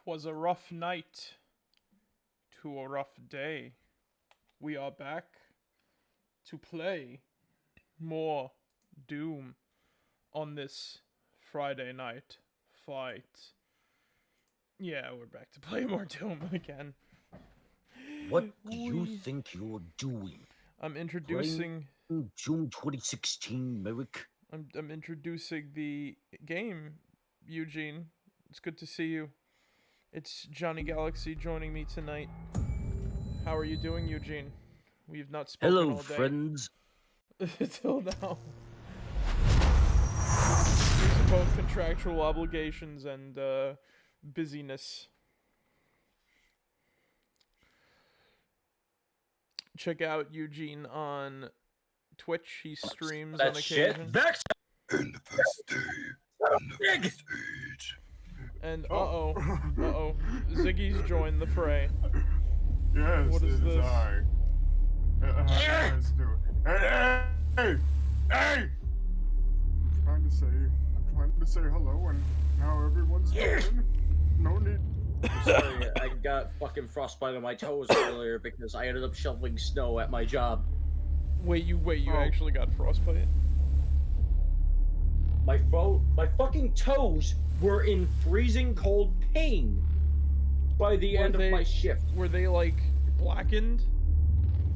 'Twas a rough night to a rough day. We are back to play more Doom on this Friday night fight. Yeah, we're back to play more Doom again. What do you think you're doing? I'm introducing June 2016, Merrick. I'm introducing the game, Eugene. It's good to see you. It's Johnny Galaxy joining me tonight. How are you doing, Eugene? We've not spoken Hello, all day. friends. Till now. Due to both contractual obligations and busyness. Check out Eugene on Twitch. He streams on occasion. And the first day on the first stage. And Ziggy's joined the fray. Yes, What is this? How you guys doing? Hey! I'm trying to say hello and how everyone's doing. No need. Sorry, I got fucking frostbite on my toes earlier because I ended up shoveling snow at my job. Wait, you actually got frostbite? My fucking toes were in freezing cold pain by the end of my shift. Were they like blackened?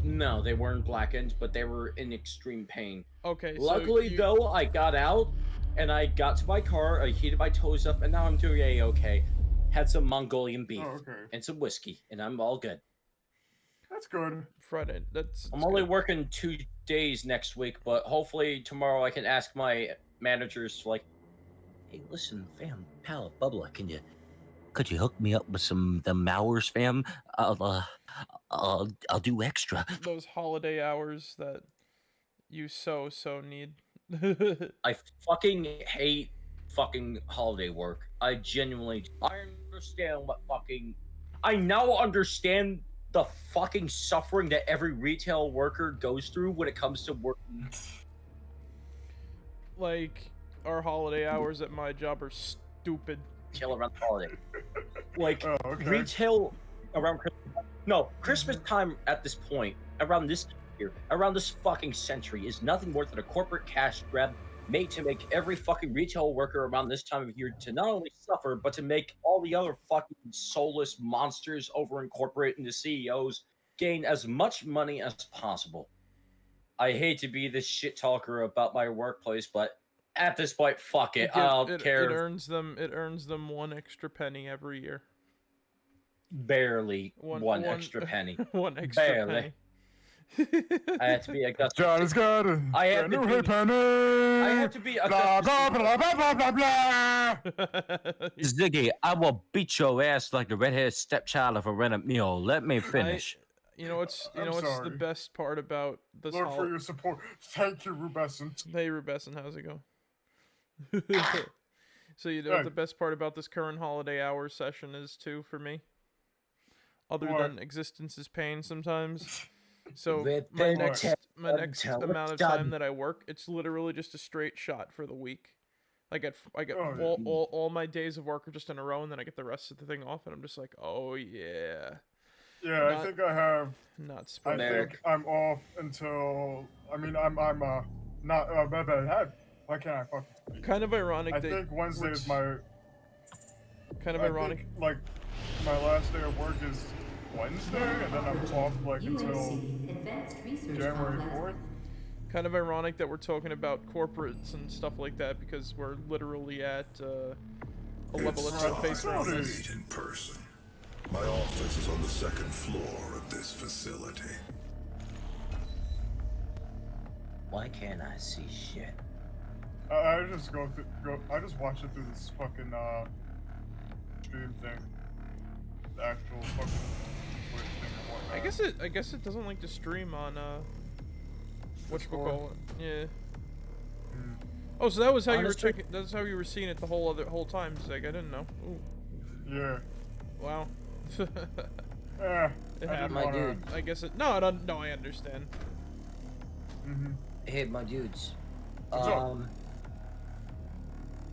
No, they weren't blackened, but they were in extreme pain. Okay. Luckily, though, I got out and I got to my car. I heated my toes up, and now I'm doing a-okay. Had some Mongolian beef and some whiskey, and I'm all good. That's good. Friday. I'm only working 2 days next week, but hopefully tomorrow I can ask my managers, like, Hey, listen, fam, pal, Bubba, could you hook me up with some them hours, fam? I'll do extra. Those holiday hours that you so need. I fucking hate fucking holiday work. I genuinely, I understand I now understand the fucking suffering that every retail worker goes through when it comes to working. Like, our holiday hours at my job are stupid. Retail around the holiday. Like, retail around Christmas time at this point, around this year, around this fucking century, is nothing more than a corporate cash grab made to make every fucking retail worker around this time of year to not only suffer, but to make all the other fucking soulless monsters over in corporate and the CEOs gain as much money as possible. I hate to be this shit talker about my workplace, but at this point, fuck it. I don't care. It earns them one extra penny every year. Barely one extra penny. One extra penny. I had to be Augustus. John is good. I have to be. Penny. I have to be Blah, blah, blah, blah, blah, blah, blah. Ziggy, I will beat your ass like the redheaded stepchild of a rented meal. Let me finish. You know what's the best part about this? Lord, for your support. Thank you, Rubescent. Hey, Rubescent, how's it going? So you know what the best part about this current holiday hour session is too for me? Other than existence is pain sometimes. So my next amount of time that I work, it's literally just a straight shot for the week. I get all my days of work are just in a row, and then I get the rest of the thing off, and I'm just like, oh yeah. Yeah, I think I have. Not spring. I think I'm off until. I mean, I'm not. Why can't I fucking speak? Kind of ironic. I think Wednesday is my. Kind of ironic. Think, like, my last day of work is Wednesday, and then I'm off like until January 4th. Kind of ironic that we're talking about corporates and stuff like that because we're literally at a level that's not based around this. In person. My office is on the second floor of this facility. Why can't I see shit? I just I just watch it through this fucking stream thing. The actual fucking Twitch thing and whatnot. I guess it doesn't like to stream on whatchamacallit. Yeah. Oh, so that was how you were checking. That's how you were seeing it the whole time, Zig. I didn't know. Ooh. Yeah. Wow. Yeah. It happened. My dude. I guess it. No, I don't. No, I understand. Hey, my dudes. What's up?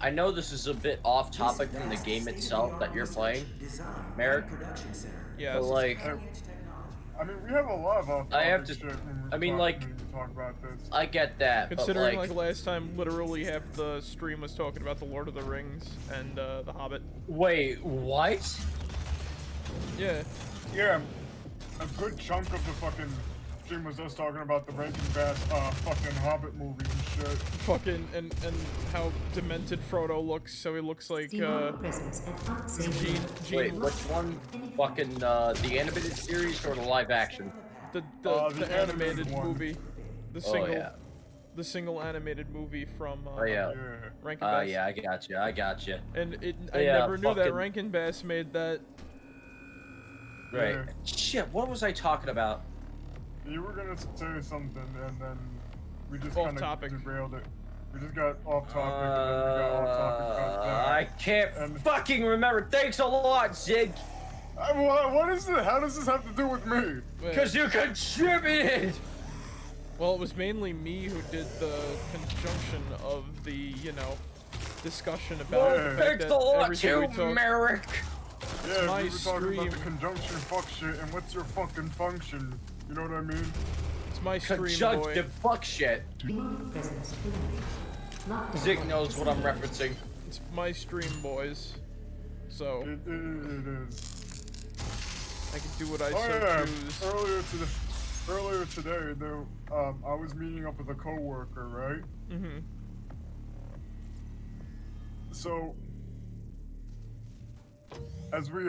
I know this is a bit off topic from the game itself that you're playing, Merrick. Yeah. But like, I mean, we have a lot of off-topic I have to. shit when we I mean, talk, like, when we talk about this. I get that, Considering but like last time, literally half the stream was talking about the Lord of the Rings and the Hobbit. wait, what? Yeah. Yeah, a good chunk of the fucking stream was us talking about the Rankin Bass fucking Hobbit movie and shit. Fucking and how demented Frodo looks. So he looks like Gene. Wait, which one? Fucking the animated series or the live action? The the animated animated one. movie. The Oh single. yeah. The single animated movie from. Oh yeah. Yeah. Rankin Bass. Yeah, I got you. And Oh, I yeah, never knew that fucking- Rankin Bass made that. Right. Yeah. Shit, what was I talking about? You were gonna say something, and then we just Off kind of topic. derailed it. We just got off topic, and then we got off topic about that. I can't And- fucking remember. Thanks a lot, Zig. What is it? How does this have to do with me? Because you contributed. Well, it was mainly me who did the conjunction of the, discussion about Well, the fact thanks that a lot everything we too, talk. Merrick. Yeah, my we were talking about the stream. conjunction fuck shit, and what's your fucking function? You know what I mean? It's my stream, boy. Conjunctive fuck shit. Zig knows what I'm referencing. It's my stream, boys. So It is. I can do what I Oh so yeah, choose. earlier today, though, I was meeting up with a coworker, right? Mm-hmm. So, as we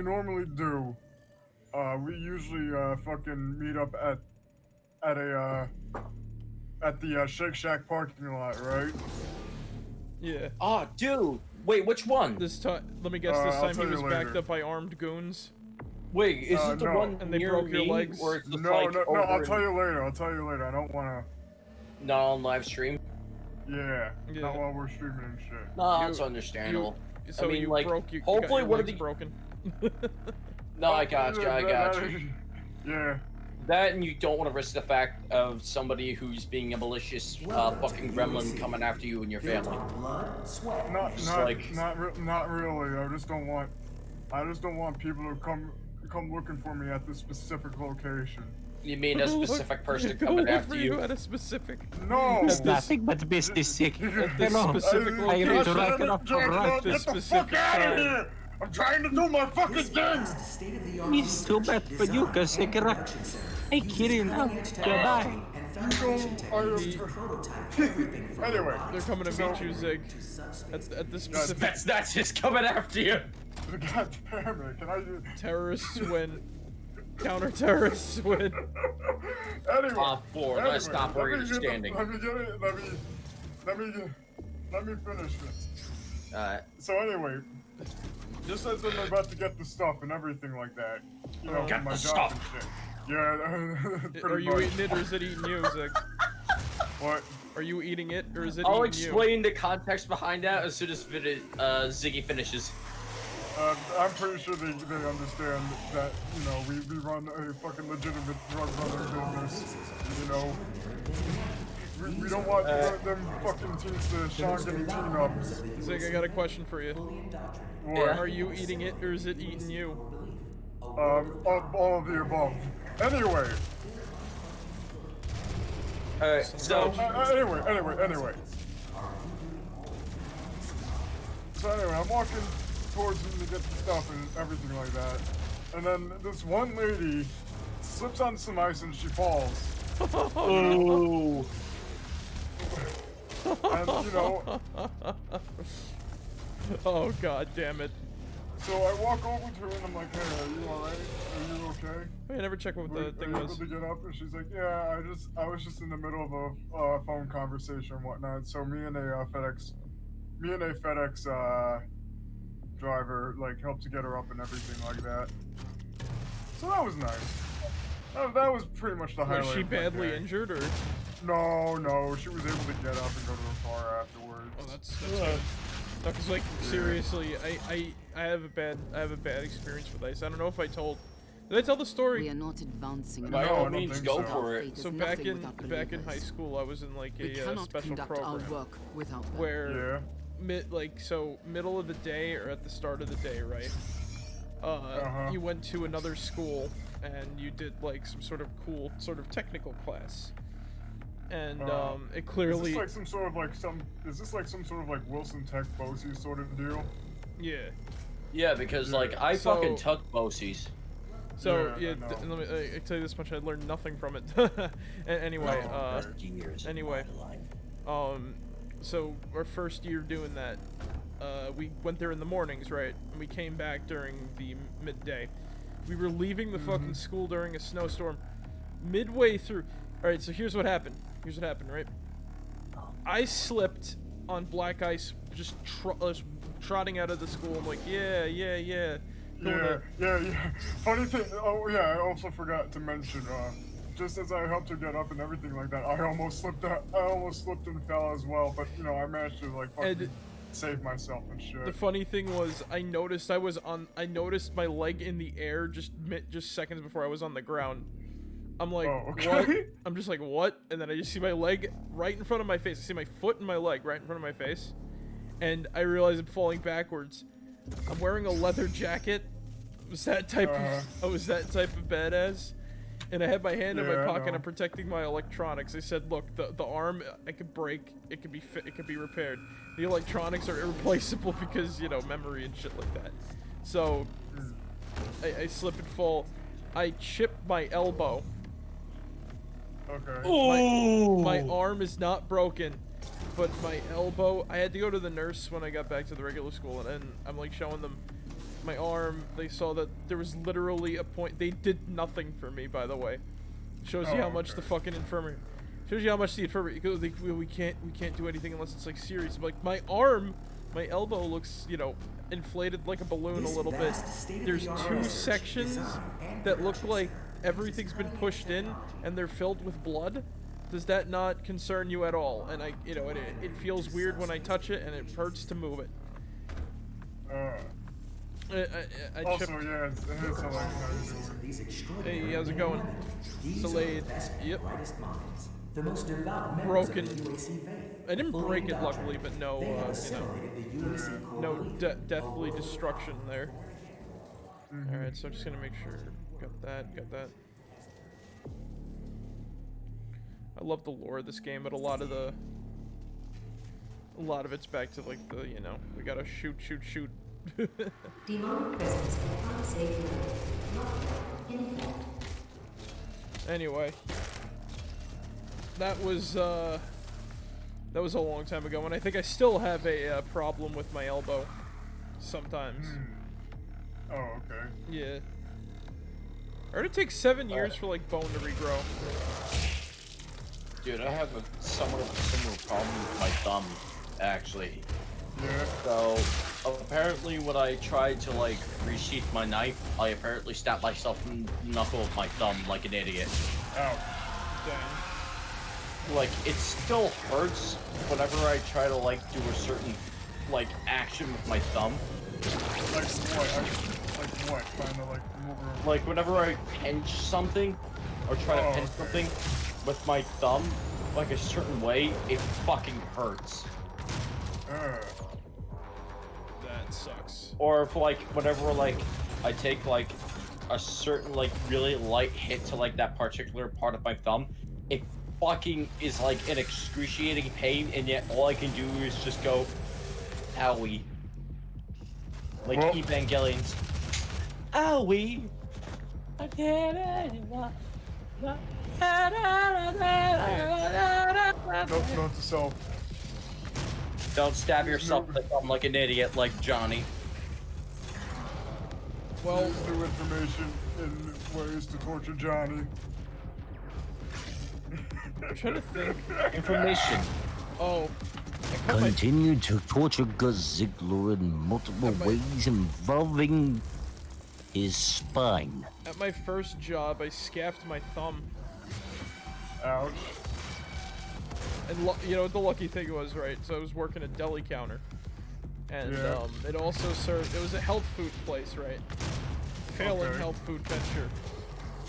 normally do, we usually fucking meet up at the Shake Shack parking lot, right? Yeah. Oh, dude. Wait, which one? This time, let me guess. This I'll time he tell you was backed later. up by armed goons. Wait, is it the no. one And they near broke your me, legs? or it's just No, like no, over I'll in- tell you later. I'll tell you later. I don't wanna. not on live stream? Yeah. Yeah, not while we're streaming and shit. No, You- that's understandable. So mean, you like, broke. You hopefully got your one of legs the- broken. No, I got you. I got you. Yeah. That and you don't want to risk the fact of somebody who's being a malicious fucking gremlin coming after you and your family. Not really. I just don't want people to come looking for me at this specific location. You mean a specific person Go coming look after for you? at a specific. No. It's Nothing but business sick. At this Hello. specific I am location. Draken of Right. This Get the specific fuck out of time. here! I'm trying to do my fucking thing! It's too bad for you, cause I cannot. Hey, kidding now. Goodbye. Anyway, They're coming to meet you, Zig. At this specific That's not just coming after you. God damn it! Can I do? terrorists win. Counter-terrorists win. Anyway. Top four, let's stop where let you're me get the- standing. Let me get it. Let me finish this. Alright. So anyway, just as I'm about to get the stuff and everything like that, you know, Get for my the job stuff. and shit. Yeah, Are pretty you much. eating it or is it eating you, Zig? What? Are you eating it or is it I'll eating you? explain the context behind that as soon as Ziggy finishes. I'm pretty sure they understand that, you know, we run a fucking legitimate drug running business, you know. We don't want them fucking teams to Sean getting team ups. Zig, I got a question for you. What? Are you eating it or is it eating you? All of the above. Anyway. Alright, so Anyway. So anyway, I'm walking towards him to get the stuff and everything like that. And then this one lady slips on some ice and she falls. Ooh. And, you know, Oh god damn it. so I walk over to her and I'm like, hey, are you alright? Are you okay? I never checked what the thing Are you was. able to get up? And she's like, yeah, I was just in the middle of a phone conversation and whatnot. So me and a FedEx driver like helped to get her up and everything like that. So that was nice. That was pretty much the highlight. Was she of my badly day. injured or? No, she was able to get up and go to her car afterwards. Oh, that's good. No, cause like seriously, I have a bad experience with ice. I don't know if I told Did I tell the We story? are not advancing. By No, I all don't means, think go so. for it. So back in high school, I was in like We a cannot special conduct program our work without them. where middle of the day or at the start of the day, right? You went to another school and you did like some sort of cool sort of technical class. And it clearly Is this like some sort of like Wilson Tech BOCES sort of deal? yeah. Yeah, because like I So- fucking took BOCES. So Yeah, yeah, I know. let me I tell you this much: I learned nothing from it. Anyway, anyway, so our first year doing that, we went there in the mornings, right? And we came back during the midday. We were leaving the fucking school during a snowstorm. Midway through, all right. So here's what happened. Right? I slipped on black ice, just trotting out of the school. I'm like, yeah. Yeah. Funny thing. Oh yeah, I also forgot to mention. Just as I helped her get up and everything like that, I almost slipped and fell as well. But you know, I managed to like fucking save myself and shit. The funny thing was, I noticed my leg in the air just seconds before I was on the ground. I'm like, Oh, okay. what? I'm just like, what? And then I just see my leg right in front of my face. I see my foot and my leg right in front of my face. And I realize I'm falling backwards. I'm wearing a leather jacket. I was that type of badass. And I had my hand in my Yeah, I pocket. know. I'm protecting my electronics. I said, look, the arm, I could break. It could be repaired. The electronics are irreplaceable because, you know, memory and shit like that. So, I slip and fall. I chip my elbow. Okay. My arm is not broken, but my elbow, I had to go to the nurse when I got back to the regular school, and I'm like showing them my arm. They saw that there was literally a point. They did nothing for me, by the way. Shows you how much the fucking infirmary. Shows you how much the infirmary. Because we can't do anything unless it's like serious. But, like my arm, my elbow looks, you know, inflated like a balloon a little bit. There's two sections that look like everything's been pushed in and they're filled with blood. Does that not concern you at all? And it feels weird when I touch it and it hurts to move it. I Also, chipped. yeah, it's how I do it. Hey, how's it going? Delayed. Yep. Broken. I didn't break it, luckily, but no, no deathly destruction there. Alright, so I'm just gonna make sure. Got that. I love the lore of this game, but a lot of it's back to like the, you know, we gotta shoot. Demonic presence in unsafe area. Anyway, that was a long time ago, and I think I still have a problem with my elbow sometimes. Oh, okay. Yeah. I heard it takes 7 years for like bone to regrow. Dude, I have a somewhat similar problem with my thumb, actually. Yeah. So, apparently when I tried to, like, resheath my knife, I apparently stabbed myself in the knuckle with my thumb like an idiot. Ow. Dang. Like, it still hurts whenever I try to, like, do a certain, like, action with my thumb. Like what? Trying to like move around. Like, whenever I pinch something, or try to pinch something with my thumb, like a certain way, it fucking hurts. That sucks. Or if, like, whenever, like, I take, like, a certain, like, really light hit to, like, that particular part of my thumb, it fucking is, like, an excruciating pain, and yet all I can do is just go, owie. Like, Evangelion's, owie. I can't anymore. Nope, note to self. Don't stab yourself in the thumb like an idiot like Johnny. Well, Use new information in ways to torture Johnny. I'm trying to think. Information. Oh. I cut my Continue to torture Gus Ziegler in multiple ways involving his spine. At my first job, I scaffed my thumb. Ouch. And you know what the lucky thing was, right? So I was working a deli counter. And Yeah. it also served, it was a health food place, right? failing Okay. health food venture.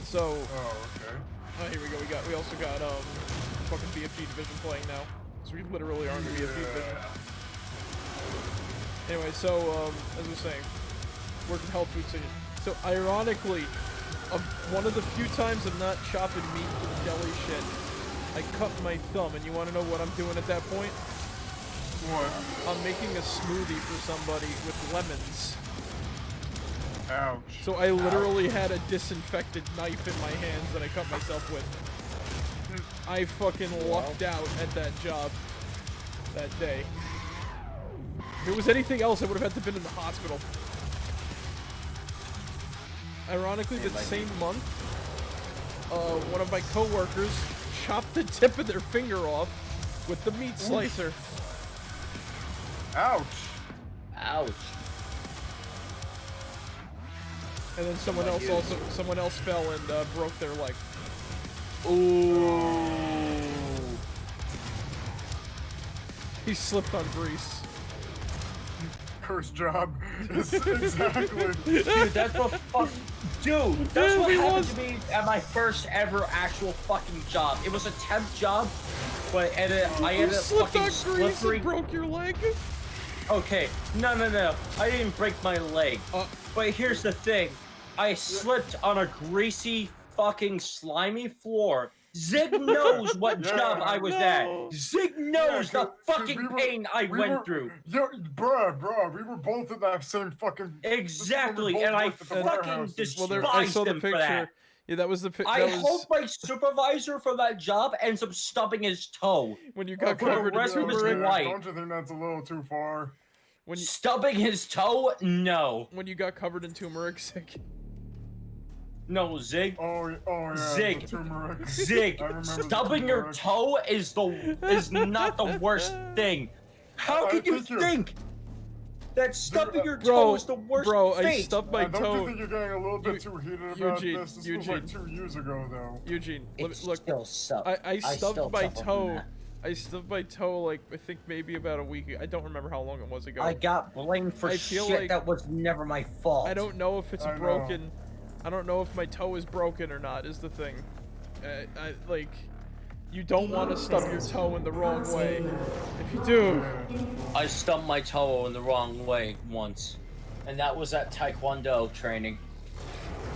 So, Oh, okay. oh, here we go. We also got fucking BFG division playing now. So we literally are in the BFG division. Anyway, so as I was saying, working health food station. So ironically, one of the few times I'm not chopping meat with deli shit, I cut my thumb, and you want to know what I'm doing at that point? What? I'm making a smoothie for somebody with lemons. Ouch. So I literally had a disinfected knife in my hands that I cut myself with. I fucking lucked out at that job that day. If it was anything else, I would have had to been in the hospital. Ironically, the same month, one of my coworkers chopped the tip of their finger off with the meat slicer. Ouch. Ouch. And then someone else fell and broke their leg. Ooh. He slipped on grease. Cursed job. Exactly. Dude, that's what fuck. Dude, that's what He happened was. to me at my first ever actual fucking job. It was a temp job, but I ended You up slipped fucking on grease slippery. and broke your leg? Okay, no. I didn't break my leg. But here's the thing. I slipped on a greasy, fucking slimy floor. Zig knows what job I was at. Zig knows the fucking pain I went through. Yeah, bruh, we were both in that same fucking... Exactly, we both and I worked at the fucking warehouses. despised I saw the him for picture. that. Yeah, that was the picture. I hope my supervisor for that job ends up stubbing his toe. When you got For the covered in rest of his turmeric. life. Don't you think that's a little too far? When you, Stubbing his toe? No. when you got covered in turmeric, sick. No, Zig. Oh yeah. Zig. The turmeric. Zig, I remember the stubbing your turmeric. toe is not the worst thing. How I can you think you're- think that stubbing your toe Bro, is the worst bro, I fate? stubbed my Don't toe. you think you're getting a little bit too heated about Eugene, this? This was Eugene. like 2 years ago, though. Eugene, let me, It's look. still suck. I still stubbed my suffer from toe. that. I stubbed my toe like I think maybe about a week. I don't remember how long it was ago. I got blamed for I feel shit like- that was never my fault. I don't know if it's I know. broken. I don't know if my toe is broken or not. Is the thing. I like. You don't want to stub your toe in the wrong way. If you do, I stubbed my toe in the wrong way once, and that was at Taekwondo training.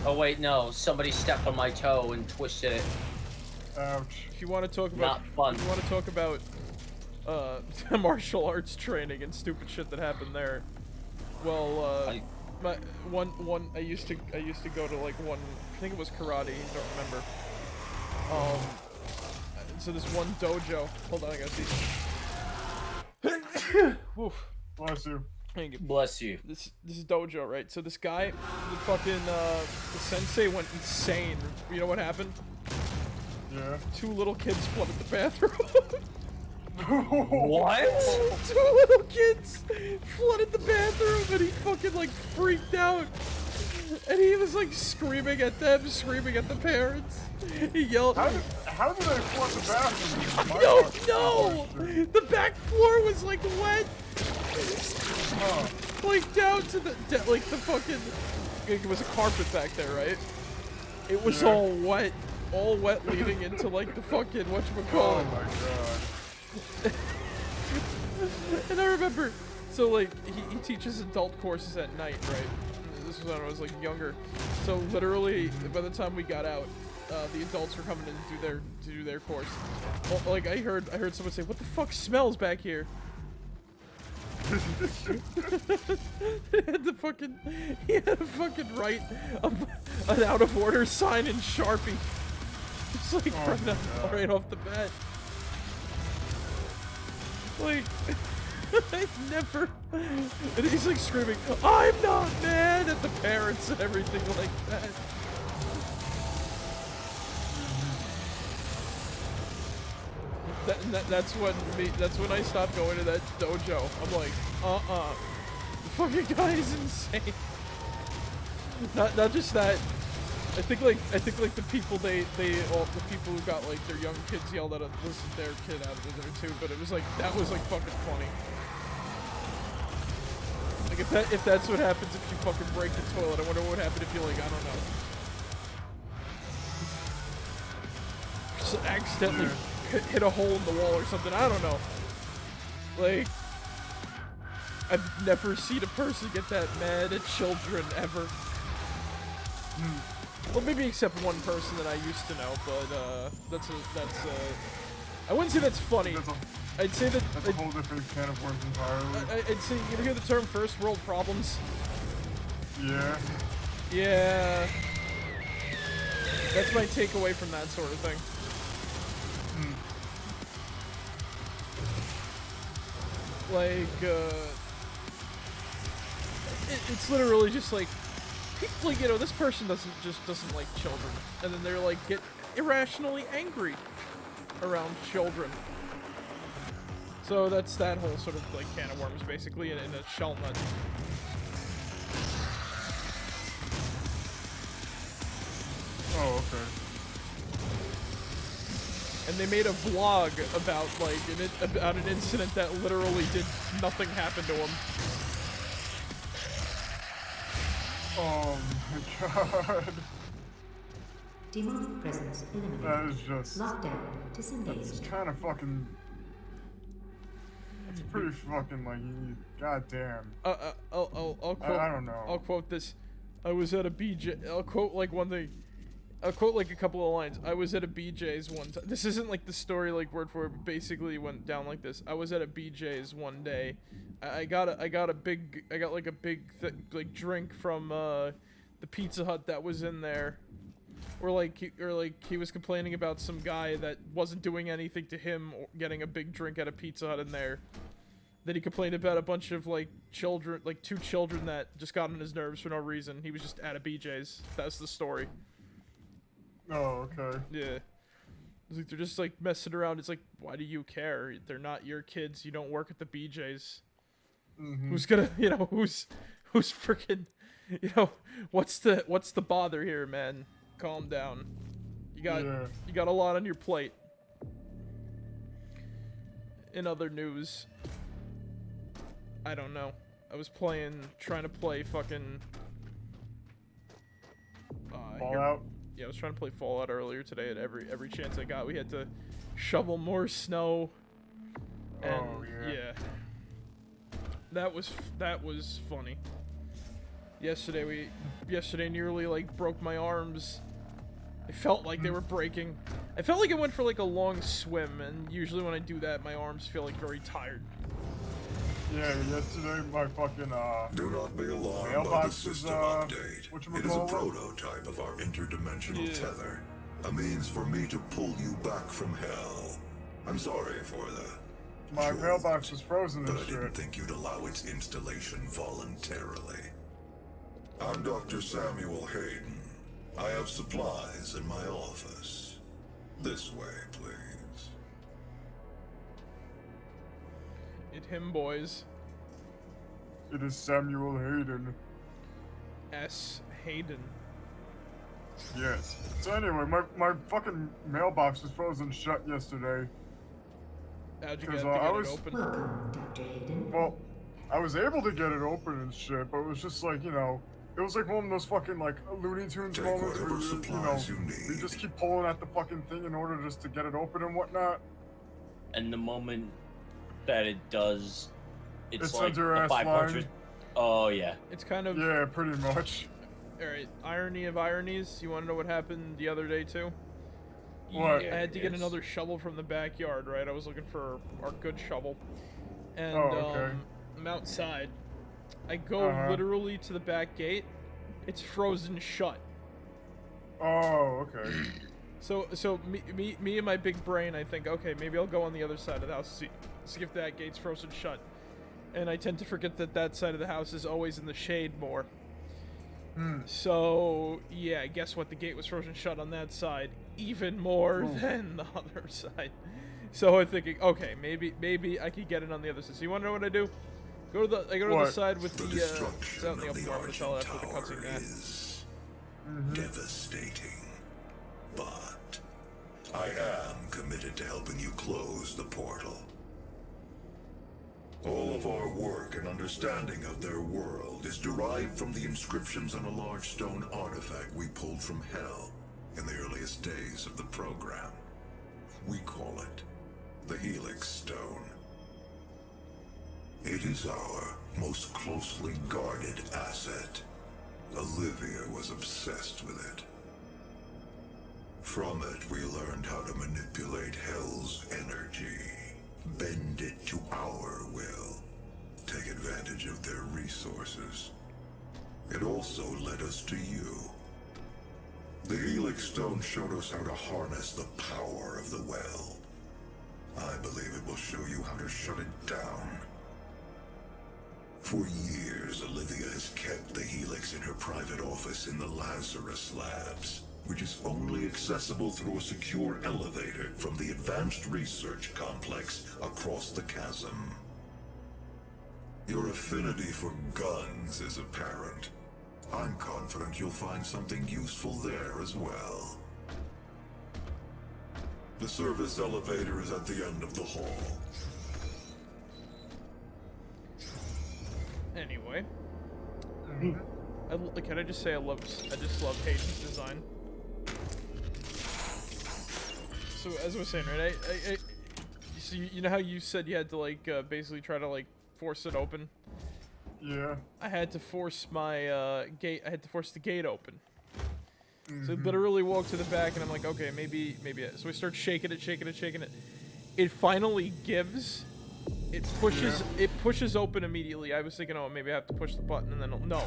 Oh wait, no, somebody stepped on my toe and twisted it. Ouch. if you want to talk about, Not fun. if you want to talk about martial arts training and stupid shit that happened there. Well, my one I used to go to like one. I think it was karate. Don't remember. So this one dojo. Hold on, I gotta see. Woof. Bless you. Thank you. Bless you. This is dojo, right? So this guy, the fucking the sensei went insane. You know what happened? Yeah. 2 little kids flooded the bathroom. What? 2 little kids flooded the bathroom, and he fucking like freaked out. And he was like screaming at them, screaming at the parents. He yelled. How did they flood the bathroom? I don't know. The back floor was like wet. Like down to the like the fucking. It was a carpet back there, right? It was all wet leading into like the fucking Oh whatchamacallit. my god. And I remember, so like he teaches adult courses at night, right? This was when I was like younger. So literally, by the time we got out, the adults were coming in to do their course. Well, like I heard someone say, "What the fuck smells back here?" he had to fucking write an out of order sign in Sharpie. It's like right off the bat. Like, I never. And he's like screaming, "I'm not mad!" at the parents and everything like that. That's when I stopped going to that dojo. I'm like, the fucking guy is insane. Not just that. I think like the people the people who got like their young kids yelled at their kid out of there too. But it was like that was like fucking funny. Like if that's what happens if you fucking break the toilet, I wonder what would happen if you like, I don't know, just accidentally hit a hole in the wall or something. I don't know. Like, I've never seen a person get that mad at children ever. Well, maybe except one person that I used to know, but that's I wouldn't say that's funny. I'd say that that's a whole different can of worms entirely. I'd say, you ever hear the term first world problems? Yeah. Yeah. That's my takeaway from that sort of thing. Like, it's literally just like, people, you know, this person doesn't like children, and then they're like, get irrationally angry around children. So that's that whole sort of like can of worms, basically, in a shell nut. Oh, okay. And they made a vlog about like about an incident that literally did nothing happen to him. Oh my god. Demonic presence eliminated. That is just... Lockdown It's disengaged. kind of fucking... It's pretty fucking like... Goddamn. I'll quote. I don't know. I'll quote this. I was at a BJ. I'll quote like one thing. I'll quote like a couple of lines. I was at a BJ's one time. This isn't like the story like word for word, but basically it went down like this. I was at a BJ's one day. I got like a big like drink from the Pizza Hut that was in there. Or he was complaining about some guy that wasn't doing anything to him or getting a big drink at a Pizza Hut in there. Then he complained about a bunch of like children, like 2 children that just got on his nerves for no reason. He was just at a BJ's. That's the story. Oh, okay. Yeah. It's like they're just like messing around. It's like, why do you care? They're not your kids. You don't work at the BJ's. Who's gonna, you know, who's freaking, you know, what's the bother here, man? Calm down. You got a lot on your plate. In other news, I don't know. I was trying to play fucking Fallout? Yeah, I was trying to play Fallout earlier today. At every chance I got, we had to shovel more snow. And yeah. That was funny. Yesterday nearly like broke my arms. I felt like they were breaking. I felt like I went for like a long swim, and usually when I do that, my arms feel like very tired. Yeah, yesterday my fucking Do not be alarmed by the mailbox system was update. It is a prototype of our interdimensional tether. A means for me to pull you back from hell. I'm sorry for the... My jolt, mailbox was frozen and but I shit. didn't think you'd allow its installation voluntarily. I'm Dr. Samuel Hayden. I have supplies in my office. This way, please. It him, boys. It is Samuel Hayden. S. Hayden. Yes. So anyway, my fucking mailbox was frozen shut yesterday. How'd you get it open? Welcome, Dr. Hayden. Well, I was able to get it open and shit, but it was just like, you know, it was like one of those fucking like Looney Tunes Take moments where whatever supplies you need. you just keep pulling at the fucking thing in order just to get it open and whatnot. And the moment that it does, it's It like sends your a ass 500. flying. Oh yeah. It's kind of Yeah, pretty much. Alright, irony of ironies. You want to know what happened the other day too? What? I had to get another shovel from the backyard, right? I was looking for our good shovel. And okay. I'm outside. I go literally to the back gate. It's frozen shut. Oh, okay. So me and my big brain, I think, okay, maybe I'll go on the other side of the house, see if that gate's frozen shut. And I tend to forget that side of the house is always in the shade more. So, yeah, guess what? The gate was frozen shut on that side even more than the other side. So I'm thinking, okay, maybe I could get it on the other side. So you want to know what I do? I go to the side with the it's out in the open. I'm gonna tell it after the cutscene. Is devastating, but I am committed to helping you close the portal. All of our work and understanding of their world is derived from the inscriptions on a large stone artifact we pulled from Hell in the earliest days of the program. We call it the Helix Stone. It is our most closely guarded asset. Olivia was obsessed with it. From it, we learned how to manipulate Hell's energy, bend it to our will, take advantage of their resources. It also led us to you. The Helix Stone showed us how to harness the power of the well. I believe it will show you how to shut it down. For years, Olivia has kept the Helix in her private office in the Lazarus Labs, which is only accessible through a secure elevator from the Advanced Research Complex across the chasm. Your affinity for guns is apparent. I'm confident you'll find something useful there as well. The service elevator is at the end of the hall. Anyway. Can I just say I just love Hayden's design. So as I was saying, right, so you know how you said you had to like basically try to like force it open? Yeah. I had to force my gate. I had to force the gate open. So I literally walked to the back, and I'm like, okay, maybe. So I start shaking it. It finally gives. It pushes open immediately. I was thinking, oh, maybe I have to push the button, and then no,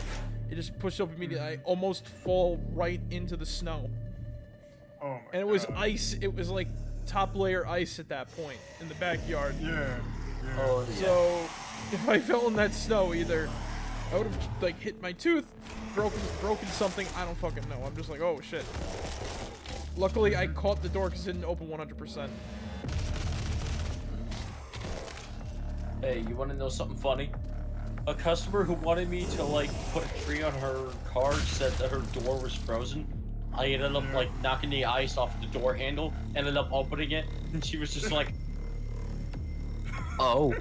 it just pushed open immediately. I almost fall right into the snow. Oh my And it was ice. It was like top layer ice at that point in the backyard. Yeah. Oh, yeah. So if I fell in that snow, either I would have like hit my tooth, broken something. I don't fucking know. I'm just like, oh shit. Luckily, I caught the door because it didn't open 100%. Hey, you want to know something funny? A customer who wanted me to like put a tree on her car said that her door was frozen. I ended up like knocking the ice off the door handle, ended up opening it, and she was just like, "Oh."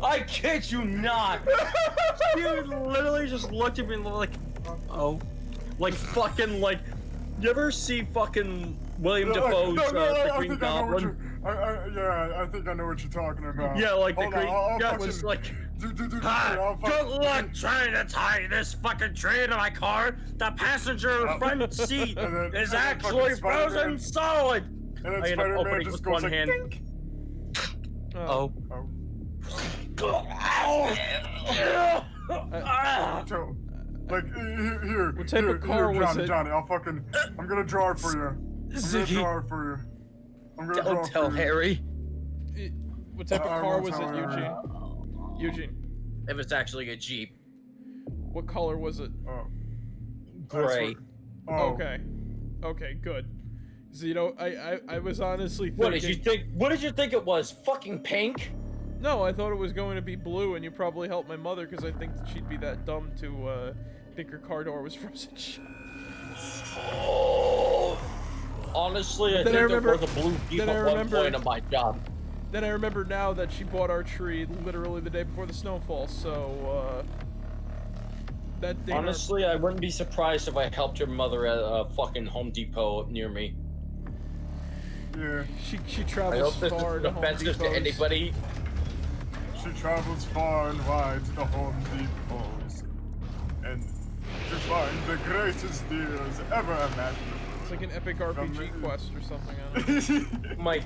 I kid you not. She literally just looked at me like, "Oh," like fucking like. You ever see fucking William Dafoe's The Green Goblin? I think I know what you're talking about. Yeah, like the Green Goblin was like, Good luck trying to tie this fucking tree to my car. The passenger front seat is actually frozen solid. And then I end up Spider-Man opening just with goes one like, hand. dink. Oh. So, like, here. What type of car was it? Johnny, I'm gonna draw it for you. Ziggy. Don't tell you. Harry. What type of car was it, Eugene? Eugene. It was actually a Jeep. What color was it? Gray. Okay. Okay, good. So, you know, I was honestly thinking... What did you think it was? Fucking pink? No, I thought it was going to be blue, and you probably helped my mother, because I think that she'd be that dumb to think her car door was frozen. Oh. Honestly, I think there was a blue Jeep at one point of my job. Then I remember now that she bought our tree literally the day before the snowfall, so, that day... Honestly, I wouldn't be surprised if I helped your mother at a fucking Home Depot near me. Yeah. She travels far to Home offensive to anybody. She travels far and wide to the Home Depots, and to find the greatest deals ever imaginable. It's like an epic RPG quest or something. I don't know. My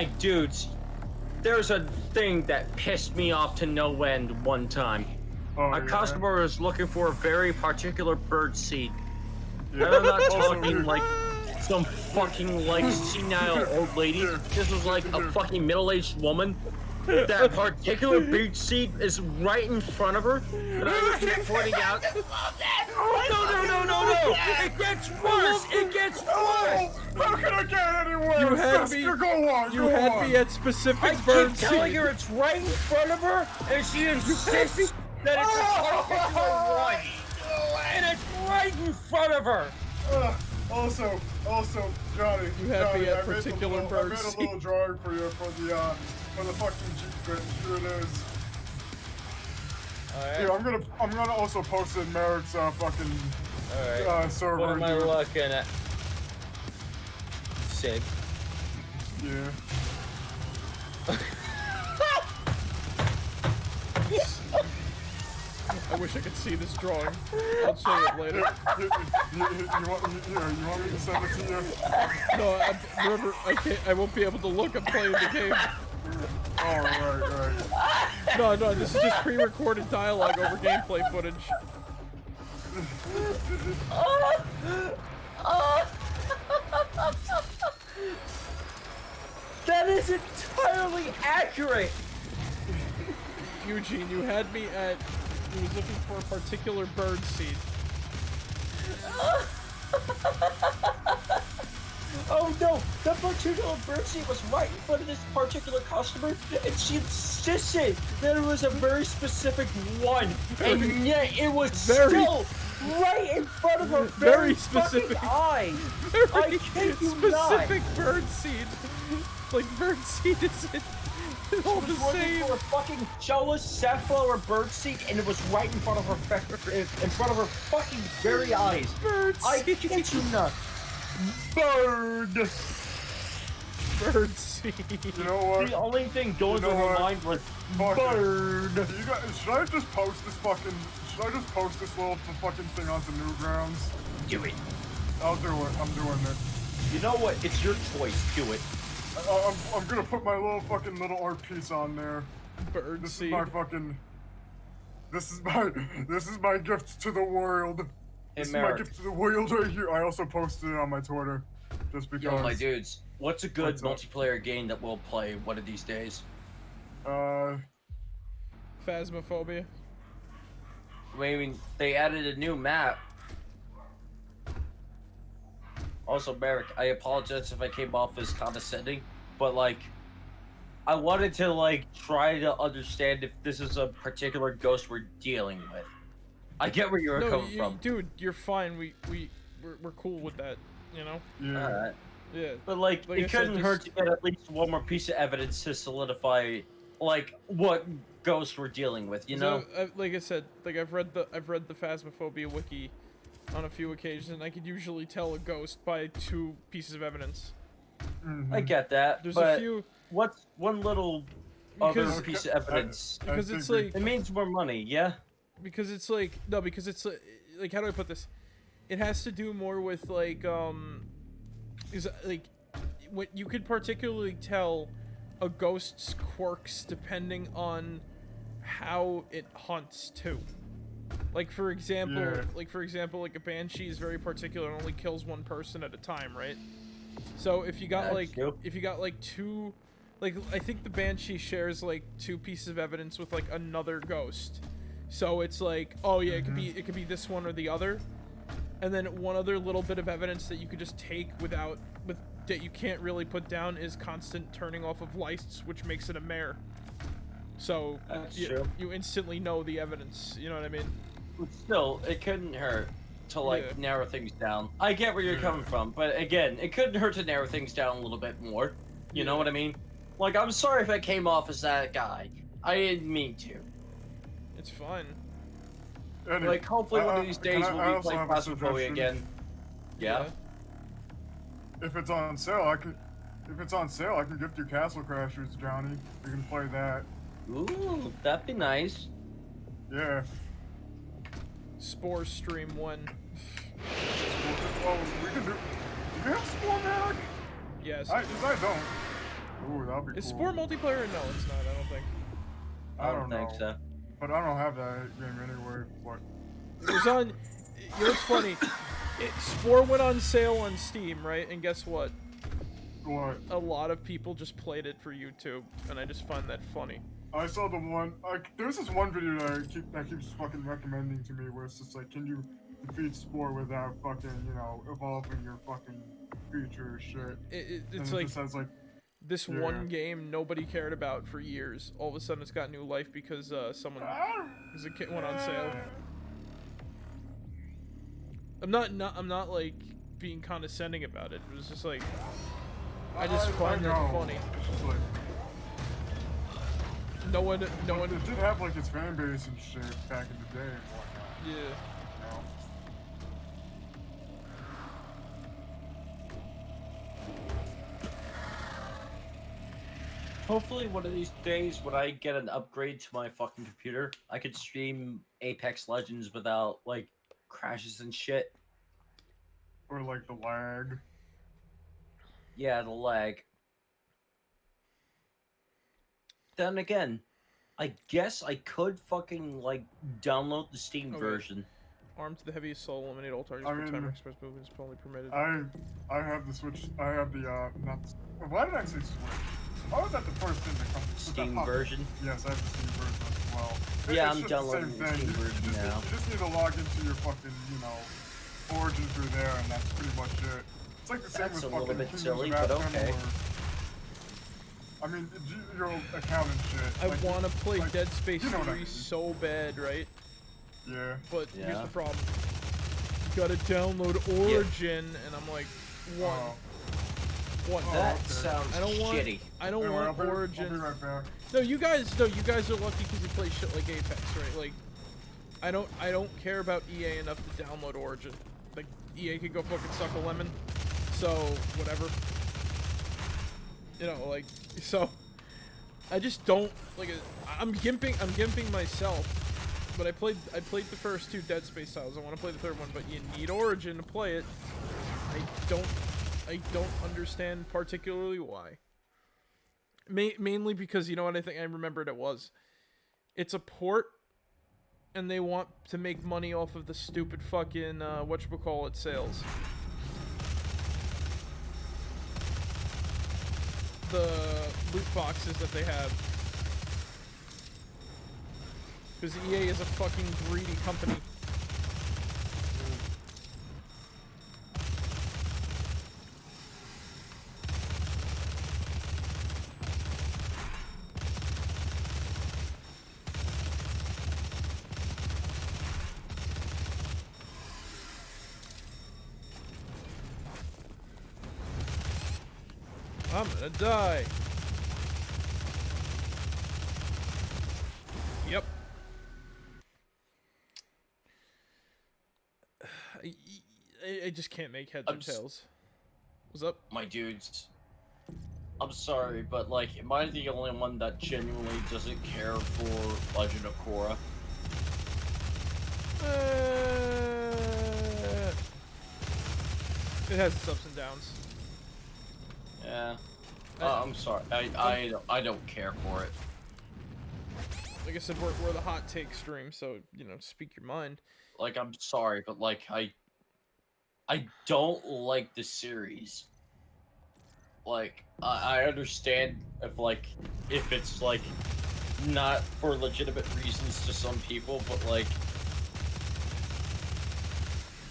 dudes, there's a thing that pissed me off to no end one time. A customer was looking for a very particular bird seed. Yeah. And I'm not talking like some fucking like senile old lady. This was like a fucking middle-aged woman. That particular beach seat is right in front of her, and I keep pointing out. No! It gets worse. It gets worse. How can it get any worse? You had me at specific bird seat. I keep telling her it's right in front of her, and she insists that it's a particular one, and it's right in front of her. Also, Johnny. You had me at particular bird I made seat. a little drawing for you for for the fucking Jeep. Here it is. Alright. Here, I'm gonna also post it in Merrick's fucking server. What am I looking at? Sig. Yeah. I wish I could see this drawing. I'll show it later. You want me to send it to you? No, remember, I won't be able to look. I'm playing the game. Oh, right. No, this is just pre-recorded dialogue over gameplay footage. That is entirely accurate! Eugene, you had me at... He was looking for a particular bird seed. Oh no! That particular birdseed was right in front of this particular customer, and she insisted that it was a very specific one, and yet it was still right in front of her very specific eyes. I kid you not. Specific bird seed. Like bird seed isn't all the same. For a fucking jealous safflower birdseed, and it was right in front of her fucking very eyes. Bird I seed. kid you not. Bird seed. You know what? The only thing going through her mind was bird. Should I just post this fucking? Should I just post this little fucking thing onto Newgrounds? Do it. I'll do it. I'm doing it. You know what? It's your choice. Do it. I'm gonna put my little art piece on there. Bird This seed. is my fucking. This is my gift to the world. This is my gift to the world right here. I also posted it on my Twitter, just because. Yo, my dudes, what's a good multiplayer game that we'll play one of these days? Phasmophobia. I mean, they added a new map. Also, Merrick, I apologize if I came off as condescending, but like, I wanted to like try to understand if this is a particular ghost we're dealing with. I get where you're coming from. Dude, you're fine. We're cool with that, you know? Yeah. Alright. Yeah. But like Like it I said, couldn't hurt to get at least one more piece of evidence to solidify, like, what ghost we're dealing with. You know? Like I said, like I've read the Phasmophobia wiki on a few occasions, and I could usually tell a ghost by 2 pieces of evidence. I get that. There's but a few. What's one little other piece of evidence? Because it's like it means more money, yeah. Because it's like because it's like how do I put this? It has to do more with like is like what you could particularly tell a ghost's quirks depending on how it hunts too. Like for example, like a banshee is very particular and only kills one person at a time, right? So if you got like 2, like I think the banshee shares like 2 pieces of evidence with like another ghost. So it's like, oh yeah, it could be this one or the other, and then one other little bit of evidence that you could just take that you can't really put down is constant turning off of lights, which makes it a mare. So you instantly know the evidence. You know what I mean? But still, it couldn't hurt to like narrow things down. I get where you're coming from, but again, it couldn't hurt to narrow things down a little bit more. You know what I mean? Like, I'm sorry if I came off as that guy. I didn't mean to. It's fine. Like, hopefully one of these days we'll be playing Phasmophobia again. Yeah? If it's on sale, I can gift you Castle Crashers, Johnny. We can play that. Ooh, that'd be nice. Yeah. Spore stream 1. Oh, we can do. Do you have Spore, Merrick? Yes. I don't. Ooh, that'd be cool. Is Spore multiplayer? No, it's not. I don't think. I don't think know. so. But I don't have that game anyway. What? It was on. You know what's funny? Spore went on sale on Steam, right? And guess what? What? A lot of people just played it for YouTube, and I just find that funny. I saw the one. There's this one video that keeps fucking recommending to me, where it's just like, can you defeat Spore without fucking, evolving your fucking feature shit? It's and like, just has, like this one game nobody cared about for years. All of a sudden, it's got new life because because a kit went on sale. I'm not like being condescending about it. It was just like I just find it funny. It's just like, no one. It did have like its fan base and shit back in the day and whatnot. Yeah. You know? Hopefully one of these days when I get an upgrade to my fucking computer, I could stream Apex Legends without like crashes and shit. Or like the lag. Yeah, the lag. Then again, I guess I could fucking like download the Steam version. Armed to the heavy assault, eliminate all targets I per mean, timer. Express movement is only permitted. I have the Switch. I have the not. The, why did I say Switch? Why was that the first thing that comes? Steam version. Yes, I have the Steam version as well. Yeah, It's I'm just downloading the the same Steam thing. version You now. just need to log into your fucking, you know, Origin through there, and that's pretty much it. It's like the same That's with a little fucking bit Kingdoms silly, of but Amalur. okay. I mean, your account and shit. I like, want to play like, Dead Space you know 3 what I mean. so bad, right? Yeah. But here's Yeah. the problem. Gotta download Origin, and I'm like, one. That okay. sounds I don't want. shitty. I don't Anyway, want Origin. I'll be right back. No, you guys are lucky because you play shit like Apex, right? Like, I don't care about EA enough to download Origin. Like, EA could go fucking suck a lemon. So whatever. You know, like, so I just don't like. I'm gimping myself. But I played the first 2 Dead Space titles. I want to play the 3rd one, but you need Origin to play it. I don't understand particularly why. Mainly because, you know what I think I remembered it was? It's a port, and they want to make money off of the stupid fucking, whatchamacallit sales. The loot boxes that they have. Because EA is a fucking greedy company. I'm gonna die. Yep. I just can't make heads or tails. What's up? My dudes. I'm sorry, but like, am I the only one that genuinely doesn't care for Legend of Korra? It has its ups and downs. Yeah. I'm sorry. I don't care for it. Like I said, we're the hot take stream, so you know, speak your mind. Like, I'm sorry, but like, I don't like the series. Like, I understand if it's like not for legitimate reasons to some people, but like,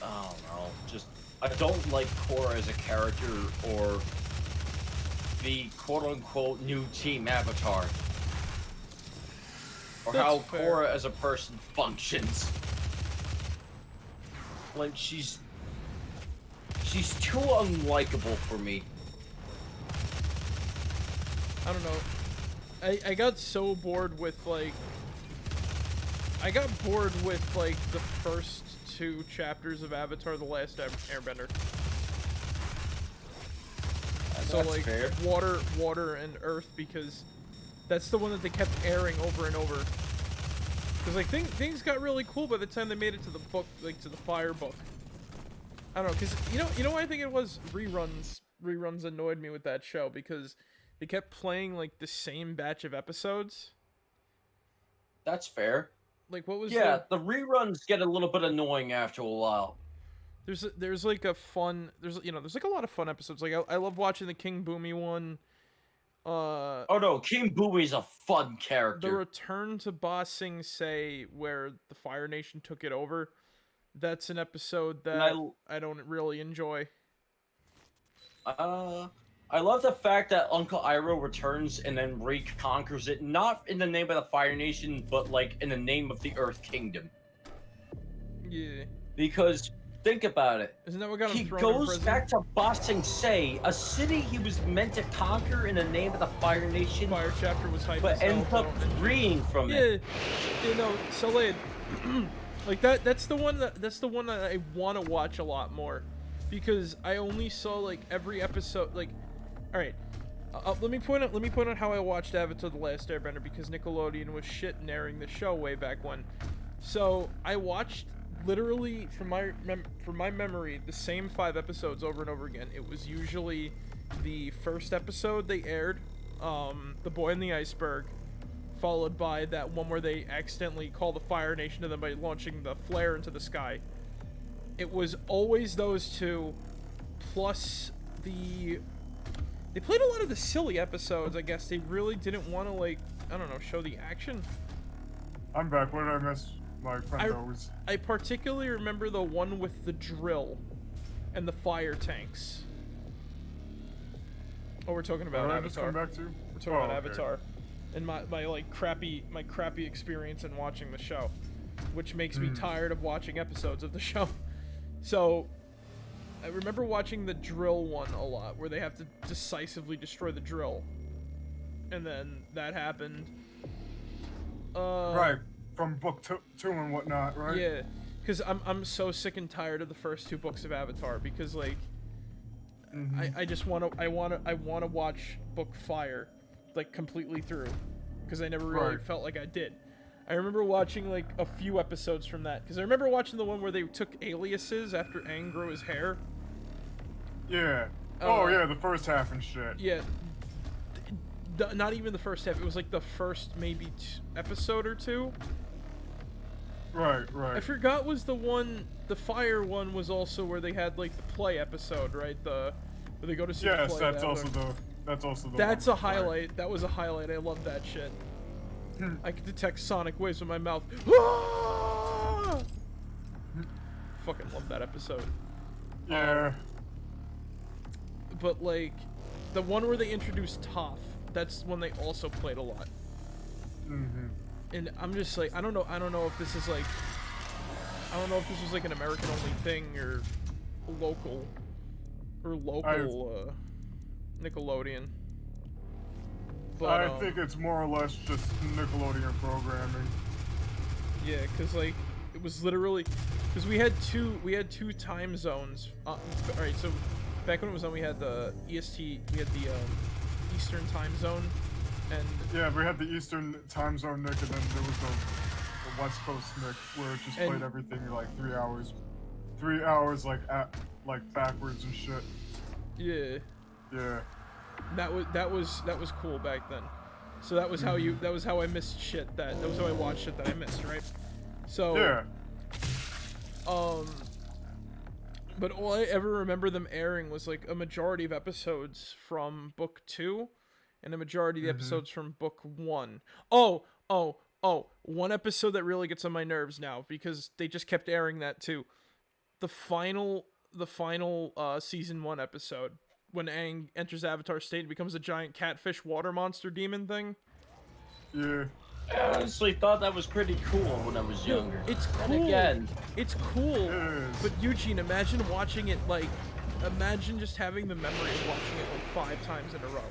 I don't know, just I don't like Korra as a character or the quote-unquote new Team Avatar, or That's how fair. Korra as a person functions. Like, she's too unlikable for me. I don't know. I got so bored with like. I got bored with like the first 2 chapters of Avatar: The Last Airbender. So That's like fair. water and earth, because that's the one that they kept airing over and over. Because like things got really cool by the time they made it to the book, like to the Fire book. I don't know, because you know what I think it was? Reruns annoyed me with that show because they kept playing like the same batch of episodes. That's fair. Like what was the reruns get a little bit annoying after a while. there's like a fun there's like a lot of fun episodes. Like I love watching the King Boomy one. Oh no, King Boomy's a fun character. The return to Ba Sing Se, where the Fire Nation took it over. That's an episode that I don't really enjoy. I love the fact that Uncle Iroh returns and then reconquers it, not in the name of the Fire Nation, but like in the name of the Earth Kingdom. Yeah. Because Think about it. Isn't that what got him He thrown in goes prison? back to Ba Sing Se, a city he was meant to conquer in the name of the Fire Nation, Fire chapter was hype but as hell, ends up though, and- freeing from it. Yeah, you know, so like that's the one that I want to watch a lot more, because I only saw like every episode. Like, all right, let me point out how I watched Avatar: The Last Airbender, because Nickelodeon was shit in airing the show way back when. So I watched literally from my memory the same 5 episodes over and over again. It was usually the first episode they aired, The Boy in the Iceberg, followed by that one where they accidentally call the Fire Nation to them by launching the flare into the sky. It was always those two, plus they played a lot of the silly episodes. I guess they really didn't want to, like, I don't know, show the action. I'm back. What did I miss? My friend always. I particularly remember the one with the drill and the fire tanks. Oh, we're talking about What did I just Avatar. come back to? We're talking about Avatar, and my like crappy experience in watching the show, which makes me tired of watching episodes of the show. So, I remember watching the drill one a lot, where they have to decisively destroy the drill, and then that happened. Right, from book two and whatnot, right? Yeah, because I'm so sick and tired of the first 2 books of Avatar, because like I just want to watch book Fire like completely through, because I never really felt like I did. I remember watching like a few episodes from that, because I remember watching the one where they took aliases after Aang grew his hair. Yeah. Oh yeah, the first half and shit. Yeah. Not even the first half. It was like the first maybe episode or 2. Right. I forgot was the one. The Fire one was also where they had like the play episode, right? Where they go to see the play. Yes, that's also the. That's a highlight. That was a highlight. I love that shit. I could detect sonic waves with my mouth. Fucking love that episode. Yeah. But like, the one where they introduced Toph, that's when they also played a lot. And I'm just like, I don't know if this is like, I don't know if this was like an American only thing or local Nickelodeon. But I think it's more or less just Nickelodeon programming. Yeah, cause like it was literally, cause we had two time zones. All right, so back when it was on, we had the EST, we had the Eastern time zone, and yeah, we had the Eastern time zone Nick, and then there was the West Coast Nick, where it just played everything like 3 hours, 3 hours like backwards and shit. Yeah. Yeah. That was cool back then. So that was how I missed shit that was how I watched shit that I missed, right? So yeah. But all I ever remember them airing was like a majority of episodes from book 2 and a majority of the episodes from book 1. One episode that really gets on my nerves now, because they just kept airing that too. The final season 1 episode, when Aang enters Avatar State and becomes a giant catfish water monster demon thing. Yeah. I honestly thought that was pretty cool when I was younger. It's cool. And again, it's cool. But Eugene, imagine watching it imagine just having the memory of watching it like 5 times in a row.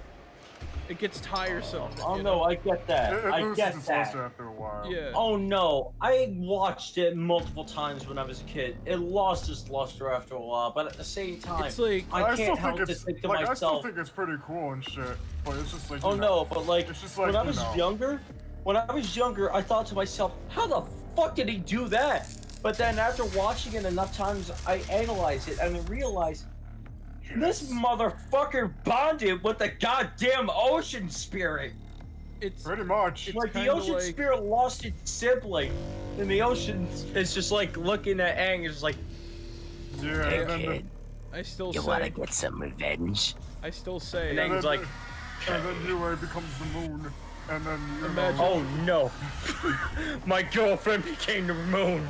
It gets tiresome. Oh no, I get that. I get that. After a while. Yeah. Oh no, I watched it multiple times when I was a kid. It lost its luster after a while, but at the same time, it's like I can't help to think to myself. I still think it's pretty cool and shit, but it's just like. No, but like, it's just like when I was younger, I thought to myself, how the fuck did he do that? But then after watching it enough times, I analyzed it and I realized. This motherfucker bonded with the goddamn ocean spirit. It's pretty much. It's like the ocean spirit lost its sibling, and the ocean is just like looking at Aang, is like, yeah. Hey, kid, I still you say. wanna get some revenge? I still say. And Aang's like, and then Yue becomes the moon, and then imagine. Oh no, my girlfriend became the moon.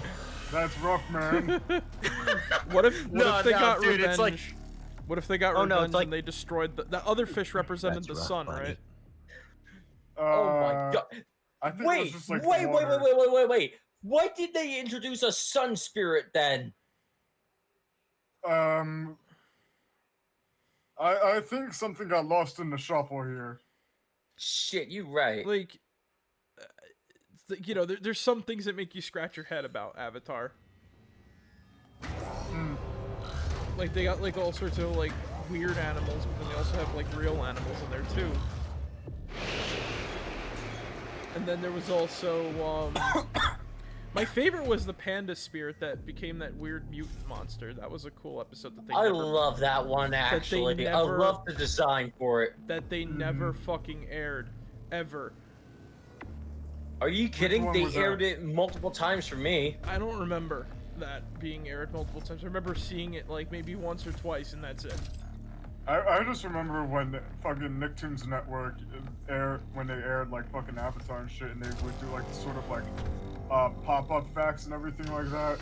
That's rough, man. What if they got dude, revenge? It's like, what if they got revenge like, and they destroyed the other fish represented the sun, right? Oh my god! I think it was just like wait! Why did they introduce a sun spirit then? I think something got lost in the shuffle here. Shit, you right. Like, there's some things that make you scratch your head about Avatar. Like, they got, like, all sorts of, like, weird animals, but then they also have, like, real animals in there, too. And then there was also, my favorite was the panda spirit that became that weird mutant monster. That was a cool episode that they I love that one, actually. I love the design for it. That they never fucking aired. Ever. Are you kidding? They aired it multiple times for me. I don't remember that being aired multiple times. I remember seeing it, like, maybe once or twice, and that's it. I just remember when fucking Nicktoons Network when they aired, like, fucking Avatar and shit, and they would do, like, sort of, like, pop-up facts and everything like that,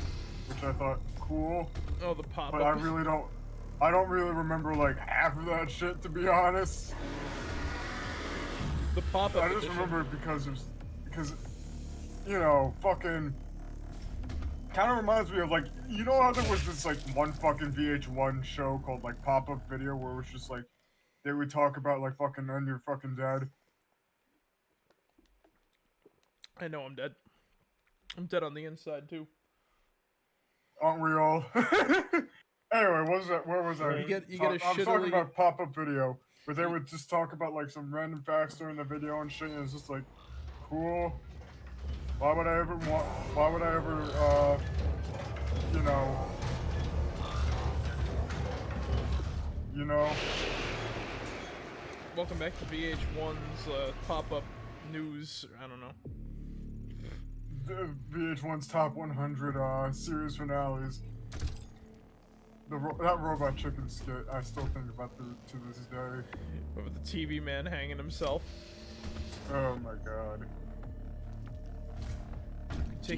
which I thought cool. Oh, the pop-up. But I don't really remember, like, half of that shit, to be honest. The pop-up I just remember it because, you know, fucking... Kind of reminds me of, like, you know how there was this, like, one fucking VH1 show called, like, Pop-Up Video, where it was just, like, they would talk about, like, fucking, and you're fucking dead. I know I'm dead. I'm dead on the inside, too. Aren't we all? Anyway, where was I? You get a I was talking shittily... about Pop-Up Video, where they would just talk about, like, some random facts during the video and shit, and it's just, like, cool. Why would I ever, you know? Welcome back to VH1's pop-up news. I don't know. VH1's top 100 series finales. That Robot Chicken skit, I still think about to this day. With the TV man hanging himself. Oh my god. You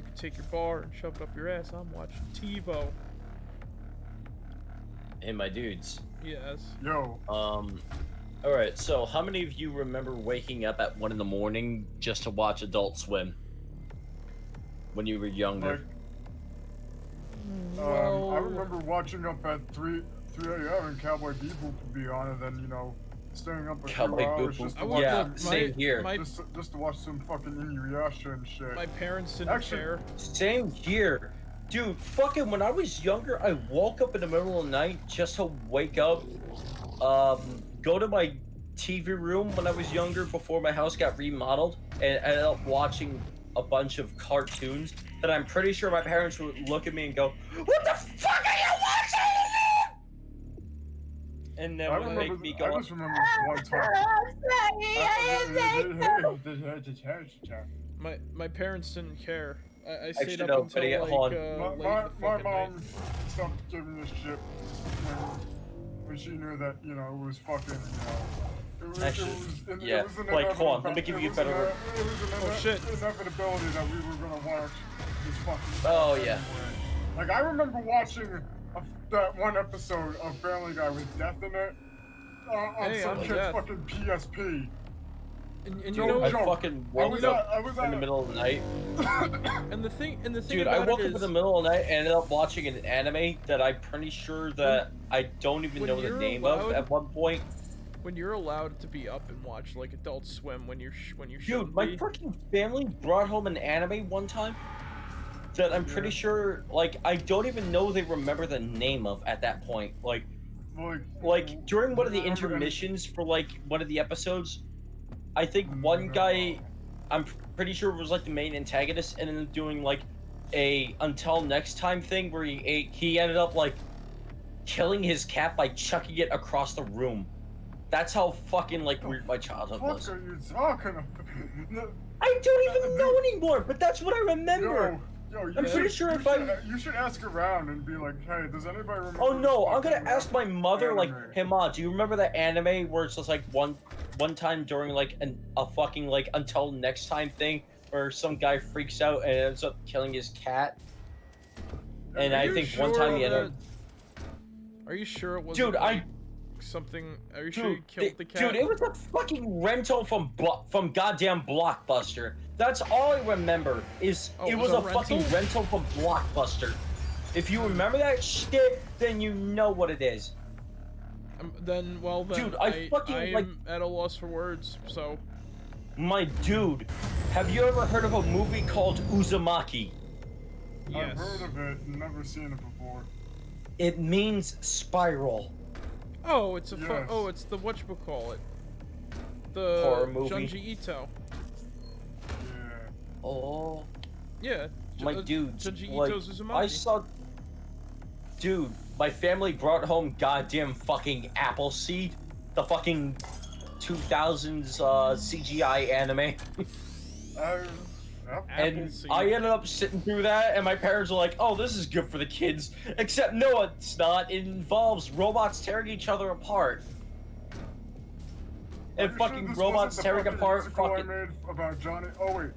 can take your bar and shove it up your ass. I'm watching TiVo. Hey, my dudes. Yes. Yo. Alright, so how many of you remember waking up at 1 in the morning just to watch Adult Swim? When you were younger? I remember watching up at 3 a.m. in Cowboy Bebop, to be honest, and, you know, staying up a few hours just to watch same here. Just to watch some fucking Inuyasha and shit. My parents didn't care. Same here. Dude, fucking when I was younger, I woke up in the middle of the night just to wake up, go to my TV room when I was younger before my house got remodeled, and ended up watching a bunch of cartoons that I'm pretty sure my parents would look at me and go, "What the fuck are you watching?" And then would make me go, I just remember one time. My parents didn't care. I stayed Actually, up no, until buddy, like hold my mom stopped giving a shit when she knew that, you know, it was fucking, you know, it was like, hold on, let me give you a better word. It was an inevitability that we were gonna watch this fucking Oh, yeah. Like, I remember watching that one episode of Family Guy with death in it on some kid's fucking PSP. And you know, I fucking woke up in the middle of the night. and the thing Dude, I woke up in the middle of the night and ended up watching an anime that I'm pretty sure that I don't even know the name of at one point. When you're allowed to be up and watch like Adult Swim when you Dude, my freaking family brought home an anime one time that I'm pretty sure, like, I don't even know they remember the name of at that point. Like during one of the intermissions for like one of the episodes, I think one guy, I'm pretty sure it was like the main antagonist, ended up doing like a until next time thing where he ended up like killing his cat by chucking it across the room. That's how fucking like weird my childhood was. What are you talking about? I don't even know anymore, but that's what I remember. Yo, I'm pretty sure you should ask around and be like, hey, does anybody remember? Oh no, I'm gonna ask my mother, like, hey Ma, do you remember that anime where it's just like one time during like a fucking like until next time thing where some guy freaks out and ends up killing his cat? And I think one time he ended up... Are you sure it wasn't? Dude, something. Are you sure you killed the cat? Dude, it was a fucking rental from goddamn Blockbuster. That's all I remember is it was a fucking rental from Blockbuster. If you remember that shit, then you know what it is. Then Dude, I fucking, like- am at a loss for words. So, My dude, have you ever heard of a movie called Uzumaki? yes. I've heard of it, never seen it before. It means spiral. Oh, it's a Yes. it's the whatchamacallit. The Horror movie. Junji Ito. Yeah. Oh, Yeah. my dude, Junji like, Ito's Uzumaki. I saw... Dude, my family brought home goddamn fucking Appleseed. The fucking 2000s CGI anime. Yep. And Appleseed. I ended up sitting through that, and my parents were like, "Oh, this is good for the kids." Except, no, it's not. It involves robots tearing each other apart. Are And you fucking sure this robots wasn't the tearing fucking apart musical fucking... I made about Johnny. Oh wait,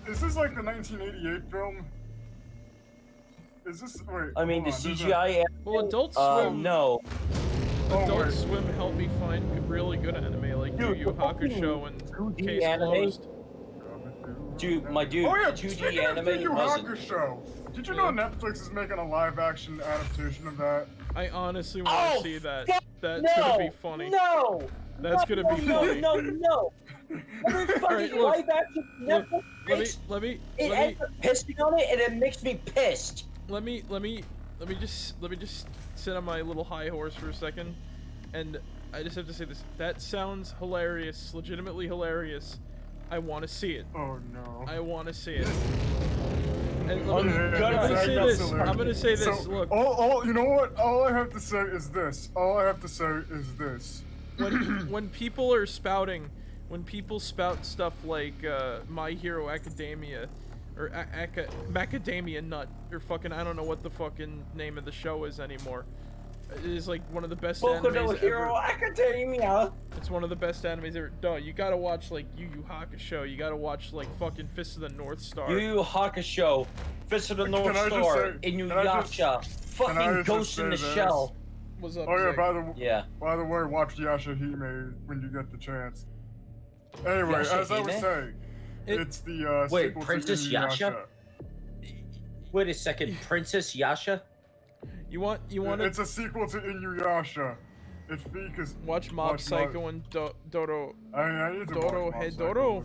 is this like the 1988 film? Is this wait? I mean, the hold on, there's a- CGI anime... Well, Adult Swim. No. Oh, Adult wait. Swim helped me find really good anime like Yu Dude, Yu the fucking Hakusho and 2D Case anime? Closed. Dude, my dude, Oh yeah, 2D speaking of Yu Yu anime wasn't... Hakusho, did you know Netflix is making a live-action adaptation of that? I honestly want Oh, to see that. fuck That's no! gonna be funny. No! That's gonna be funny. No! Motherfucking Alright, look. live action Look, Netflix let me makes- let me it let me ends up pissing on it, and it makes me pissed. let me just sit on my little high horse for a second, and I just have to say this. That sounds hilarious, legitimately hilarious. I want to see it. Oh no. I want to see it. And Oh, let me, yeah, I'm yeah, gonna yeah, say that's this. hilarious. I'm gonna say this. So, Look, all, you know what? All I have to say is this. All I have to say is this. when people are spouting, when people spout stuff like My Hero Academia, or Macadamia Nut, or fucking I don't know what the fucking name of the show is anymore. It is like one of the best Boku no animes Hero ever. Academia. It's one of the best animes ever. Duh, you gotta watch like Yu Yu Hakusho. You gotta watch like fucking Fist of the North Star. Yu Yu Hakusho, Fist of the North Can I just Star, say- can I just- Inuyasha, can I fucking just Ghost in say the this? Shell. What's up? Oh yeah, Zig? Yeah. by the way, watch Yashahime when you get the chance. Anyway, as I was Yashahime? saying, It- it's the Wait, sequel Princess to Yasha? Wait a second, Princess Yasha? You want to It's a sequel to Inuyasha. It's because watch Mob Psycho and Dodo I need to Doro watch Mob Hedoro. Psycho.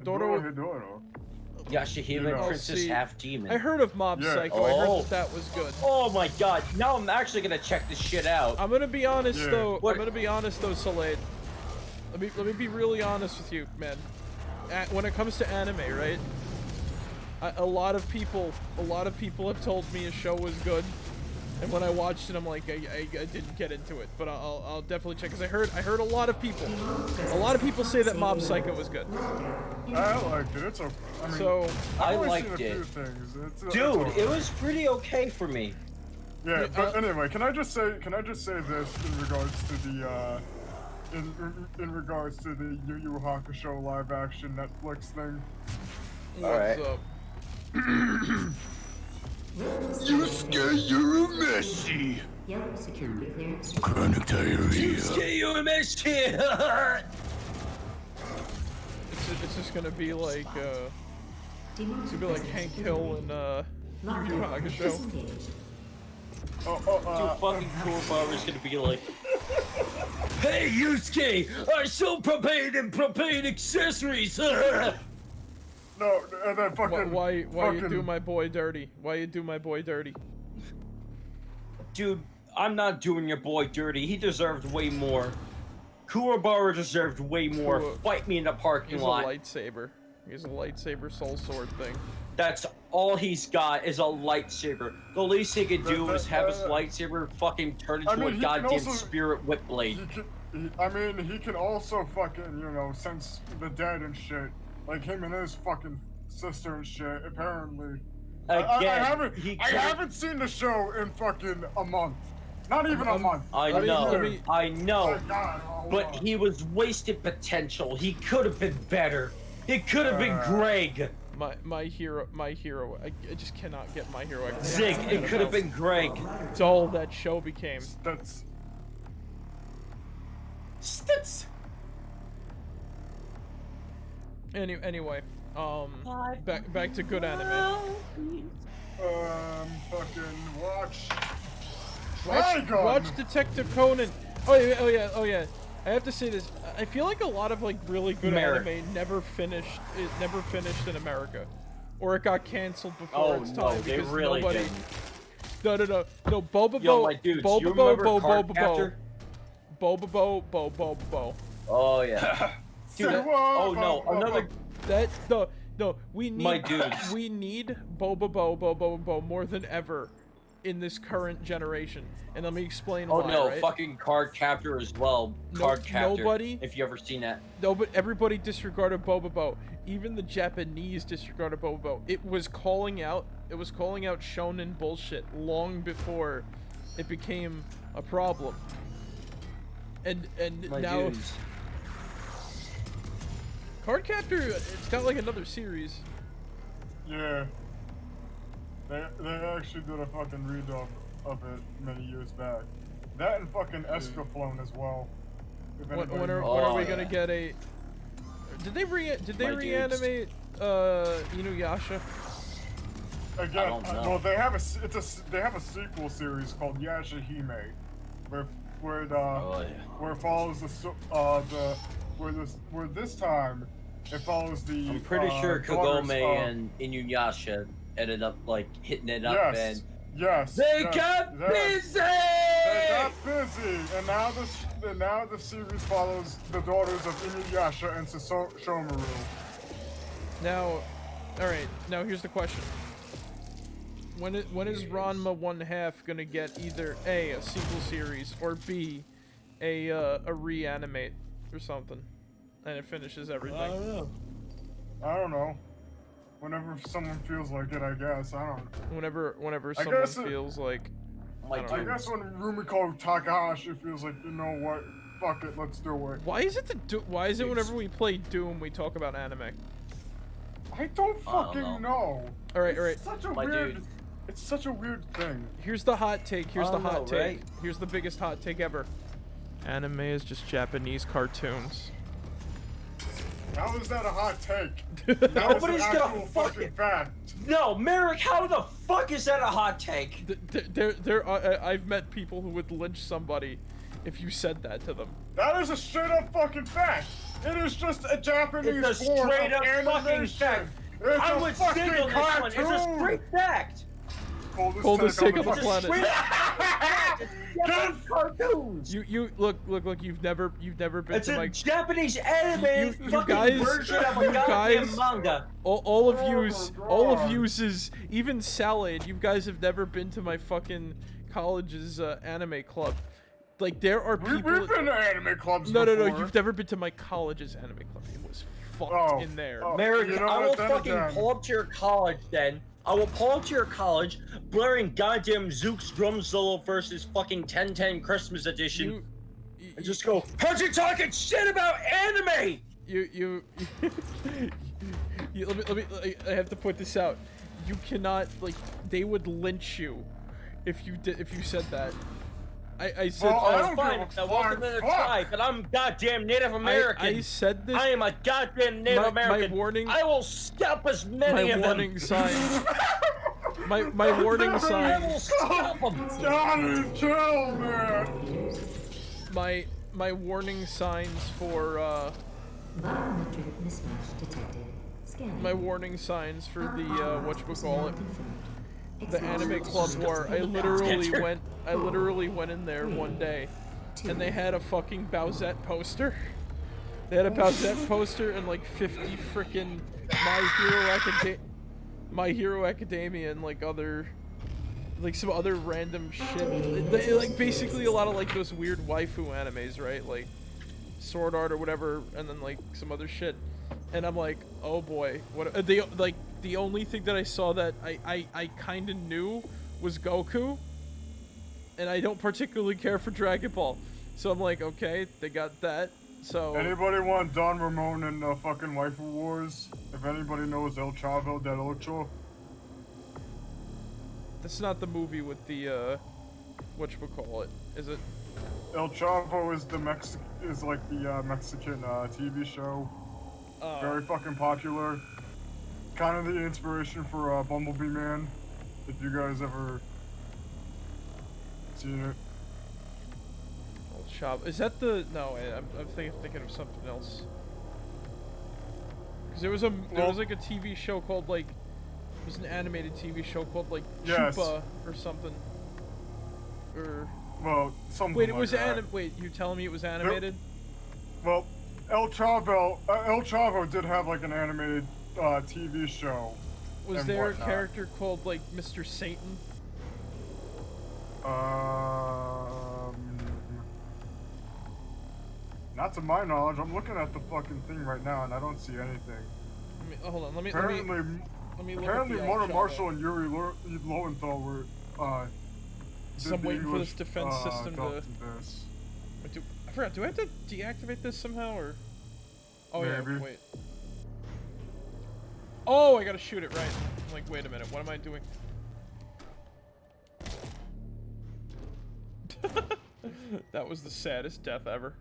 Doro- Hedoro. Yashahime, You know. Princess See, Half Demon. I heard of Mob Yeah. Psycho. I heard Oh. that was good. Oh my god, now I'm actually gonna check this shit out. I'm gonna be honest Yeah. though. What- I'm gonna be honest though, Salade. Let me be really honest with you, man. When it comes to anime, right? A lot of people have told me a show was good, and when I watched it, I'm like, I didn't get into it. But I'll definitely check, cause I heard a lot of people say that Mob Psycho was good. I liked it. It's okay. I mean, So I I've only liked seen a it. few things. It's Dude, okay. it was pretty okay for me. Yeah, but anyway, can I just say this in regards to the in regards to the Yu Yu Hakusho live action Netflix thing? Alright. what's up? Yusuke, you're a messy. Yellow security clearance. Chronic diarrhea. It's just gonna be like Demons it's gonna be like Hank Hill and Yu Yu Hakusho. Disengaged. Dude, fucking Kurobawa is gonna be like, "Hey, Yusuke, I sell propane and propane accessories." No, and then fucking. Why you fucking- do my boy dirty? Why you do my boy dirty? Dude, I'm not doing your boy dirty. He deserved way more. Kurobawa deserved way more. Kuro- Fight me in the parking He's a lot. lightsaber. He's a lightsaber soul sword thing. That's all he's got is a lightsaber. The least he could do is have his lightsaber fucking turn into I mean, a he can goddamn also- spirit whip blade. He can also fucking, sense the dead and shit. Like him and his fucking sister and shit, apparently. Again, I haven't seen the show in fucking a month. Not even a month. I Let me- know, let me- I know. My God, hold But on. he was wasted potential. He could have been better. It could have been Greg. My hero. I just cannot get My Hero Academia. Zig, it could have been Greg. dull that show became. That's Stitz. Anyway, back to good anime. Fucking watch. Watch Detective Conan. Oh yeah. I have to say this. I feel like a lot of like really good anime never finished. It never finished in America, or it got canceled before its time because really nobody. didn't. No. Boba Yo, my dudes, you remember Cardcaptor? Bo. Oh yeah. Dude, oh no, another. No. We need. My dudes. We need Bo more than ever in this current generation. And let me explain why. Oh no, right? fucking Cardcaptor as well. Cardcaptor. Nobody. If you ever seen that. No, but everybody disregarded Bobobo. Even the Japanese disregarded Bobobo. It was calling out shonen bullshit long before it became a problem. And My now dudes. Cardcaptor, it's got like another series. Yeah. They actually did a fucking redub of it many years back. That and fucking Escaflowne as well. When are we gonna get a? Did they reanimate Inuyasha? Again, well they have a sequel series called Yashahime, where it follows where this time it follows the. I'm pretty sure Kagome of, and Inuyasha ended up like hitting it up and. Yes. They got busy. They got busy, and now the series follows the daughters of Inuyasha and Shomaru. Now, all right. Now here's the question: when is Ranma 1/2 gonna get either A, sequel series, or B, a reanimate or something, and it finishes everything? I don't know. Whenever someone feels like it, I guess. I don't know. Whenever someone feels like. I guess when Rumiko Takahashi feels like, you know what, fuck it, let's do it. Why is it whenever we play Doom we talk about anime? I don't fucking know. All right. It's such a weird thing. Here's the hot take. Here's the hot take. Right? Here's the biggest hot take ever. Anime is just Japanese cartoons. How is that a hot take? Nobody's gonna fucking fact. No, Merrick, how the fuck is that a hot take? I've met people who would lynch somebody if you said that to them. That is a straight up fucking fact. It is just a Japanese It's a form straight of up fucking animation. fact. It's I a would fucking sing on this one. It's a cartoon. straight fact. Coldest take on the It's a planet. straight fact. It's Japanese cartoons. You look. You've never been It's to a my. Japanese anime You fucking guys- version of a you goddamn guys- manga. All of yous is even Salad. You guys have never been to my fucking college's anime club. Like there are people. We've been to anime clubs No. before. You've never been to my college's anime club. It was fucked in there. Merrick, you know I will what, then fucking again. pull up to your college then. I will pull up to your college, blaring goddamn Zook's drum solo versus fucking 1010 Christmas edition, and just go, "How'd you talking shit about anime?" Let me. I have to point this out. You cannot they would lynch you if you said that. I said. Well, I That's don't fine. give a Now, welcome to the flying fuck. tribe, but I'm goddamn Native American. I said this. I am a goddamn Native American. My warning. I will scalp as many of My warning them. sign. my warning I sign. will scalp them. Johnny, chill, man. My warning signs for Biometric mismatch detected. Scanning. my warning signs for the whatchamacallit, the Examine anime club where I literally went in there one day and they had a fucking Bowsette poster. They had a Bowsette poster and like 50 frickin' My Hero Academia and like some other random shit. Like basically a lot of like those weird waifu animes, right? Like Sword Art or whatever, and then like some other shit. And I'm like, oh boy, what? The only thing that I saw that I kind of knew was Goku, and I don't particularly care for Dragon Ball, so I'm like, okay, they got that. So Anybody want Don Ramon in fucking Waifu Wars? If anybody knows El Chavo del Ocho. that's not the movie with the whatchamacallit, is it? El Chavo is the Mexican TV show. Very fucking popular. Kind of the inspiration for Bumblebee Man. If you guys ever seen it. Old Chavo. Is that the? No, I'm thinking of something else. Because there was like a TV show called like, it was an animated TV show called like Chupa or something. Or well, something. Wait, it like was that. Wait, you telling me it was animated? Well, El Chavo did have like an animated TV show. Was there a character called like Mr. Satan? Not to my knowledge. I'm looking at the fucking thing right now, and I don't see anything. Hold on. Let me look Apparently, at Mona Marshall and Yuri Lowenthal were so I'm waiting for this defense system to. This. Wait, I forgot. Do I have to deactivate this somehow, or? Oh Maybe. yeah. Wait. Oh, I gotta shoot it right. I'm like, wait a minute. What am I doing? That was the saddest death ever.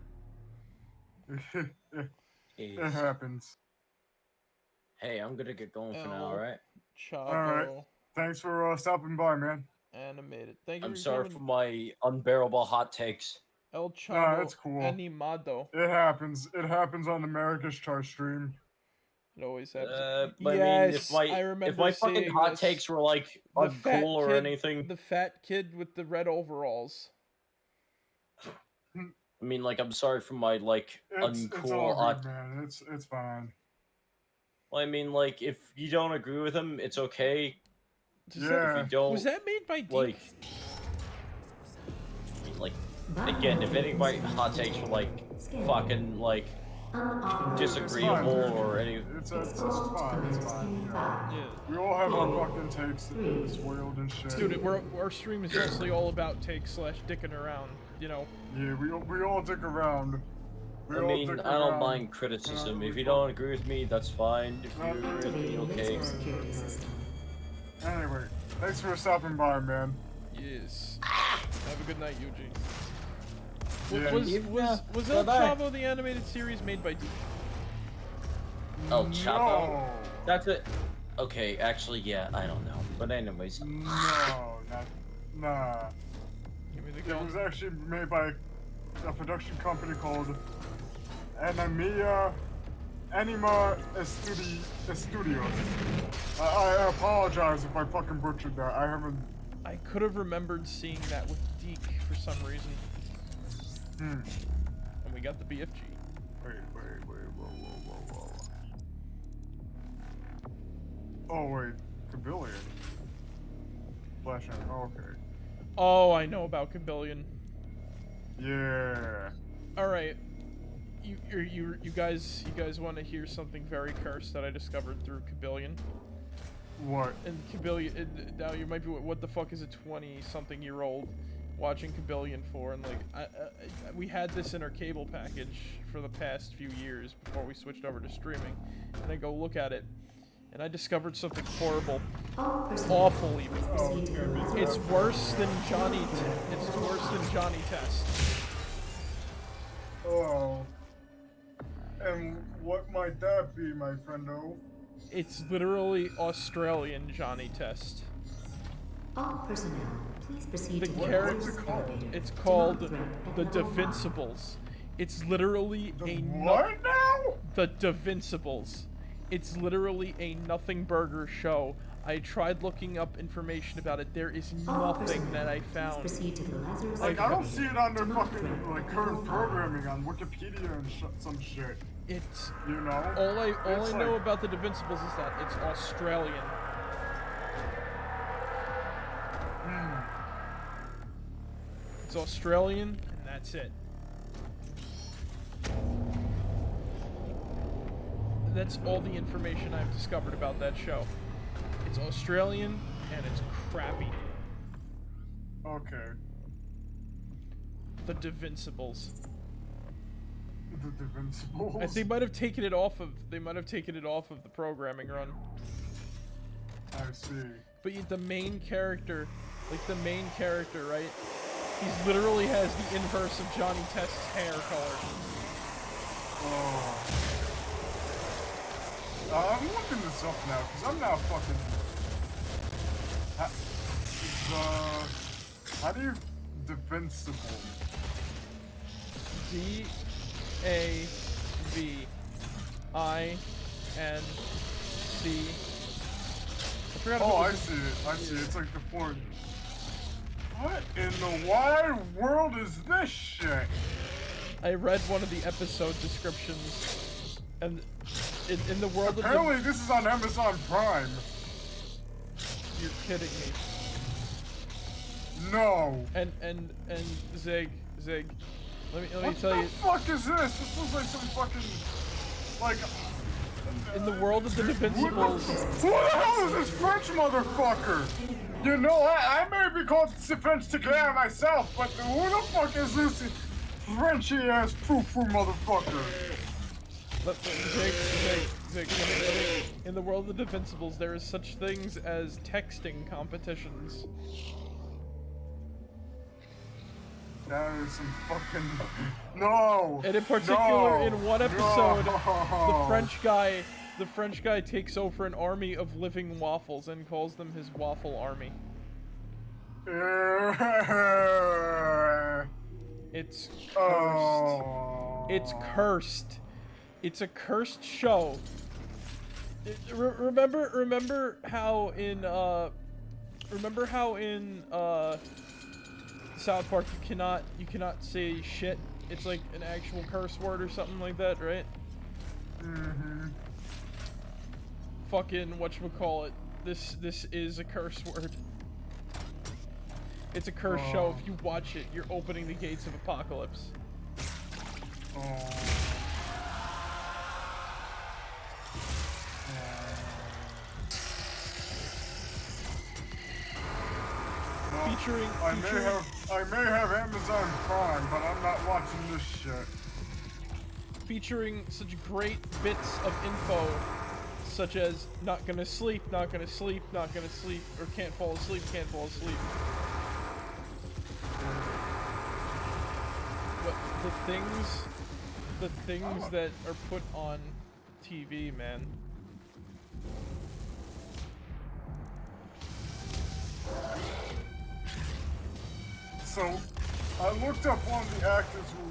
It happens. Hey, I'm gonna get going for now, alright? Chavo. Alright. Thanks for stopping by, man. Animated. Thank you. I'm sorry for my unbearable hot takes. El Chavo. Nah, that's cool. Animado. It happens. It happens on America's Chart stream. It always happens. Yes, I remember if my fucking hot takes were like uncool or anything. The fat kid with the red overalls. I mean, like, I'm sorry for my uncool. It's all good, man. It's fine. Well, I mean, like, if you don't agree with him, it's okay. Yeah. If you don't, was that made by Deep? Like, again, if anybody hot takes were fucking disagreeable or any. It's fine. It's fine. Yeah. We all have our fucking takes in this world and shit. Dude, our stream is mostly all about takes / dicking around. You know. Yeah, we all dick around. I mean, I don't mind criticism. If you don't agree with me, that's fine. If you agree with me, okay. Anyway, thanks for stopping by, man. Yes. Have a good night, Yuji. Yeah. Was El Chavo the animated series made by Deep? El Chavo? No. That's it. Okay, actually, yeah, I don't know. But anyways. No, nah. Give me the It gun. was actually made by a production company called Anima Studios. I apologize if I fucking butchered that. I haven't. I could have remembered seeing that with Deke for some reason. And we got the BFG. Wait, whoa. Oh wait, Cabillion. Flashing. Oh, okay. Oh, I know about Cabillion. Yeah. All right. You guys want to hear something very cursed that I discovered through Cabillion? What? And Cabillion, now you might be, what the fuck is a 20-something-year-old watching Cabillion for? And like, we had this in our cable package for the past few years before we switched over to streaming. And I go look at it, and I discovered something horrible, awful even. It's worse than Johnny. It's worse than Johnny Test. Oh. And what might that be, my friendo? It's literally Australian Johnny Test. All personnel, please proceed The to character the elevator. it's called the Devincibles. It's literally What now? The Devincibles. It's literally a nothing burger show. I tried looking up information about it. There is nothing that I found. Proceed to the Lazarus Like, I don't see it on their fucking, like, current programming on Wikipedia and some shit. It's, you know? all I know about the Devincibles is that it's Australian. It's Australian, and that's it. That's all the information I've discovered about that show. It's Australian, and it's crappy. Okay. The Devincibles. The Devincibles? They might have taken it off of. They might have taken it off of the programming run. I see. But the main character, right? He literally has the inverse of Johnny Test's hair color. Oh. I'm looking this up now, because I'm not fucking... how do you defensible? D-A-V-I-N-C. Oh, I see it. I see it. It's like the form. What in the wide world is this shit? I read one of the episode descriptions, and in the world apparently of this is on Amazon Prime. You're kidding me. No. And Zig, let me tell you. What the fuck is this? This looks like some fucking like. In the world of the Invincibles. Who the hell is this French motherfucker? You know, I may be called French to myself, but who the fuck is this Frenchy ass foo-foo motherfucker? Zig, in the world of the Invincibles, there is such things as texting competitions. That is some fucking no. And in particular, no, in one episode, no. the French guy takes over an army of living waffles and calls them his waffle army. It's cursed. Oh. It's cursed. It's a cursed show. Remember how in South Park you cannot say shit. It's like an actual curse word or something like that, right? Mm-hmm. Fucking whatchamacallit. This is a curse word. It's a curse show. If you watch it, you're opening the gates of apocalypse. Featuring I may have Amazon Prime, but I'm not watching this shit. Featuring such great bits of info, such as not gonna sleep, not gonna sleep, not gonna sleep, or can't fall asleep, can't fall asleep. But the things that are put on TV, man. So, I looked up one of the actors who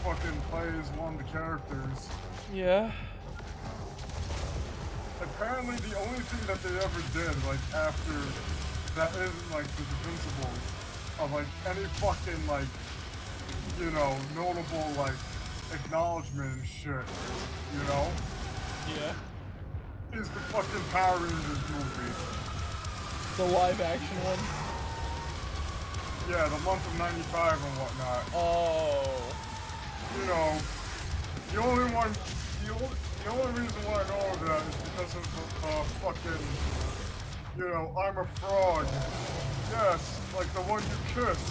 fucking plays one of the characters. Yeah. Apparently the only thing that they ever did, like, after that isn't, like, the Invincibles, of, like, any fucking, like, you know, notable, like, acknowledgement and shit, you know? Yeah. Is the fucking Power Rangers movie. The live action one? Yeah, the month of 95 and whatnot. Oh. You know, the only reason why I know that is because of fucking, you know, I'm a frog. Yes, like the one you kiss.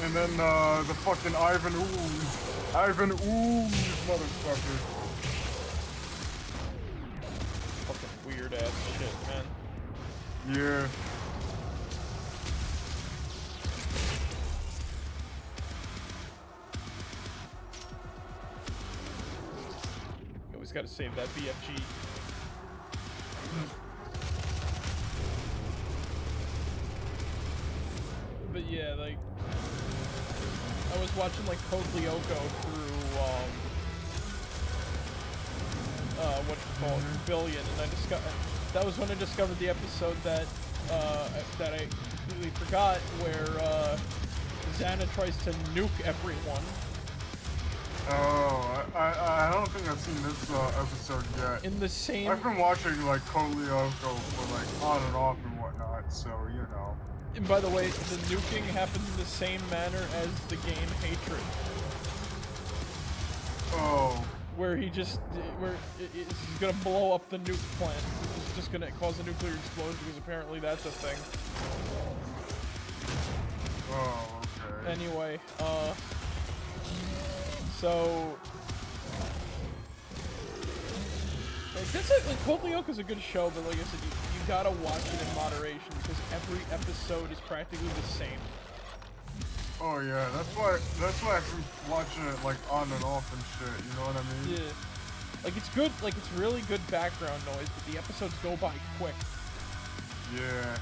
And then the fucking Ivan Ooze motherfucker. Fucking weird ass shit, man. Yeah. You always gotta save that BFG. But yeah, like, I was watching like Code Lyoko through Billion, and I discovered that was when I discovered the episode that I completely forgot, where Xana tries to nuke everyone. Oh, I don't think I've seen this episode yet. In the same. I've been watching like Code Lyoko for like on and off and whatnot, so you know. And by the way, the nuking happens in the same manner as the game Hatred. Oh. Where he's gonna blow up the nuke plant. It's just gonna cause a nuclear explosion because apparently that's a thing. Oh, okay. Anyway, so like that's it. Like Code Lyoko is a good show, but like I said, you gotta watch it in moderation because every episode is practically the same. Oh yeah, that's why I've been watching it like on and off and shit. You know what I mean? Yeah. Like, it's good, like, it's really good background noise, but the episodes go by quick. Yeah.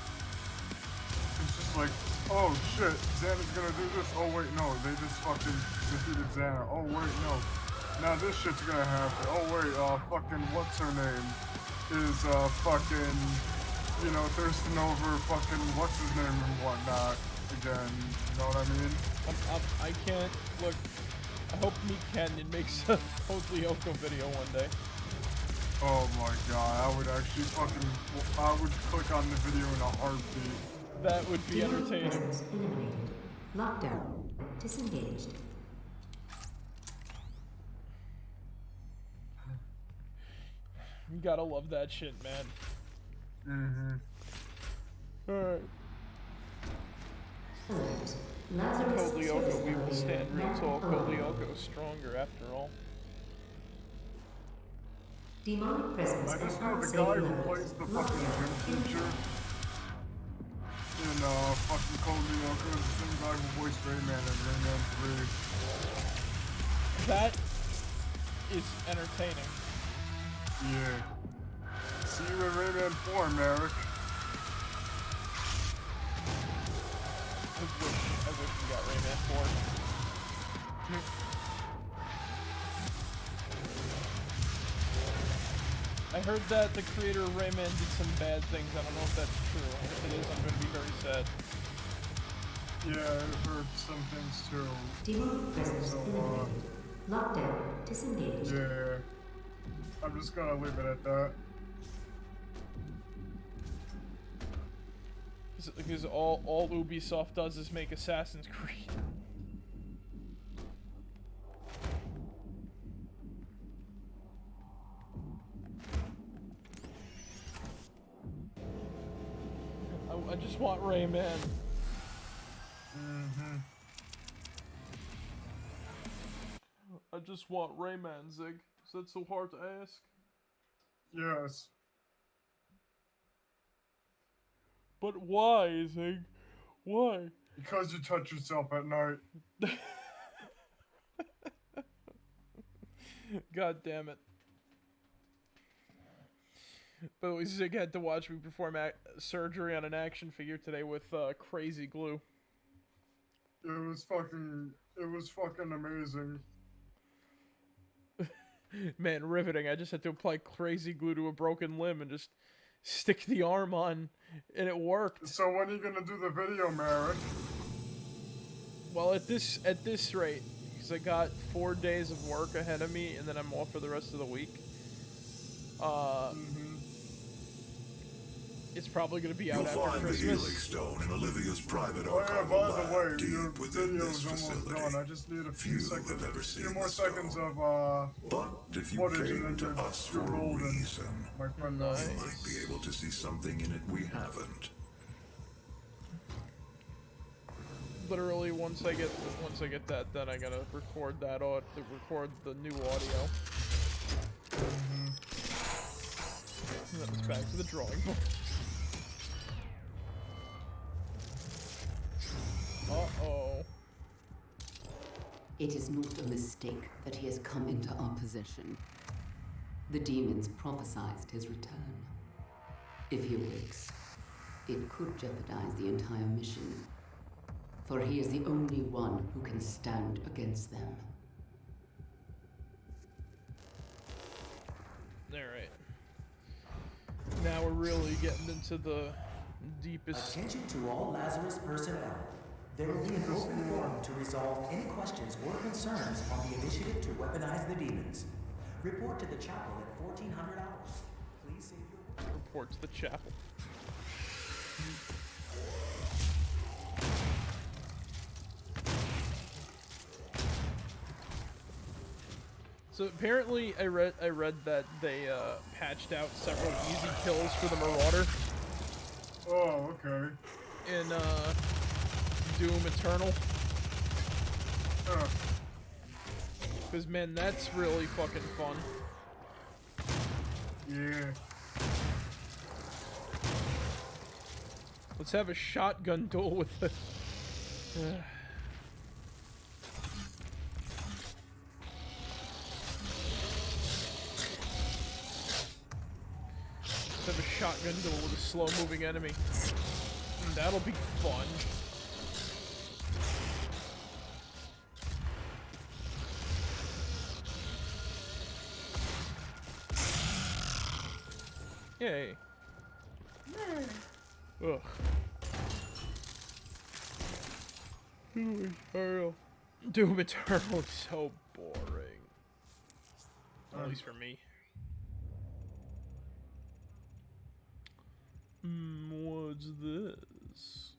It's just like, oh shit, Xana's gonna do this. Oh wait, no, they just fucking defeated Xana. Oh wait, no. Now this shit's gonna happen. Oh wait, fucking what's her name is fucking, you know, thirsting over fucking what's his name and whatnot again. You know what I mean? I can't look. I hope Meat Canyon makes a Code Lyoko video one day. Oh my god, I would actually fucking, I would click on the video in a heartbeat. That would be entertaining. Presence eliminated. Lockdown. Disengaged. You gotta love that shit, man. Mm-hmm. Alright. Alert. Lazarus Code Lyoko, service we will elevator stand real now tall. Code online. Lyoko is stronger after all. Demonic presence I just at know the unsafe guy who levels. plays the fucking gym teacher in fucking Code Lyoko is the same guy who voiced Rayman in Rayman 3. That is entertaining. Yeah. See you in Rayman 4, Merrick. I wish we got Rayman 4. I heard that the creator of Rayman did some bad things. I don't know if that's true. If it is, I'm going to be very sad. Yeah, I've heard some things too. Demonic presence So, eliminated. Lockdown. Disengaged. Yeah. I'm just gonna leave it at that. Because all Ubisoft does is make Assassin's Creed. I just want Rayman. Mm-hmm. I just want Rayman, Zig. Is that so hard to ask? Yes. But why, Zig? Why? Because you touch yourself at night. God damn it. By the way, Zig had to watch me perform surgery on an action figure today with crazy glue. It was fucking amazing. Man, riveting. I just had to apply crazy glue to a broken limb and just stick the arm on, and it worked. So when are you gonna do the video, Merrick? Well, at this rate, because I got 4 days of work ahead of me, and then I'm off for the rest of the week. It's probably gonna be out You'll after find the Christmas. Healing Stone in Olivia's private Oh yeah, archival by the lab way, your deep within video this is almost facility. done. I just need a few Few seconds, have ever a seen few more the seconds stone. of But if you footage, and came then to you're us for a golden, reason, my friend. you might be able to see something in it we haven't. Literally, once I get that, then I gotta record record the new audio. And then it's back to the drawing board. Uh-oh. It is not a mistake that he has come into our possession. The demons prophesied his return. If he awakes, it could jeopardize the entire mission. For he is the only one who can stand against them. Alright. Now we're really getting into the deepest... Attention to all Lazarus personnel. There will be an open forum to resolve any questions or concerns on the initiative to weaponize the demons. Report to the chapel at 1400 hours. Please save your... Report to the chapel. So apparently, I read that they patched out several easy kills for the Marauder Oh, okay. in Doom Eternal. Because man, that's really fucking fun. Yeah. Let's have a shotgun duel with the. shotgun duel with a slow-moving enemy. That'll be fun. Yay. Ugh. Doom Eternal. Doom Eternal is so boring. At least for me. What's this?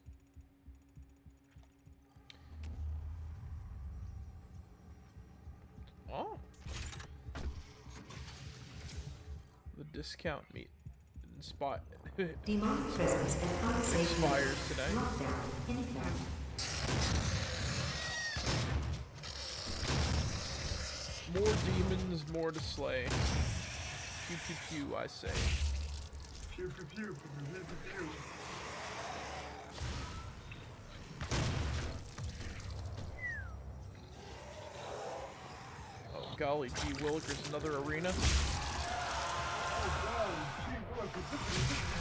Oh. The discount meat. Spot. Demonic presence at unsafe Expires today. Lockdown in effect. More demons, more to slay. Pew pew pew, I say. Pew pew pew pew pew pew pew. Oh golly, gee willikers, another arena.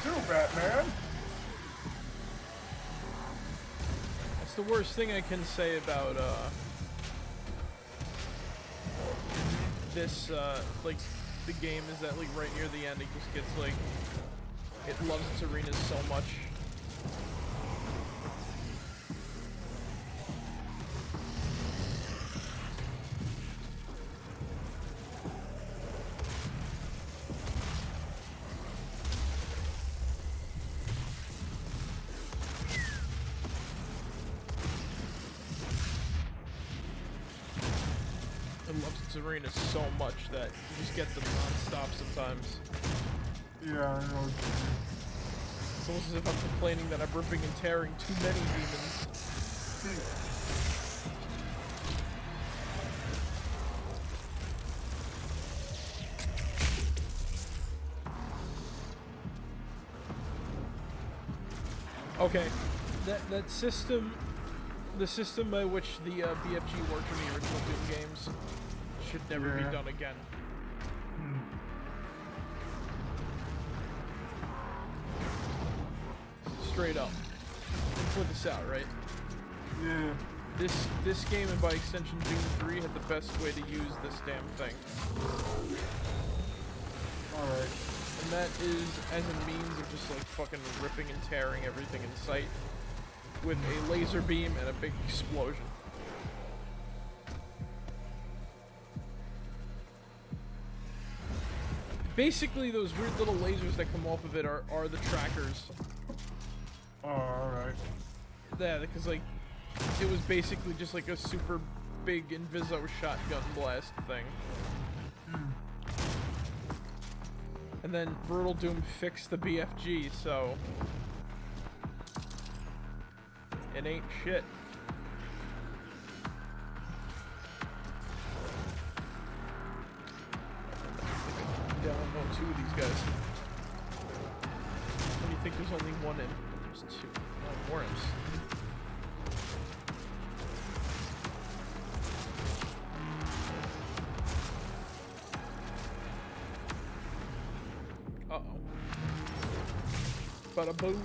Do, Batman. That's the worst thing I can say about this like the game is that like right near the end it just gets like it loves its arenas so much. Arena so much that you just get them non-stop sometimes. Yeah, I know. It's almost as if I'm complaining that I'm ripping and tearing too many demons. Okay, that system, the system by which the BFG worked in the original Doom games should never be done again. Straight up. Put this out, right? Yeah. This game, and by extension Doom 3, had the best way to use this damn thing. Alright. And that is as a means of just like fucking ripping and tearing everything in sight with a laser beam and a big explosion. Basically, those weird little lasers that come off of it are the trackers. Oh, alright. Yeah, because, like, it was basically just like a super big Inviso shotgun blast thing. And then Brutal Doom fixed the BFG, so it ain't shit. Yeah, I know two of these guys. What do you think there's only one in? There's two. Oh, more imps. Uh-oh. Bada boom.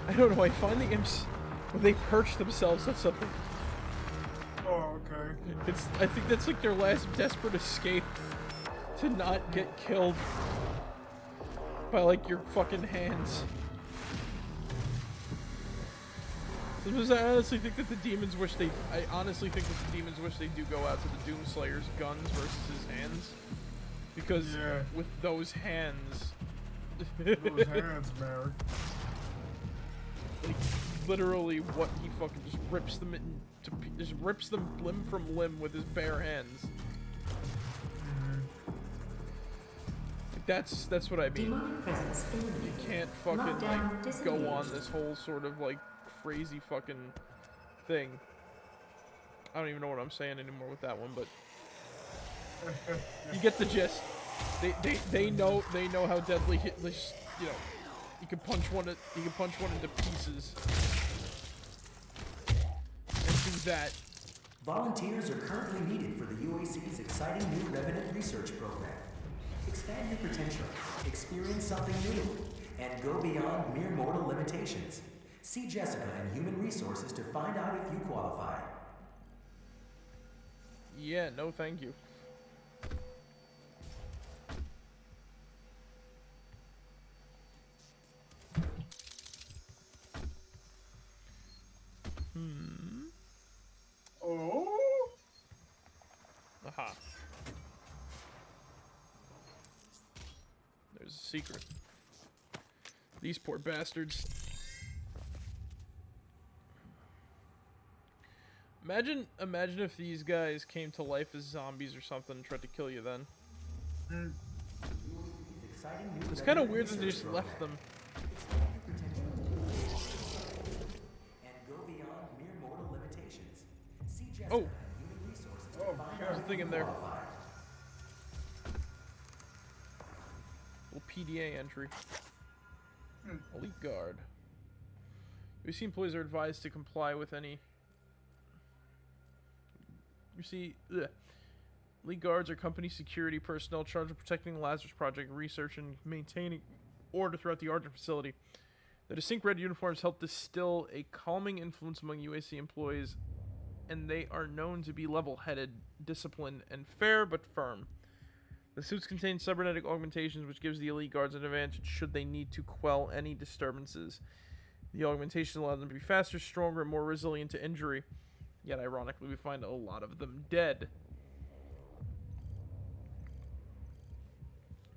I don't know, I find the imps when they perch themselves on something. Oh, okay. I think that's like their last desperate escape to not get killed by like your fucking hands. Sometimes I honestly think that the demons wish they do go out to the Doomslayer's guns versus his hands. Because with those hands Those hands, man. Like, literally what he fucking just rips them just rips them limb from limb with his bare hands. Like, that's what I mean. You can't fucking like go on this whole sort of like crazy fucking thing. I don't even know what I'm saying anymore with that one, but you get the gist. They know how deadly this, you know, you can punch one into pieces and do that. Volunteers are currently needed for the UAC's exciting new Revenant research program. Expand your potential, experience something new, and go beyond mere mortal limitations. See Jessica in Human Resources to find out if you qualify. Yeah, no thank you. Oh. Aha. There's a secret. These poor bastards. Imagine if these guys came to life as zombies or something and tried to kill you then. It's kind of weird that they just left them. Oh! There's a thing in there. Little PDA entry. Elite Guard. UAC employees are advised to comply with any... You see, Elite Guards are company security personnel charged with protecting the Lazarus Project, research, and maintaining order throughout the Argent facility. The distinct red uniforms help distill a calming influence among UAC employees, and they are known to be level-headed, disciplined, and fair but firm. The suits contain cybernetic augmentations, which gives the Elite Guards an advantage should they need to quell any disturbances. The augmentations allow them to be faster, stronger, and more resilient to injury. Yet, ironically, we find a lot of them dead.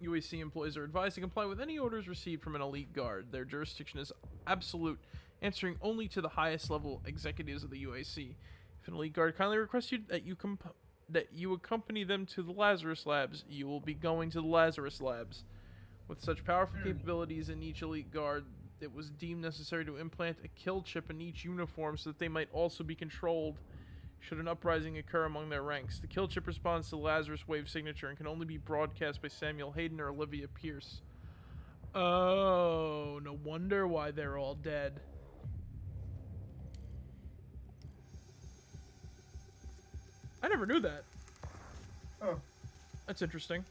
UAC employees are advised to comply with any orders received from an Elite Guard. Their jurisdiction is absolute, answering only to the highest level executives of the UAC. If an Elite Guard kindly requests you that you accompany them to the Lazarus Labs, you will be going to the Lazarus Labs. With such powerful capabilities in each Elite Guard, it was deemed necessary to implant a kill chip in each uniform so that they might also be controlled should an uprising occur among their ranks. The kill chip responds to the Lazarus Wave signature and can only be broadcast by Samuel Hayden or Olivia Pierce. Oh, no wonder why they're all dead. I never knew that. Oh. That's interesting.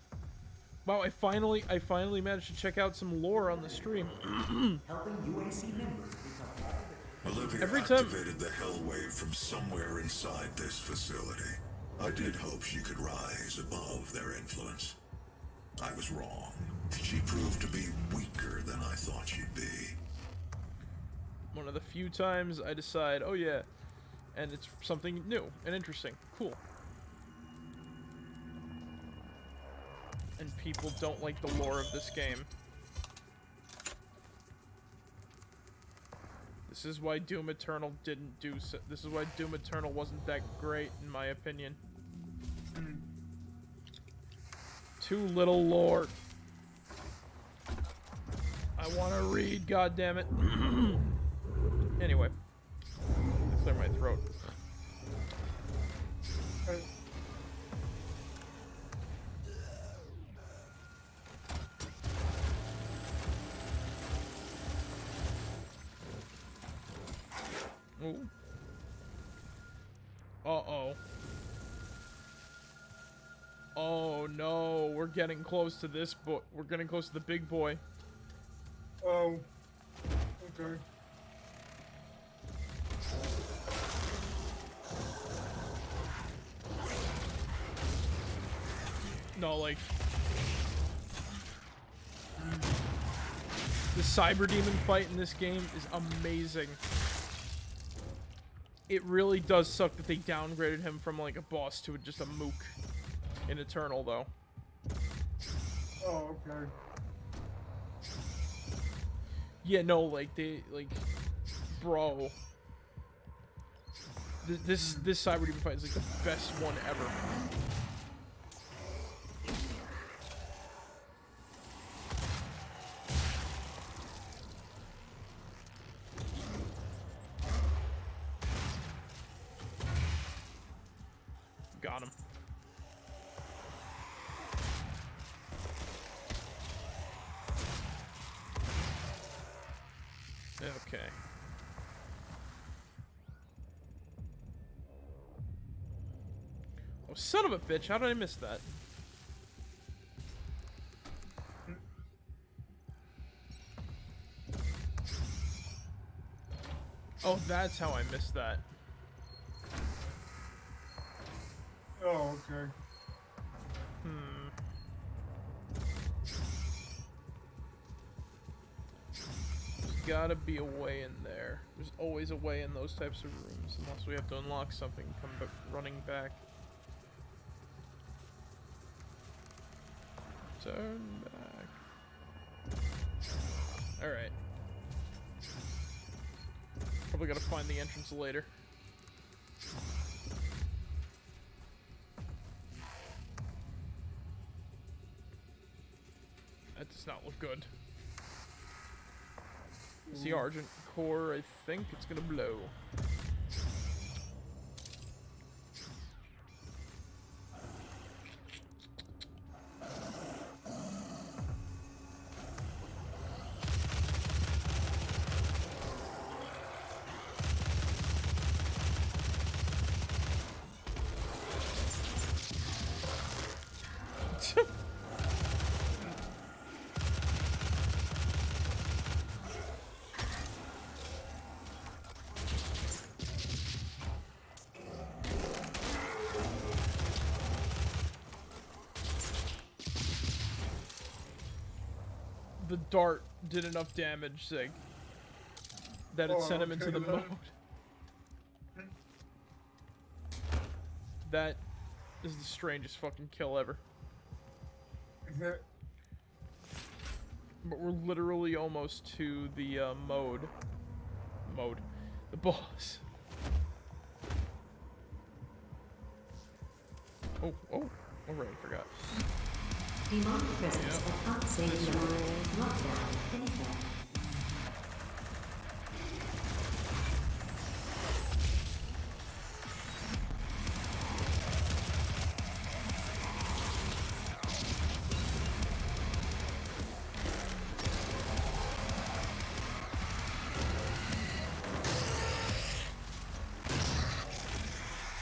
Wow, I finally managed to check out some lore on the stream. Helping UAC members become Olivia activated the Hell Wave from somewhere inside this facility. I did hope she could rise above their influence. I was wrong. She proved to be weaker than I thought she'd be. One of the few times I decide, oh yeah, and it's something new and interesting. Cool. And people don't like the lore of this game. This is why Doom Eternal didn't do so. This is why Doom Eternal wasn't that great, in my opinion. Too little lore. I want to read, goddammit. Anyway. Clear my throat. Ooh. Uh-oh. Oh no, we're getting close to this boy. We're getting close to the big boy. Oh. Okay. No, like... The Cyberdemon fight in this game is amazing. It really does suck that they downgraded him from like a boss to just a mook in Eternal, though. Oh, okay. Yeah, no, like bro. This Cyberdemon fight is like the best one ever. Got him. Okay. Oh, son of a bitch, how did I miss that? Oh, that's how I missed that. Oh, okay. There's gotta be a way in there. There's always a way in those types of rooms, unless we have to unlock something and come running back. Turn back. Alright. Probably gotta find the entrance later. That does not look good. It's the Argent core, I think it's gonna blow. The dart did enough damage, Sig, that it sent him into the mode. That is the strangest fucking kill ever. But we're literally almost to the the boss. Oh, right, I forgot. Demonic presence of unsafe lockdown anywhere.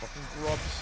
Fucking grubs.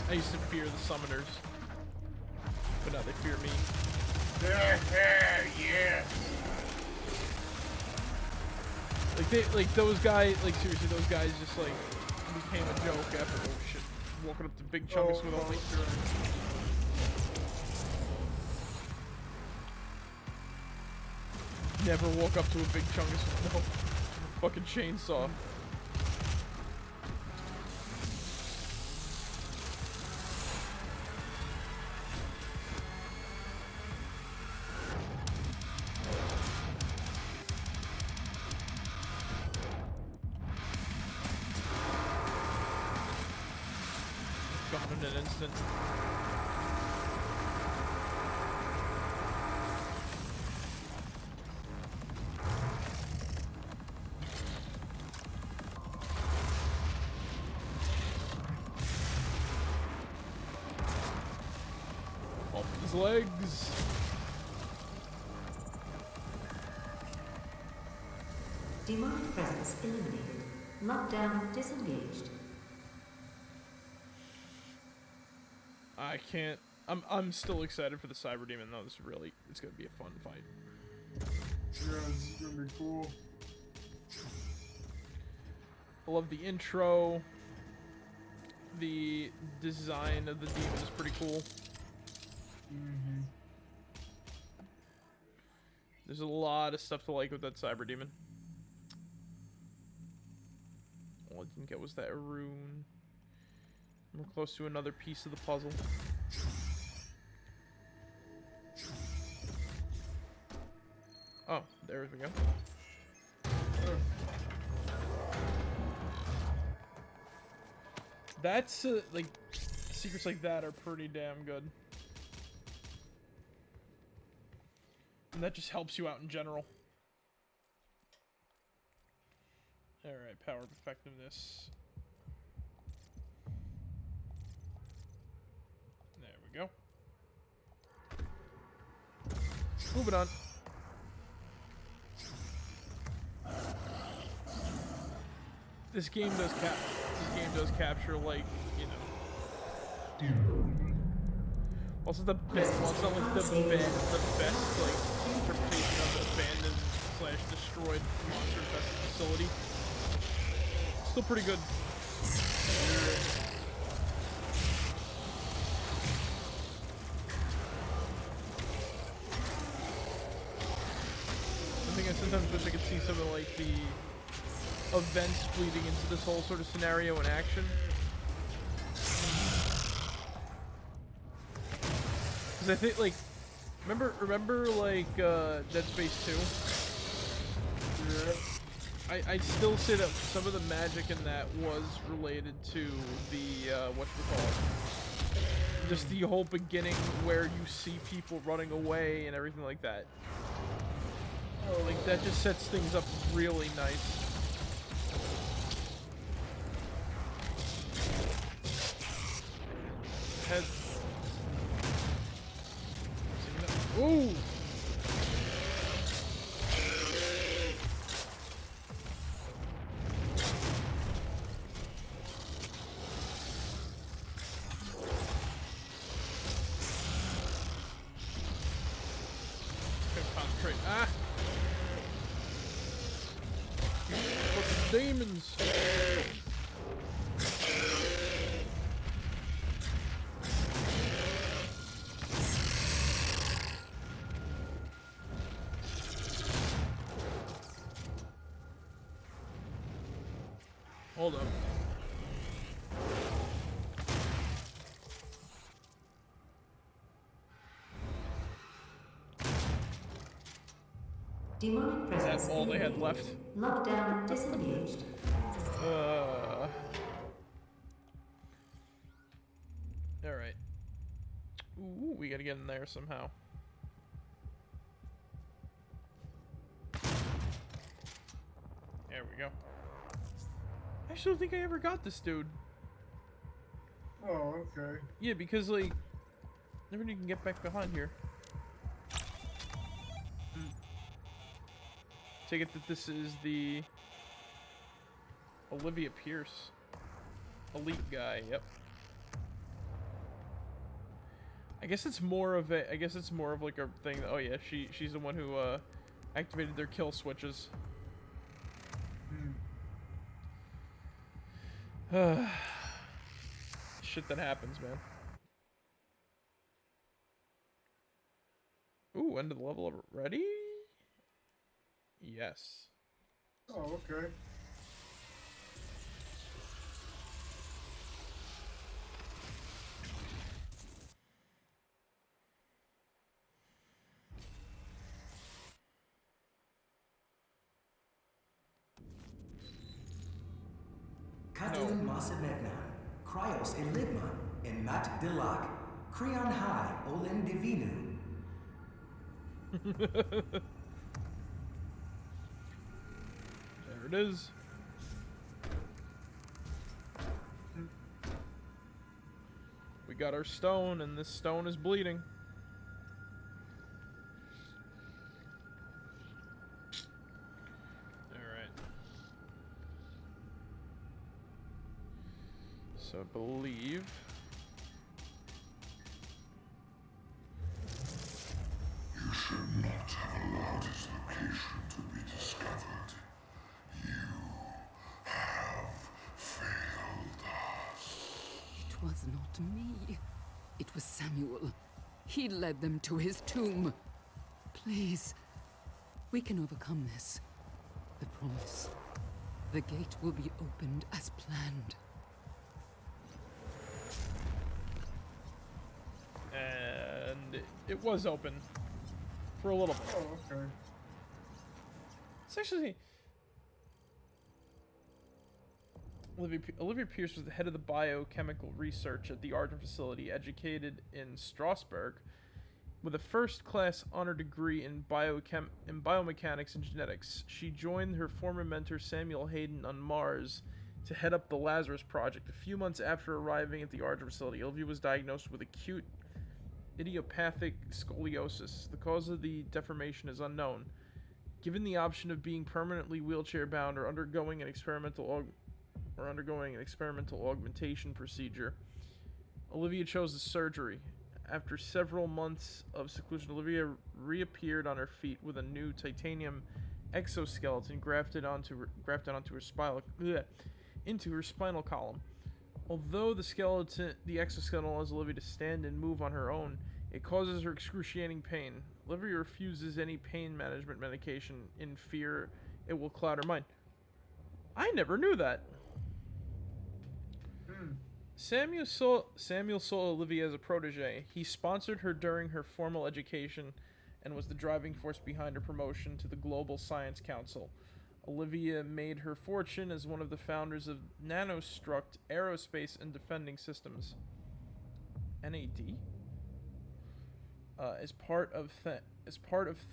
I used to fear the summoners, but now they fear me. Yeah. Like those guys, like seriously, those guys just like became a joke after oh shit, walking up to Big Chungus with only. Never walk up to a Big Chungus with no fucking chainsaw. Gone in an instant. Off his legs. Demonic presence eliminated. Lockdown disengaged. I can't. I'm still excited for the Cyberdemon though. This really, it's gonna be a fun fight. Yeah, it's gonna be cool. I love the intro. The design of the demon is pretty cool. There's a lot of stuff to like with that Cyberdemon. All I didn't get was that rune. We're close to another piece of the puzzle. Oh, there we go. That's, like, secrets like that are pretty damn good. And that just helps you out in general. Alright, power of effectiveness. There we go. Moving on. This game does capture, like, you know. Also the best, well, it's not like the best like interpretation of abandoned / destroyed monster infested facility. Still pretty good. I think I sometimes wish I could see some of like the events bleeding into this whole sort of scenario in action. Because I think, like, remember like, Dead Space 2? Yeah. I'd still say that some of the magic in that was related to the, whatchamacallit. Just the whole beginning where you see people running away and everything like that. Like, that just sets things up really nice. Ooh! Concentrate. Ah! Fucking demons! Hold up. Demonic presence. Is that all they had left? Lockdown disengaged. Alright. Ooh, we gotta get in there somehow. There we go. I actually don't think I ever got this dude. Oh, okay. Yeah, because, like, never knew you can get back behind here. Take it that this is the Olivia Pierce. Elite guy, yep. I guess it's more of a, like a thing. Oh yeah, she's the one who activated their kill switches. Shit that happens, man. Ooh, end of the level already? Yes. Oh, okay. Catalin Masamegnan, Cryos Enigma, and Matt Dillac, Creon High, Olen Divinu. There it is. We got our stone, and this stone is bleeding. So I believe you should not have allowed his location to be discovered. You have failed us. It was not me. It was Samuel. He led them to his tomb. Please, We can overcome this. I promise. The gate will be opened as planned. And it was open for a little bit. Oh, okay. It's actually... Olivia Pierce was the head of the biochemical research at the Argent facility, educated in Strasbourg, with a first-class honor degree in biomechanics and genetics. She joined her former mentor Samuel Hayden on Mars to head up the Lazarus Project. A few months after arriving at the Argent facility, Olivia was diagnosed with acute idiopathic scoliosis. The cause of the deformation is unknown. Given the option of being permanently wheelchair-bound or undergoing an experimental augmentation procedure, Olivia chose the surgery. After several months of seclusion, Olivia reappeared on her feet with a new titanium exoskeleton grafted onto her spinal column. Although the exoskeleton allows Olivia to stand and move on her own, it causes her excruciating pain. Olivia refuses any pain management medication in fear it will cloud her mind. I never knew that. Samuel saw Olivia as a protege. He sponsored her during her formal education and was the driving force behind her promotion to the Global Science Council. Olivia made her fortune as one of the founders of Nanostruct Aerospace and Defending Systems. NAD? As part of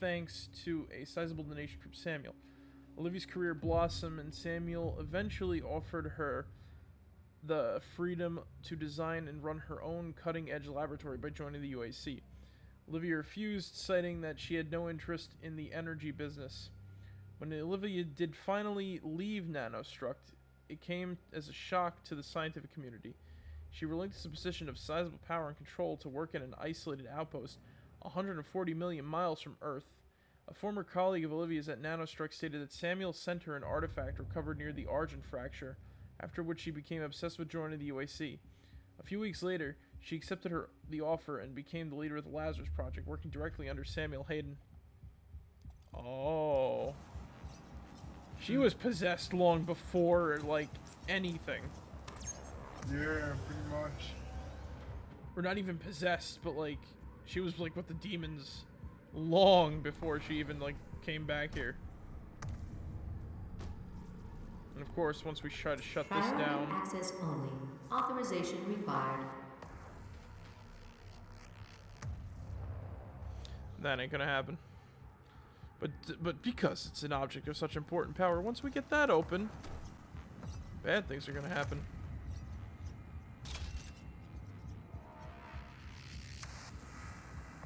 thanks to a sizable donation from Samuel. Olivia's career blossomed, and Samuel eventually offered her the freedom to design and run her own cutting-edge laboratory by joining the UAC. Olivia refused, citing that she had no interest in the energy business. When Olivia did finally leave Nanostruct, it came as a shock to the scientific community. She relinquished a position of sizable power and control to work in an isolated outpost 140 million miles from Earth. A former colleague of Olivia's at Nanostruct stated that Samuel sent her an artifact recovered near the Argent fracture, after which she became obsessed with joining the UAC. A few weeks later, she accepted the offer and became the leader of the Lazarus Project, working directly under Samuel Hayden. Oh. She was possessed long before, like, anything. Yeah, pretty much. Or not even possessed, but, like, she was, like, with the demons long before she even, like, came back here. And of course, once we try to shut this down... Access only. Authorization required. That ain't gonna happen. But because it's an object of such important power, once we get that open, bad things are gonna happen.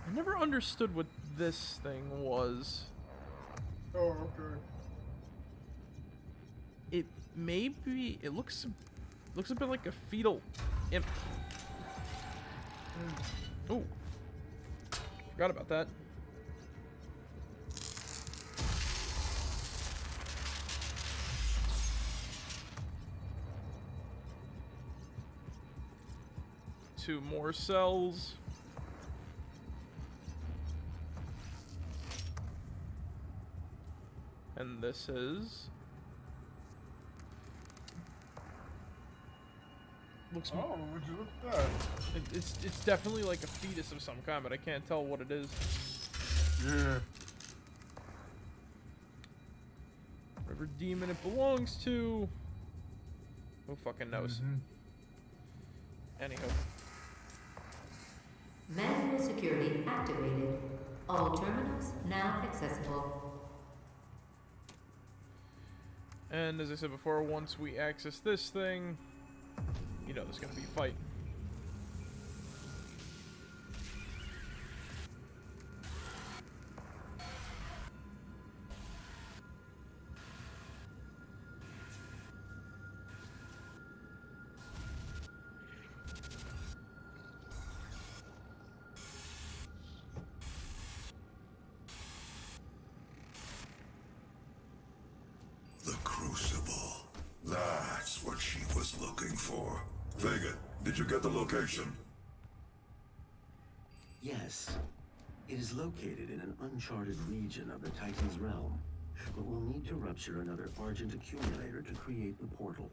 I never understood what this thing was. Oh, okay. It looks a bit like a fetal imp. Oh, forgot about that. Two more cells. And this is... looks... Oh, would you look at that? It's definitely like a fetus of some kind, but I can't tell what it is. Yeah. Whatever demon it belongs to. Who fucking knows? Anyhow. Manual security activated. All terminals now accessible. And as I said before, once we access this thing, you know there's gonna be a fight. The Crucible. That's what she was looking for. Vega, did you get the location? Yes. It is located in an uncharted region of the Titan's realm, but we'll need to rupture another Argent accumulator to create the portal.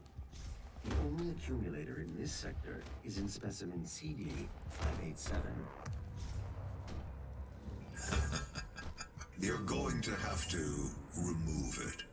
The only accumulator in this sector is in specimen CD-587. You're going to have to remove it.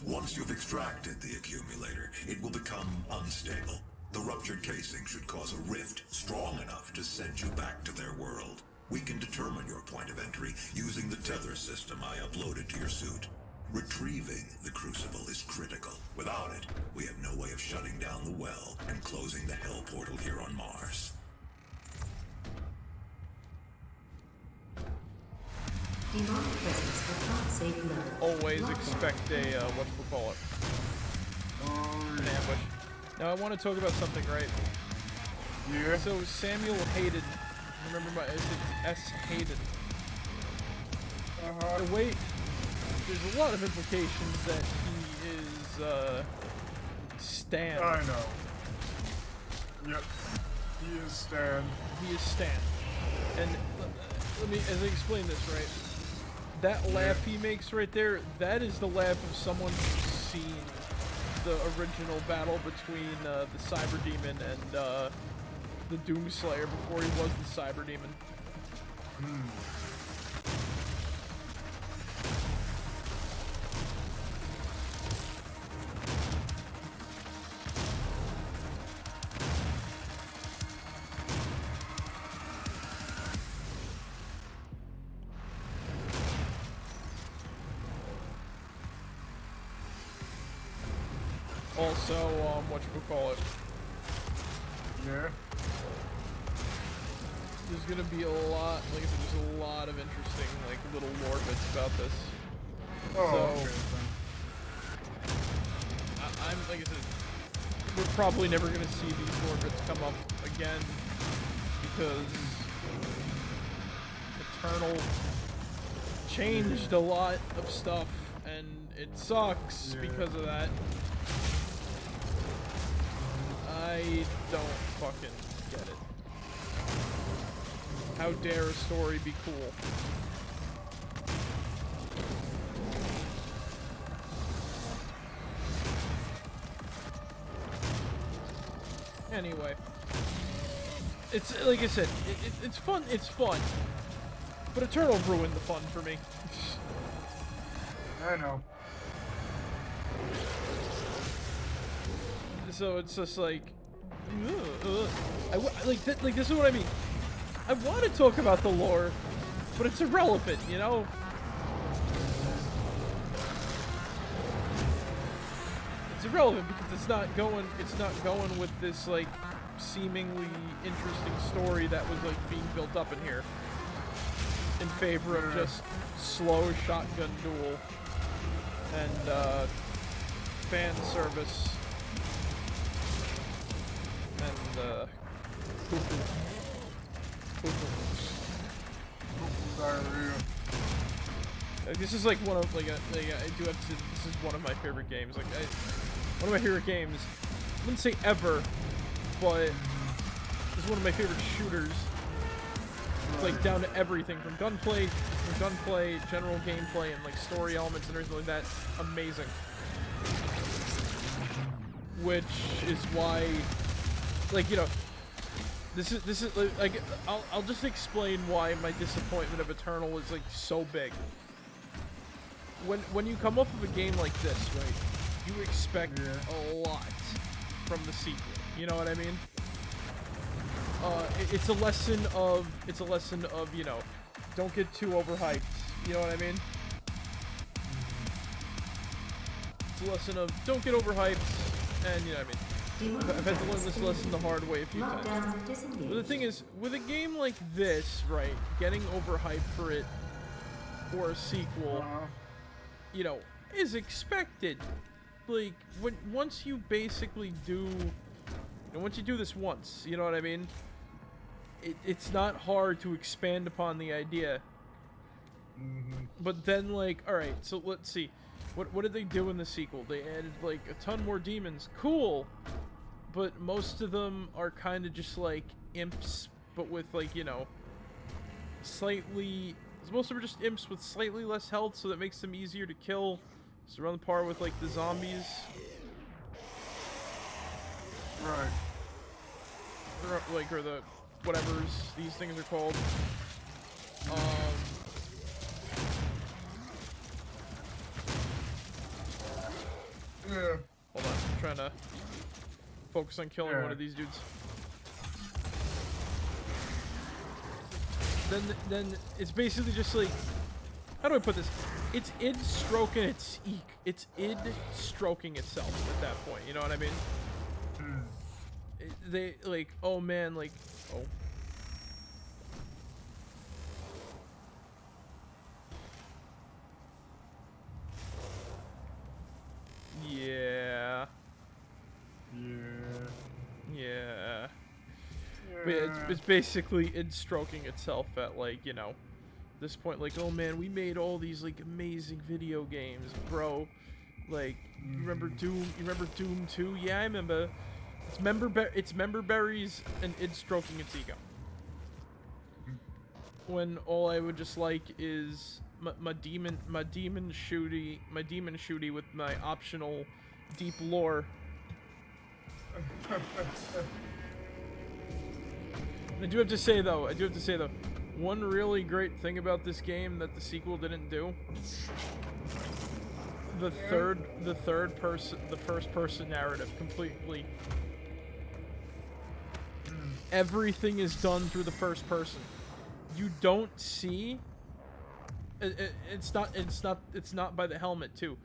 Once you've extracted the accumulator, it will become unstable. The ruptured casing should cause a rift strong enough to send you back to their world. We can determine your point of entry using the tether system I uploaded to your suit. Retrieving the crucible is critical. Without it, we have no way of shutting down the well and closing the hell portal here on Mars. Demonic presence at top safe level. Always expect a, whatchamacallit, an ambush. Now I want to talk about something, right? Yeah. So Samuel Hayden, remember my, it's S. Hayden. The way, there's a lot of implications that he is, Stan. I know. Yep. He is Stan. He is Stan. And let me, as I explain this, right? That laugh he makes right there, that is the laugh of someone who's seen the original battle between the Cyberdemon and the Doomslayer before he was the Cyberdemon. Also, whatchamacallit. Yeah. There's gonna be a lot, like I said, there's a lot of interesting, like, little lore bits about this. Oh, so, okay, I'm, like I said, we're probably never gonna see these lore bits come up again, because Eternal changed a lot of stuff, and it sucks because of that. I don't fucking get it. How dare a story be cool? Anyway. It's, like I said, it's fun, but Eternal ruined the fun for me. I know. So it's just like, like this is what I mean. I want to talk about the lore, but it's irrelevant, you know. It's irrelevant because it's not going with this like seemingly interesting story that was like being built up in here, in favor of just slow shotgun duel and fan service. And this is like one of I do have to say, this is one of my favorite games. Like one of my favorite games. I wouldn't say ever, but it's one of my favorite shooters. Like down to everything from gunplay, general gameplay, and like story elements and everything like that. Amazing. Which is why, like, you know, this is like I'll just explain why my disappointment of Eternal is like so big. When you come off of a game like this, right, you expect a lot from the sequel. You know what I mean? It's a lesson of you know, don't get too overhyped. You know what I mean? It's a lesson of don't get overhyped, and you know what I mean. I've had to learn this lesson the hard way a few times. But the thing is, with a game like this, right, getting overhyped for it, or a sequel, you know, is expected. Like, once you basically do, and once you do this once, you know what I mean? It's not hard to expand upon the idea. But then, like, alright, so let's see. What did they do in the sequel? They added, like, a ton more demons. Cool! But most of them are kind of just, like, imps, but with, like, you know, slightly. Most of them are just imps with slightly less health, so that makes them easier to kill. So around the par with like the zombies. Right. Or the whatever's these things are called. Yeah. Hold on, I'm trying to focus on killing one of these dudes. Then it's basically just like, how do I put this? It's id stroking its eek. It's id stroking itself at that point. You know what I mean? They like, oh man, like, oh. Yeah. Yeah. But yeah, it's basically id stroking itself at like, you know, this point, like, oh man, we made all these like amazing video games, bro. Like, you remember Doom? You remember Doom 2? Yeah, I remember. It's member berries and id stroking its ego. When all I would just like is my demon shooty with my optional deep lore. I do have to say though, one really great thing about this game that the sequel didn't do. The first person narrative completely. Everything is done through the first person. You don't see. It's not by the helmet too,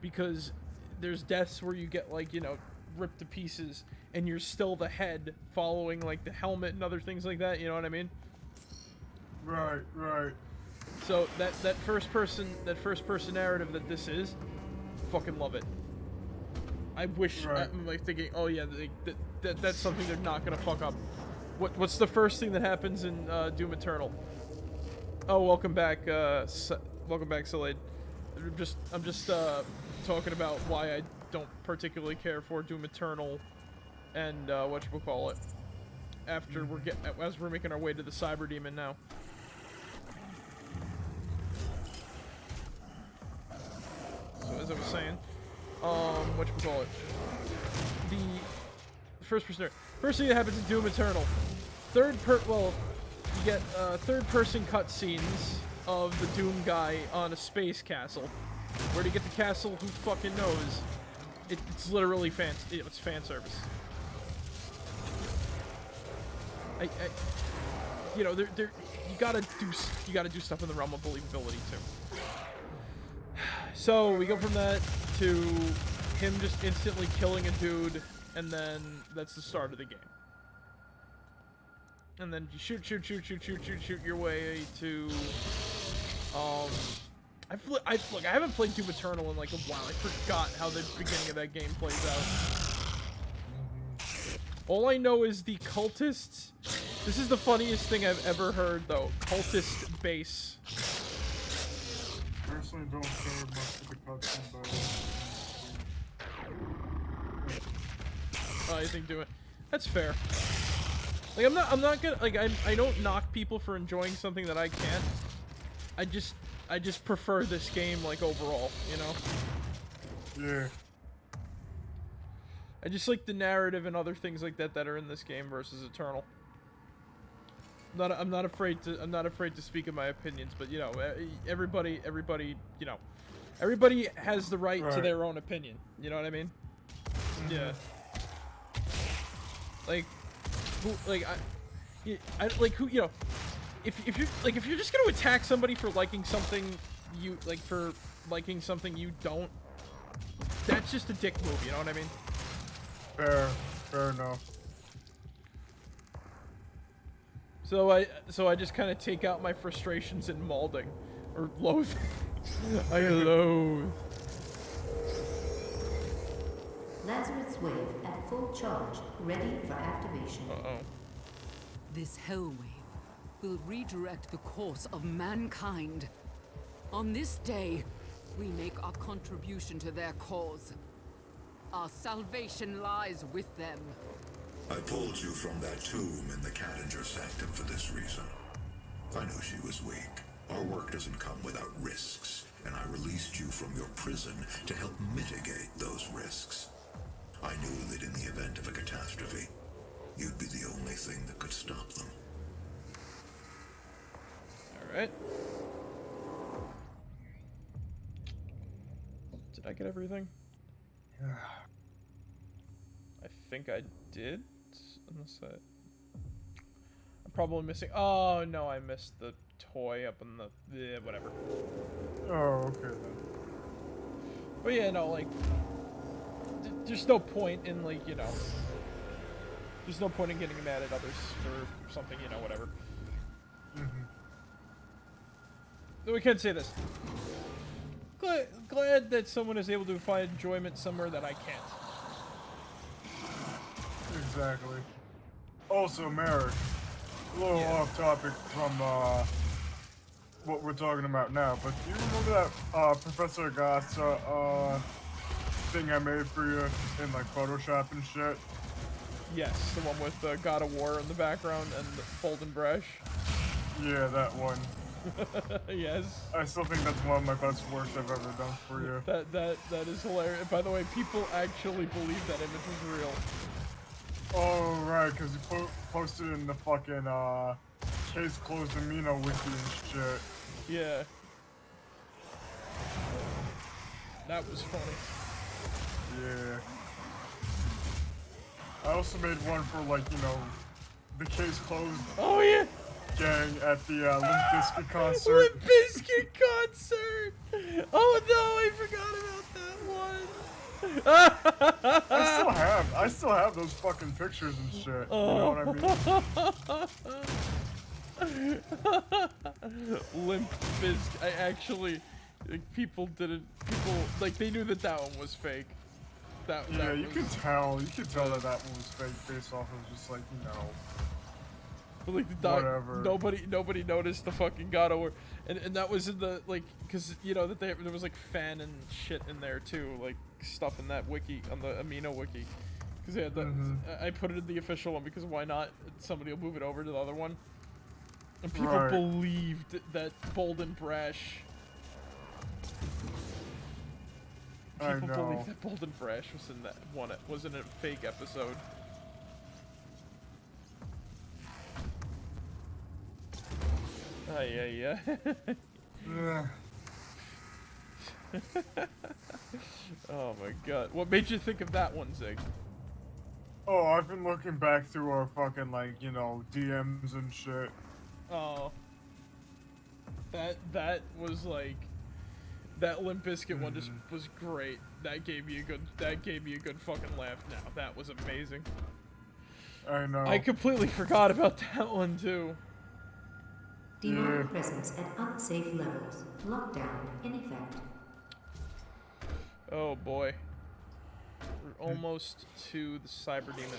because there's deaths where you get like, you know, ripped to pieces and you're still the head following like the helmet and other things like that. You know what I mean? Right. So that first person narrative that this is, fucking love it. I wish. I'm like thinking, oh yeah, that's something they're not gonna fuck up. What's the first thing that happens in Doom Eternal? Oh, welcome back, Salade. I'm just talking about why I don't particularly care for Doom Eternal and whatchamacallit. After as we're making our way to the Cyberdemon now. So as I was saying, whatchamacallit. The first thing that happens in Doom Eternal. You get third-person cutscenes of the Doom guy on a space castle. Where to get the castle? Who fucking knows? It's literally it's fan service. You know, you gotta do stuff in the realm of believability too. So we go from that to him just instantly killing a dude, and then that's the start of the game. And then you shoot your way to, I haven't played Doom Eternal in like a while. I forgot how the beginning of that game plays out. All I know is the cultists. This is the funniest thing I've ever heard, though. Cultist base. Personally, don't care much of the cutscene, but I think do it. That's fair. Like I'm not gonna like I don't knock people for enjoying something that I can't. I just prefer this game like overall, you know? Yeah. I just like the narrative and other things like that are in this game versus Eternal. I'm not afraid to speak of my opinions, but you know, everybody, you know, everybody has the right to their own opinion. You know what I mean? Mm-hmm. Yeah. Like, who, like I like who, you know, if you're just gonna attack somebody for liking something you don't, that's just a dick move. You know what I mean? Fair enough. So I just kind of take out my frustrations in malding, or loathe. I loathe. Lazarus wave at full charge, ready for activation. This hell wave will redirect the course of mankind. On this day, we make our contribution to their cause. Our salvation lies with them. I pulled you from that tomb in the Calendar Sanctum for this reason. I know she was weak. Our work doesn't come without risks, and I released you from your prison to help mitigate those risks. I knew that in the event of a catastrophe, you'd be the only thing that could stop them. Alright. Did I get everything? I think I did. Unless I'm probably missing. Oh no, I missed the toy up in the whatever. Oh, okay then. But yeah, no, like, there's no point in, like, you know, there's no point in getting mad at others for something, you know, whatever. Though we can say this. Glad that someone is able to find enjoyment somewhere that I can't. Exactly. Also, Merrick, a little off topic from what we're talking about now, but do you remember that Professor Gassa thing I made for you in like Photoshop and shit? Yes, the one with God of War in the background and the Golden Brush. Yeah, that one. Yes. I still think that's one of my best works I've ever done for you. That is hilarious. By the way, people actually believe that image was real. Oh, right, because you posted in the fucking, case closed Amino wiki and shit. Yeah. That was funny. Yeah. I also made one for, like, you know, the case closed. Oh, yeah! Gang at the, Limp Bizkit concert. Limp Bizkit concert! Oh, no, I forgot about that one! I still have those fucking pictures and shit. You know what I mean? Limp Bizkit. I actually, like, people, like, they knew that one was fake. Yeah, you could tell. You could tell that one was fake based off of just, like, you know. But, like, whatever. Nobody noticed the fucking God of War. And that was in the, like, because, you know, that there was, like, fan and shit in there, too. Like, stuff in that wiki, on the Amino wiki. Because they had the, I put it in the official one because why not? Somebody will move it over to the other one. And people believed that Bold and Brash. People believed that Bold and Brash was in that one. It wasn't a fake episode. Yeah. Oh my god. What made you think of that one, Zig? Oh, I've been looking back through our fucking, like, you know, DMs and shit. Oh. That was like, that Limp Bizkit one just was great. That gave me a good fucking laugh now. That was amazing. I know. I completely forgot about that one too. Demonic presence at unsafe levels. Lockdown in effect. Oh boy. We're almost to the Cyberdemon.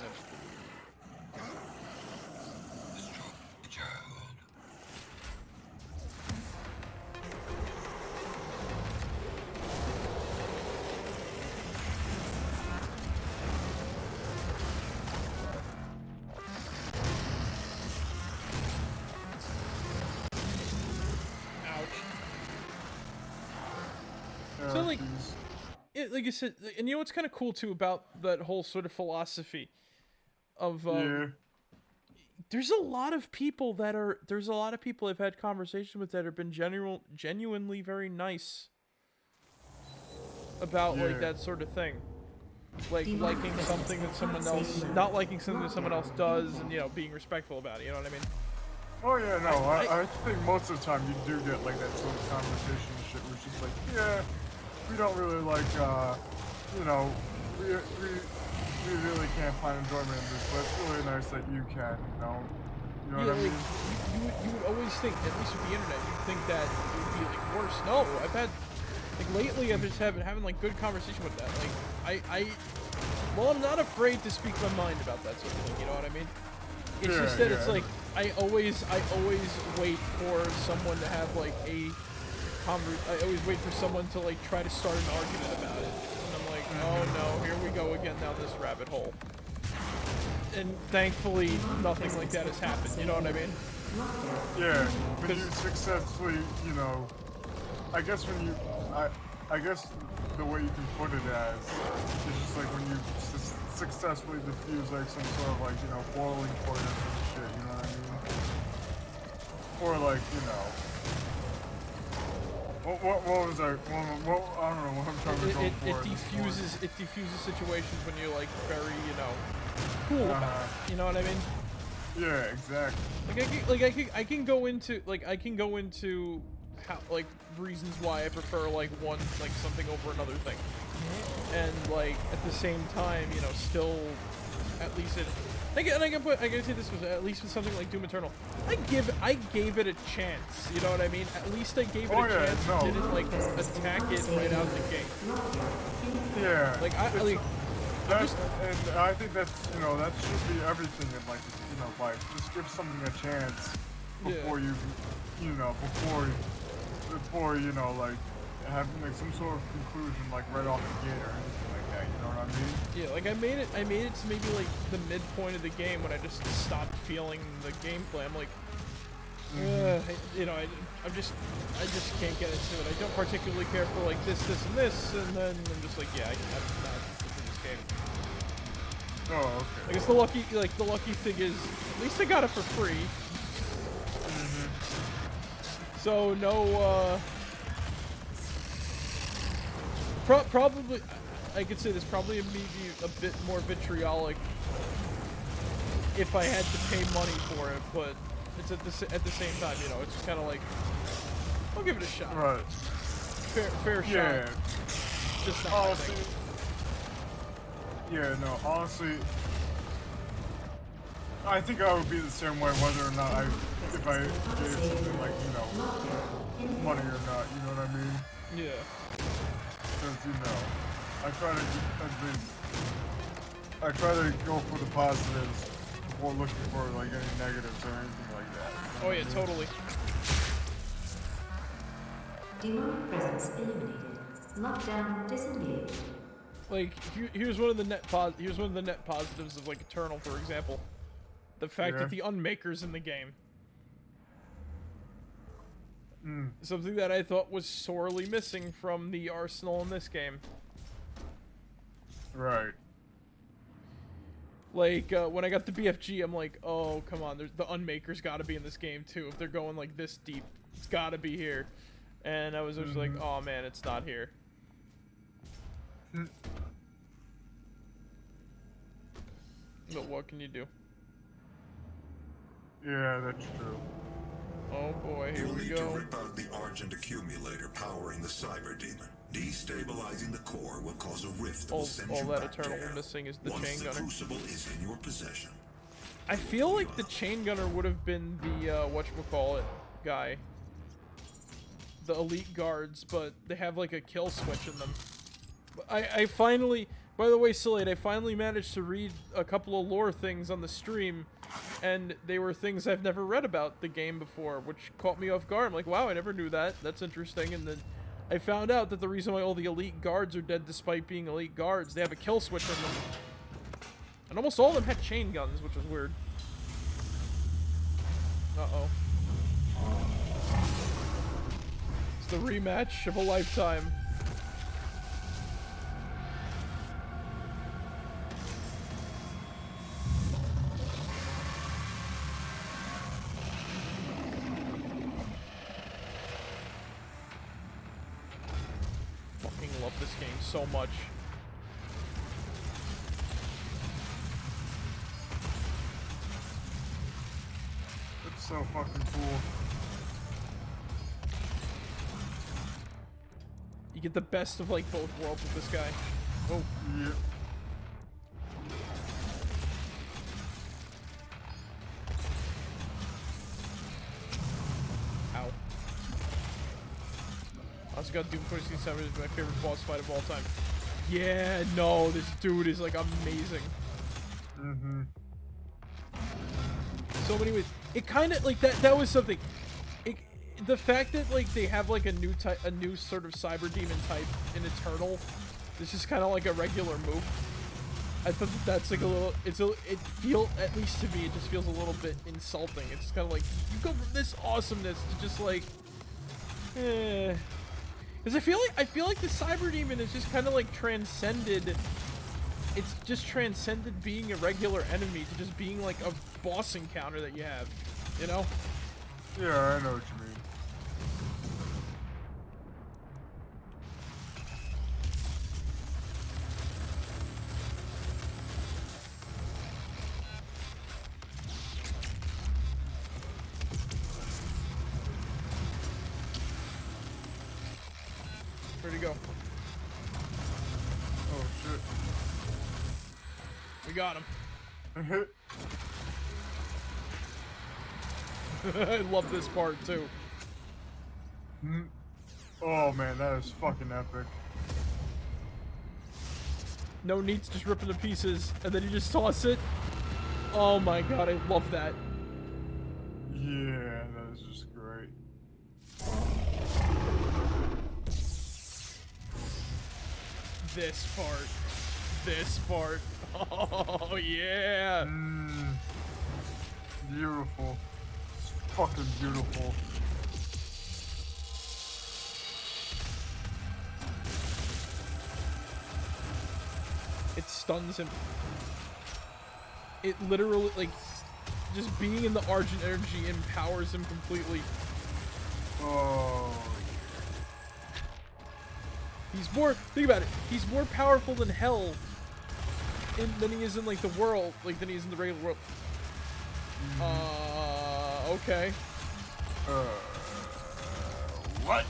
So like, like I said, and you know what's kind of cool too about that whole sort of philosophy of there's a lot of people I've had conversations with that have been genuinely very nice about like that sort of thing, like liking something that someone else, not liking something that someone else does, and you know, being respectful about it. You know what I mean? Oh yeah, no, I think most of the time you do get like that sort of conversation and shit, which is like, yeah, we don't really like, you know, we really can't find enjoyment in this, but it's really nice that you can, you know what I mean? You would always think, at least with the internet, you'd think that it would be like worse. No, I've had, like lately I've just having like good conversation with that. Like, well, I'm not afraid to speak my mind about that sort of thing, you know what I mean? It's just that it's like, I always wait for someone to have like I always wait for someone to like try to start an argument about it, and I'm like, oh no, here we go again down this rabbit hole. and thankfully nothing like that has happened. You know what I mean? Yeah, when you successfully, you know, I guess when you, I guess the way you can put it as is just like when you successfully defuse like some sort of like, you know, boiling point or some shit, you know what I mean? Or like, you know, what was I, what, I don't know what I'm trying to go for. It defuses situations when you're like very, you know, cool about it, you know what I mean? Yeah, exactly. I can go into how, like, reasons why I prefer like something over another thing, and like at the same time, you know, still at least I can say this was at least with something like Doom Eternal. I gave it a chance. You know what I mean? At least I gave it a chance. No. Didn't like attack it right out the gate. Yeah. Like and I think that's, you know, that should be everything in like, you know, like just give something a chance before you know, before you know, like having like some sort of conclusion like right off the gate or anything like that. You know what I mean? Yeah, like I made it to maybe like the midpoint of the game when I just stopped feeling the gameplay. I'm like, you know, I just can't get into it. I don't particularly care for like this, and this, and then I'm just like, yeah, I'm not interested in this game. Oh, okay. I guess the lucky thing is, at least I got it for free. So no, probably, I could say this, probably maybe a bit more vitriolic if I had to pay money for it, but it's at the same time, you know, it's kind of like, I'll give it a shot. Right. Fair shot. Just not honestly. Yeah, no, honestly, I think I would be the same way whether or not if I gave something like, you know, money or not, you know what I mean? Yeah. Because, you know, I try to go for the positives before looking for like any negatives or anything like that. You know oh yeah, totally. Demonic presence eliminated. Lockdown disengaged. Like here's one of the net positives of like Eternal, for example. The fact that the Unmaker's in the game. Something that I thought was sorely missing from the arsenal in this game. Right. Like, when I got the BFG, I'm like, oh, come on, the Unmaker's gotta be in this game, too. If they're going, like, this deep, it's gotta be here. And I was just like, oh, man, it's not here. But what can you do? Yeah, that's true. Oh boy, here we go. You'll need to rip out the Argent accumulator powering the Cyberdemon. Destabilizing the core will cause a rift that will send all you that back Eternal there. missing is the Once chain the gunner. Crucible is in your possession. I feel like the chain gunner would have been the whatchamacallit guy. The elite guards, but they have like a kill switch in them. I finally, by the way, Slade, I finally managed to read a couple of lore things on the stream, and they were things I've never read about the game before, which caught me off guard. I'm like, wow, I never knew that. That's interesting. And then I found out that the reason why all the elite guards are dead despite being elite guards, they have a kill switch in them. And almost all of them had chain guns, which was weird. Uh-oh. It's the rematch of a lifetime. Fucking love this game so much. It's so fucking cool. You get the best of like both worlds with this guy. Oh. Yeah. Ow. I also got Doom 2067 is my favorite boss fight of all time. Yeah, no, this dude is like amazing. So many ways. It kind of like that was something. The fact that like they have like a new sort of Cyberdemon type in Eternal, this is kind of like a regular move. I thought that's like a little. It feels, at least to me, it just feels a little bit insulting. It's kind of like you go from this awesomeness to just like, because I feel like the Cyberdemon is just kind of like transcended. It's just transcended being a regular enemy to just being like a boss encounter that you have, you know? Yeah, I know what you mean. Where'd he go? Oh shit. We got him. I love this part too. Oh man, that is fucking epic. No needs, just rip it to pieces, and then you just toss it. Oh my god, I love that. Yeah, that is just great. This part. This part. Oh yeah. Beautiful. It's fucking beautiful. It stuns him. It literally, like, just being in the Argent energy empowers him completely. Oh. He's more, think about it, he's more powerful than hell than he is in, like, the world, like, than he is in the regular world. Okay. What?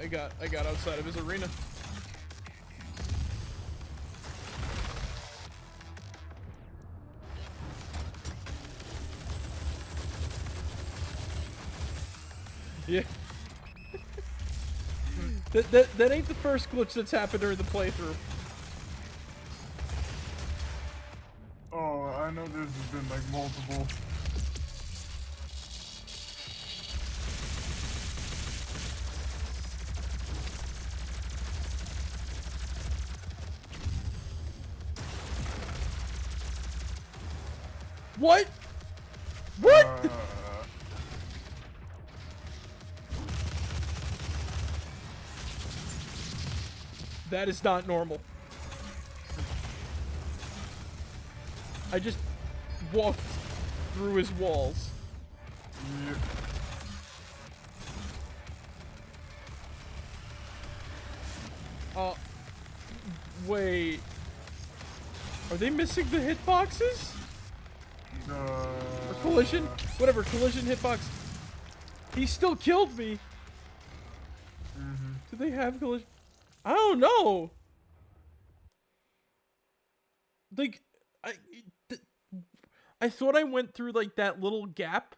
I got outside of his arena. Yeah. that ain't the first glitch that's happened during the playthrough. Oh, I know there's been like multiple. What? What? That is not normal. I just walked through his walls. Yep. Wait. Are they missing the hitboxes? Or collision? Whatever, collision, hitbox. He still killed me. Do they have collision? I don't know. Like, I thought I went through like that little gap,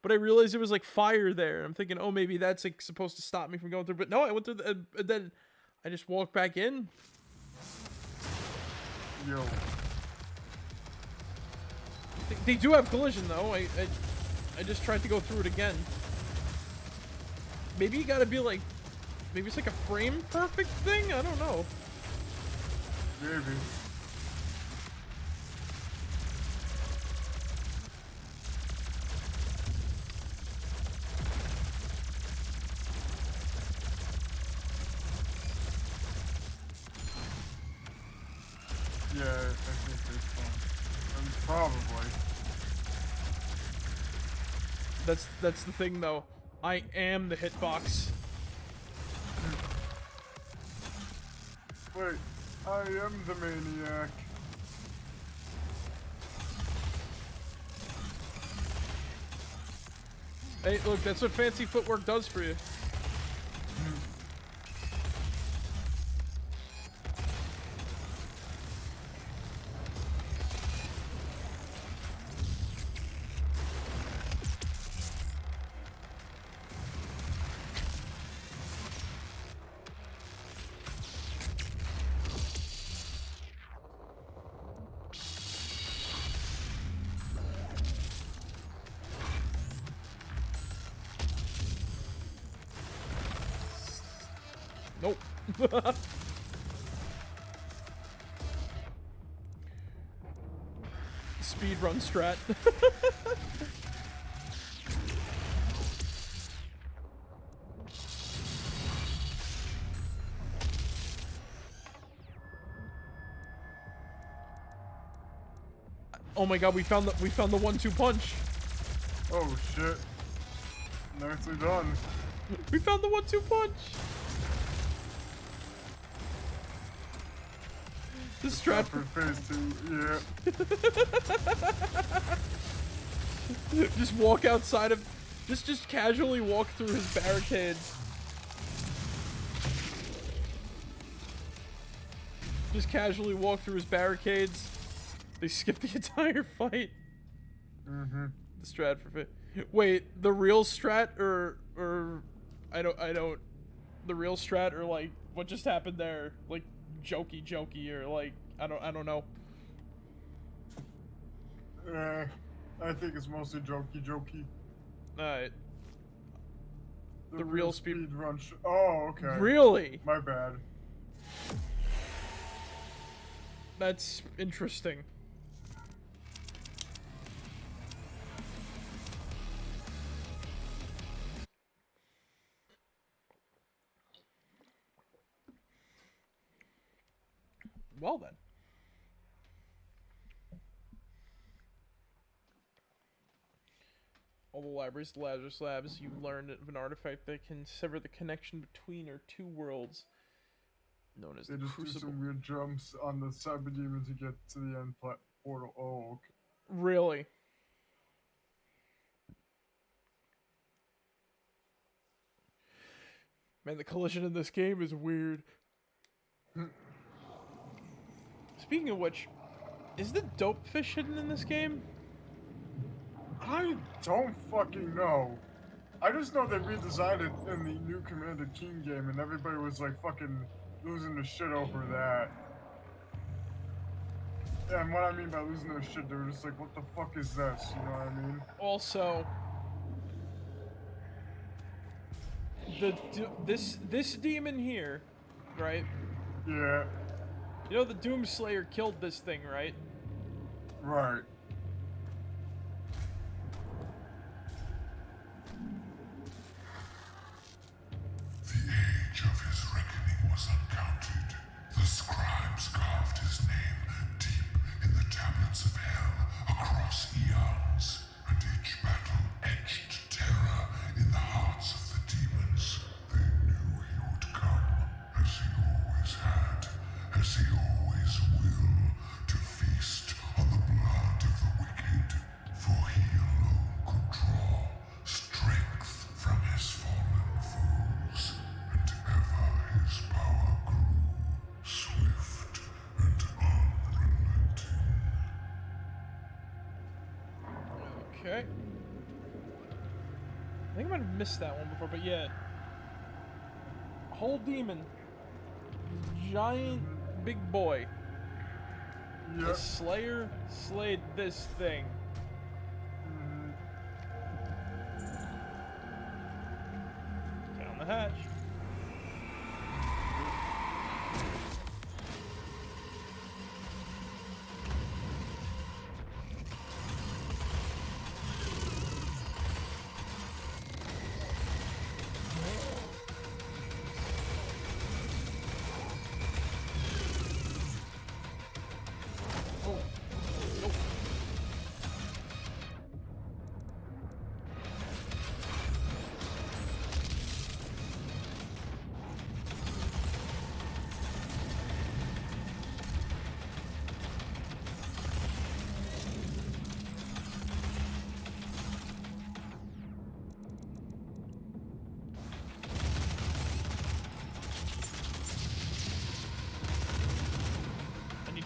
but I realized there was like fire there. I'm thinking, oh, maybe that's like supposed to stop me from going through. But no, I went through and then I just walked back in. Yo. They do have collision though. I just tried to go through it again. Maybe you gotta be like, maybe it's like a frame perfect thing. I don't know. Maybe. Yeah, I think there's one. Probably. That's the thing though. I am the hitbox. Wait, I am the maniac. Hey, look, that's what fancy footwork does for you. Nope. speedrun strat. Oh my god, we found the 1-2 punch. Oh shit. Nicely done. We found the 1-2 punch. The strat for phase 2, yeah. Just walk outside of, just casually walk through his barricades. Just casually walk through his barricades. They skip the entire fight. Mm-hmm. The strat for fit. Wait, the real strat or I don't the real strat or like what just happened there? Like jokey or like I don't know. I think it's mostly jokey. Alright. The real speed run. Oh, okay. Really? My bad. That's interesting. Well then. All the libraries, the Lazarus Labs, you learn of an artifact that can sever the connection between our two worlds, known as the Crucible. They just do some weird jumps on the Cyberdemon to get to the end portal. Oh, okay. Really? Man, the collision in this game is weird. Speaking of which, is the dope fish hidden in this game? I don't fucking know. I just know they redesigned it in the new Commander Keen game and everybody was like fucking losing their shit over that. Yeah, and what I mean by losing their shit, they were just like, what the fuck is this? You know what I mean? Also, this demon here, right? Yeah. You know the Doomslayer killed this thing, right? Right. The age of his reckoning was uncounted. The scribes carved his name deep in the tablets of hell across eons, and each battle etched terror in the hearts of the demons. They knew he would come, as he always had, as he always will, to feast on the blood of the wicked, for he alone could draw strength from his fallen foes, and ever his power grew, swift and unrelenting. Okay. I think I might have missed that one before, but yeah. Whole demon. Giant big boy. Yep. The Slayer slayed this thing. Down the hatch.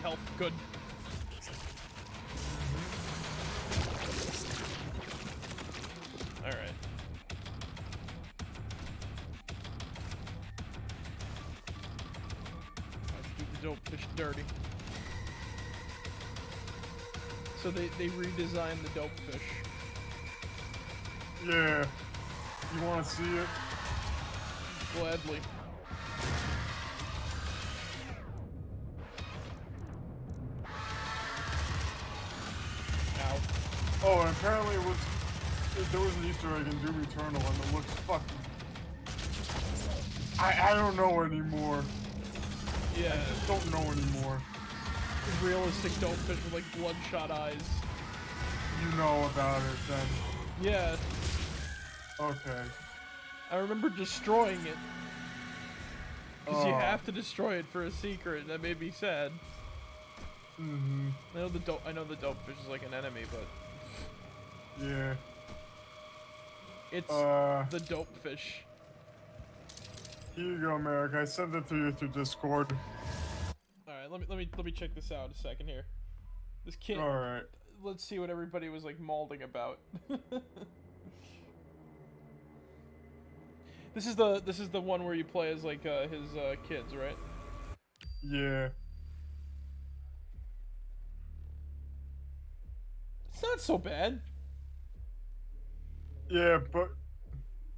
Help. Good. Alright. Let's do the dope fish dirty. So they redesigned the dope fish. Yeah. You wanna see it? Gladly. Oh, and apparently there was an Easter egg in Doom Eternal, and it looks fucking. I don't know anymore. Yeah. I just don't know anymore. Realistic dopefish with like bloodshot eyes. You know about it then. Yeah. Okay. I remember destroying it. Because you have to destroy it for a secret. That made me sad. Mm-hmm. I know the dopefish is like an enemy, but yeah. It's the dopefish. Here you go, Merrick. I sent it to you through Discord. Alright, let me check this out a second here. This kid. Alright. Let's see what everybody was like malding about. This is the one where you play as like his kids, right? Yeah. It's not so bad. Yeah, but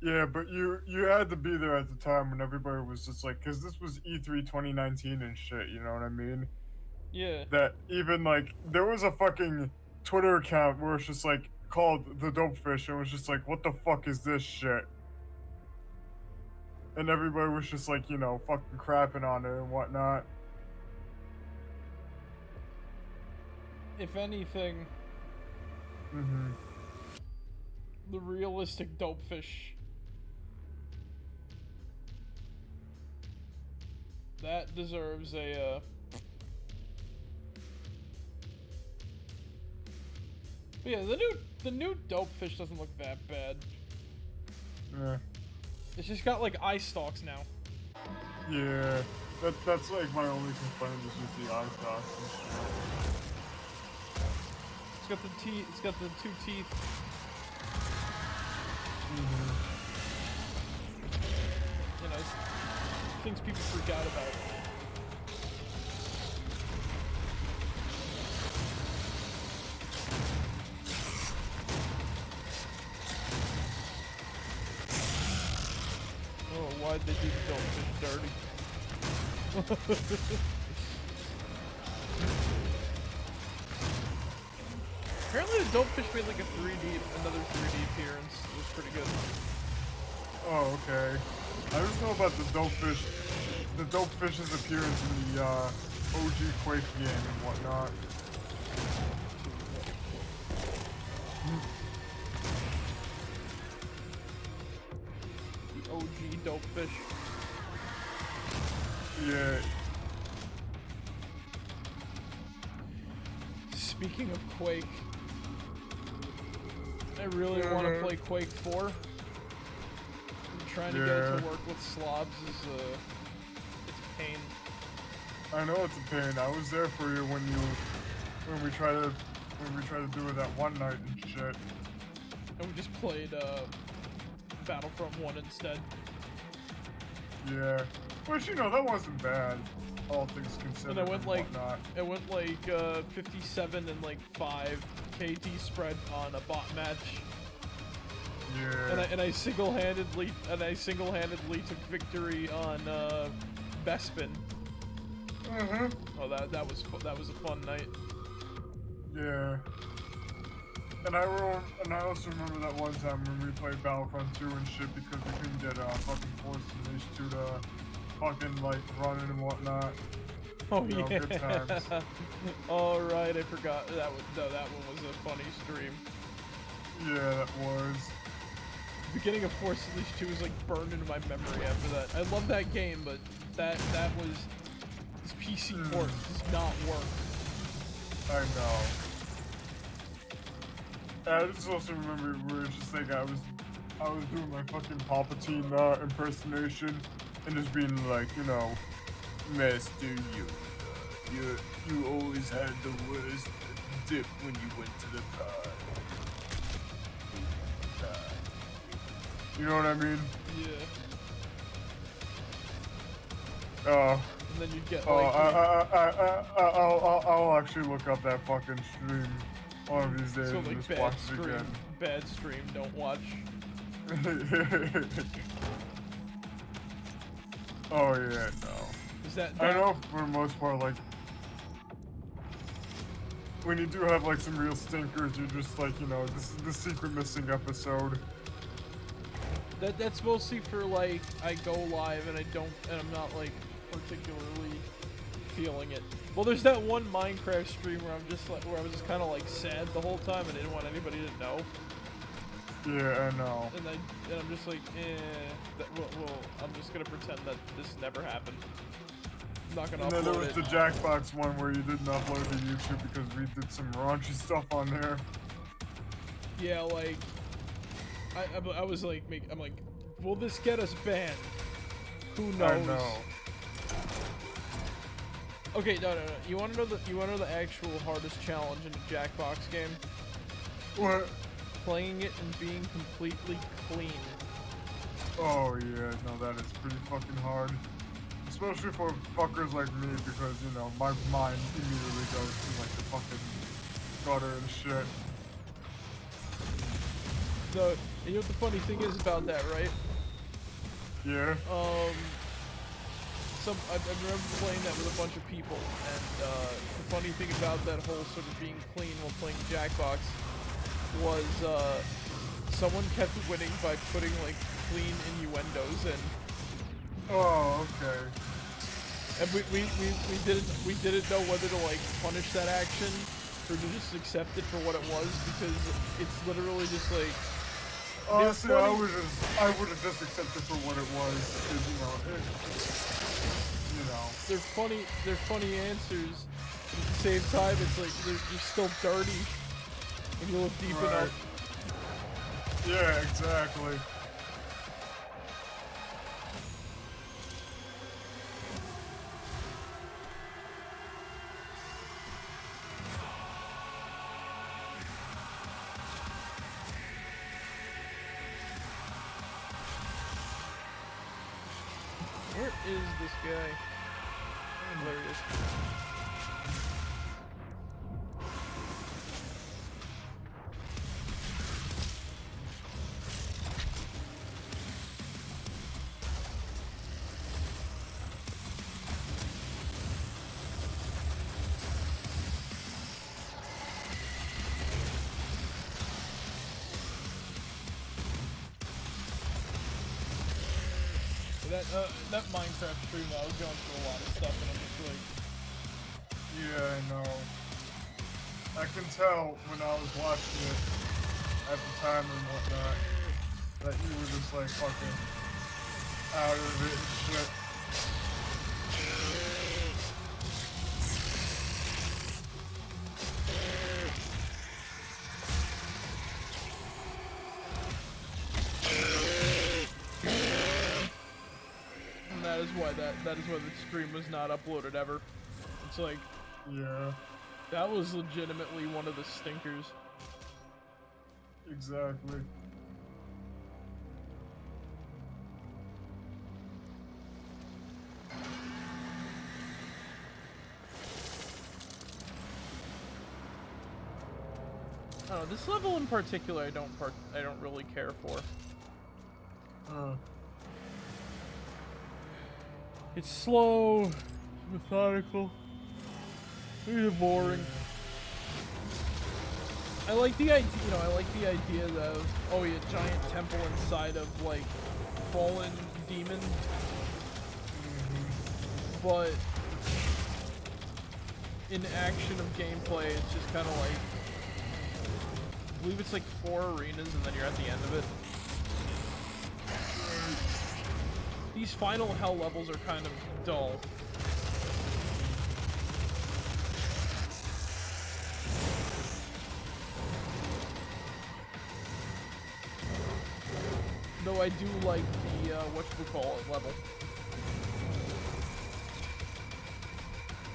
you had to be there at the time when everybody was just like, because this was E3 2019 and shit, you know what I mean? Yeah. That even like there was a fucking Twitter account where it's just like called the Dopefish, and it was just like, what the fuck is this shit? And everybody was just like, you know, fucking crapping on it and whatnot. If anything, the realistic dopefish. That deserves a But yeah, the new dopefish doesn't look that bad. Yeah. It's just got like eye stalks now. Yeah. That's like my only complaint is just the eye stalks and shit. It's got the teeth. It's got the 2 teeth. You know, things people forgot about. Oh, why'd they do the dopefish dirty? Apparently the dopefish made like another 3D appearance. It was pretty good. Oh, okay. I just know about the dopefish's appearance in the OG Quake game and whatnot. The OG dopefish. Yeah. Speaking of Quake, I really want to play Quake 4. Trying to get it to work with slobs is it's a pain. I know it's a pain. I was there for you when we tried to do it that one night and shit. And we just played Battlefront 1 instead. Yeah. Which, you know, that wasn't bad, all things considered. And I went like whatnot. 57 and like 5 KD spread on a bot match. Yeah. And I single-handedly took victory on Bespin. Oh, that was a fun night. Yeah. And I also remember that one time when we played Battlefront 2 and shit because we couldn't get fucking Force Unleashed 2 to fucking like running and whatnot. Oh, you know, yeah. good times. All right, I forgot that one was a funny stream. Yeah, that was. The beginning of Force Unleashed 2 was like burned into my memory after that. I love that game, but that was this PC port does not work. I know. I just also remember where it's just like I was doing my fucking Palpatine impersonation and just being like, you know, Master you always had the worst dip when you went to the pod. You know what I mean? Yeah. And then you'd get like. I'll actually look up that fucking stream one of these days So and like just watch it again. bad stream, don't watch. Oh yeah, no. Is that I know for the most part, like. when you do have like some real stinkers, you're just like, you know, this is the secret missing episode. That's mostly for like I go live and I'm not like particularly feeling it. Well, there's that one Minecraft stream where where I was just kind of like sad the whole time and didn't want anybody to know. Yeah, I know. And I'm just like, well, I'm just gonna pretend that this never happened. I'm not gonna upload it. And then there was the Jackbox one where you didn't upload to YouTube because we did some raunchy stuff on there. Yeah, like, I was like, I'm like, will this get us banned? Who knows? I know. Okay, no. You wanna know the actual hardest challenge in a Jackbox game? What? Playing it and being completely clean. Oh yeah, no, that is pretty fucking hard. Especially for fuckers like me, because, you know, my mind immediately goes to, like, the fucking gutter and shit. So, and you know what the funny thing is about that, right? Yeah? I remember playing that with a bunch of people, and, the funny thing about that whole sort of being clean while playing Jackbox was, someone kept winning by putting, like, clean innuendos in. Oh, okay. And we didn't know whether to like punish that action or to just accept it for what it was, because it's literally just like. Honestly, I would have just accepted for what it was, because you know. They're funny answers. But at the same time, it's like you're still dirty when you look deep enough. Yeah, exactly. Where is this guy? Oh, there he is. That Minecraft stream, I was going through a lot of stuff, and I'm just like... Yeah, I know. I can tell when I was watching it at the time and whatnot that you were just like fucking out of it and shit. That is why the stream was not uploaded ever. It's like, yeah, that was legitimately one of the stinkers. Exactly. Oh, this level in particular, I don't really care for. It's slow, methodical, really boring. I like the idea, of, oh yeah, giant temple inside of like fallen demon. But in action of gameplay, it's just kind of like, I believe it's like 4 arenas and then you're at the end of it. These final hell levels are kind of dull. Though I do like the, whatchamacallit level.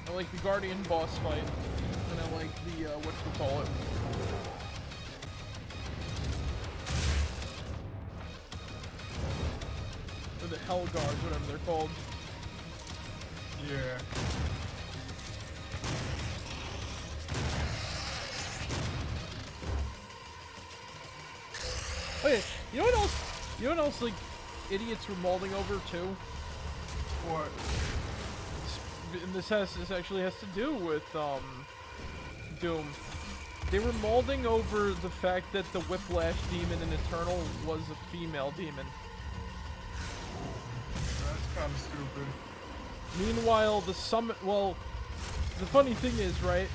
I like the Guardian boss fight, and I like the, whatchamacallit. Or the Hell Guards, whatever they're called. Yeah. Oh yeah, you know what else? You know what else, like, idiots were molding over too? What? And this actually has to do with, Doom. They were molding over the fact that the Whiplash demon in Eternal was a female demon. That's kind of stupid. Meanwhile, the funny thing is, right?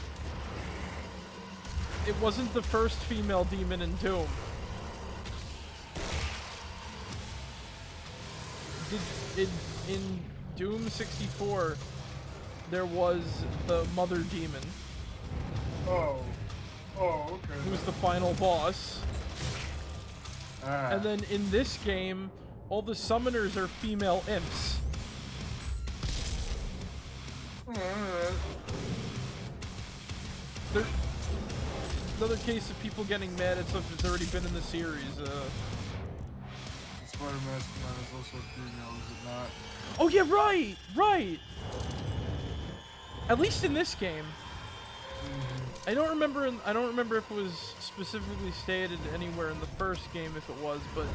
It wasn't the first female demon in Doom. In Doom 64, there was the Mother Demon. Oh, okay. Who's the final boss. And then in this game, all the summoners are female imps. There, another case of people getting mad at stuff that's already been in the series. Spider-Man is also female, is it not? Oh yeah, right. At least in this game. I don't remember if it was specifically stated anywhere in the first game if it was, but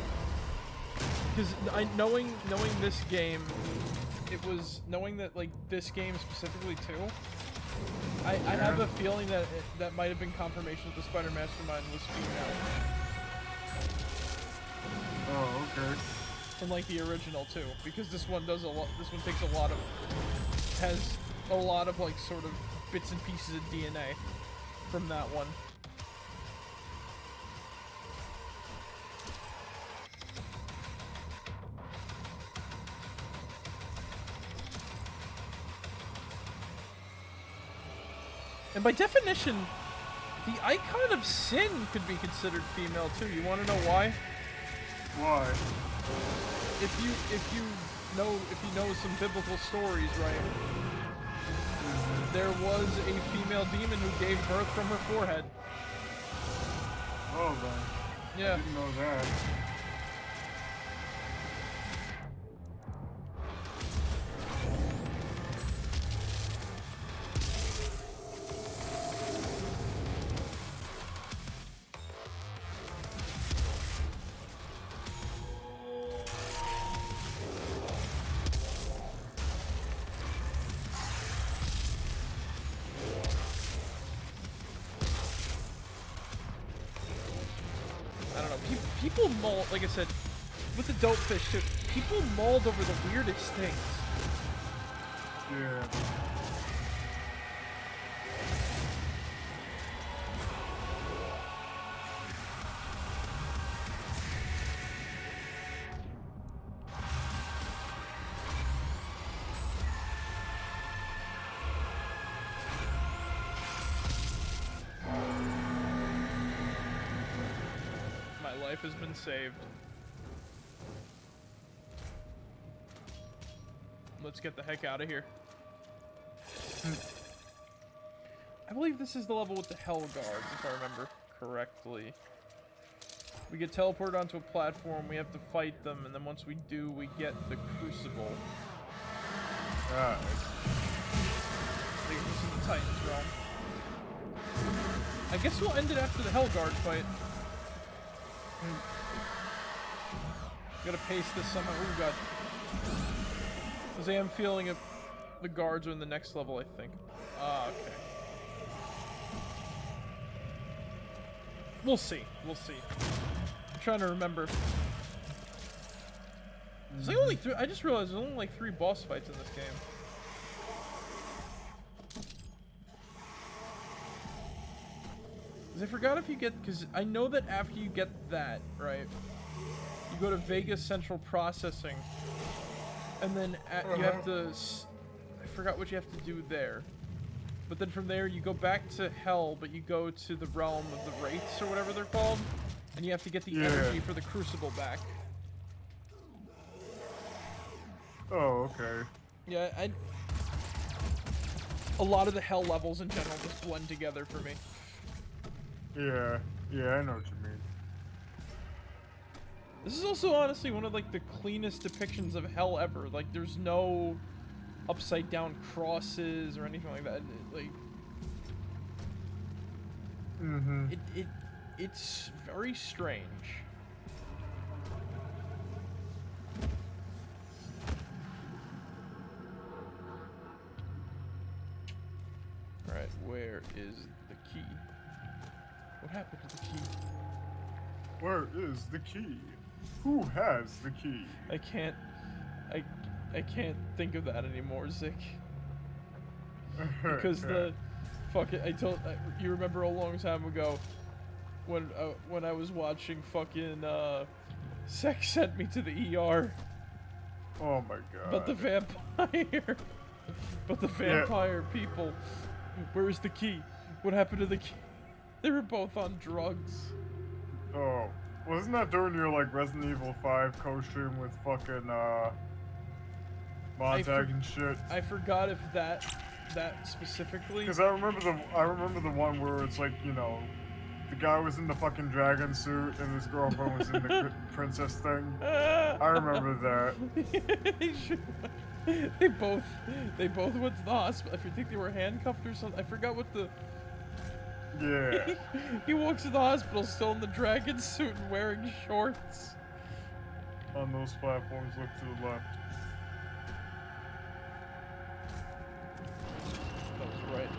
because knowing this game, knowing that like this game specifically too. I have a feeling that that might have been confirmation that the Spider Mastermind was female. Oh, okay. In like the original too, because this one does a lot. This one takes has a lot of like sort of bits and pieces of DNA from that one. And by definition, the icon of sin could be considered female too. You want to know why? Why? If you know some biblical stories, right? There was a female demon who gave birth from her forehead. Oh, then. Yeah. I didn't know that. People mold, like I said, with the dope fish too, people mold over the weirdest things. Yeah. Life has been saved. Let's get the heck out of here. I believe this is the level with the Hell Guards, if I remember correctly. We get teleported onto a platform, we have to fight them, and then once we do, we get the Crucible. Alright. I think this is the Titan's realm. I guess we'll end it after the Hell Guard fight. Gotta pace this somehow. Oh god. Because I am feeling it. The guards are in the next level, I think. Ah, okay. We'll see. We'll see. I'm trying to remember. There's like only three. I just realized there's only like 3 boss fights in this game. Because I forgot if you get. Because I know that after you get that, right? You go to Vegas Central Processing, and then you have to. I forgot what you have to do there. But then from there, you go back to Hell, but you go to the realm of the Wraiths, or whatever they're called, and you have to get the energy for the Crucible back. Oh, okay. Yeah, a lot of the Hell levels in general just blend together for me. Yeah, I know what you mean. This is also honestly one of like the cleanest depictions of Hell ever. Like, there's no upside down crosses or anything like that. It's very strange. Alright, where is the key? What happened to the key? Where is the key? Who has the key? I can't think of that anymore, Zik. Because the fuck it, you remember a long time ago when I was watching fucking Sex Sent Me to the ER. Oh my god. But the vampire people. Where's the key? What happened to the key? They were both on drugs. Oh, wasn't that during your like Resident Evil 5 co-stream with fucking Montag and shit? I forgot if that specifically. Because I remember the one where it's like, you know, the guy was in the fucking dragon suit and his girlfriend was in the princess thing. I remember that. They both went to the hospital. I think they were handcuffed or something. I forgot what the. Yeah. He walks to the hospital still in the dragon suit and wearing shorts. On those platforms, look to the left. That was right.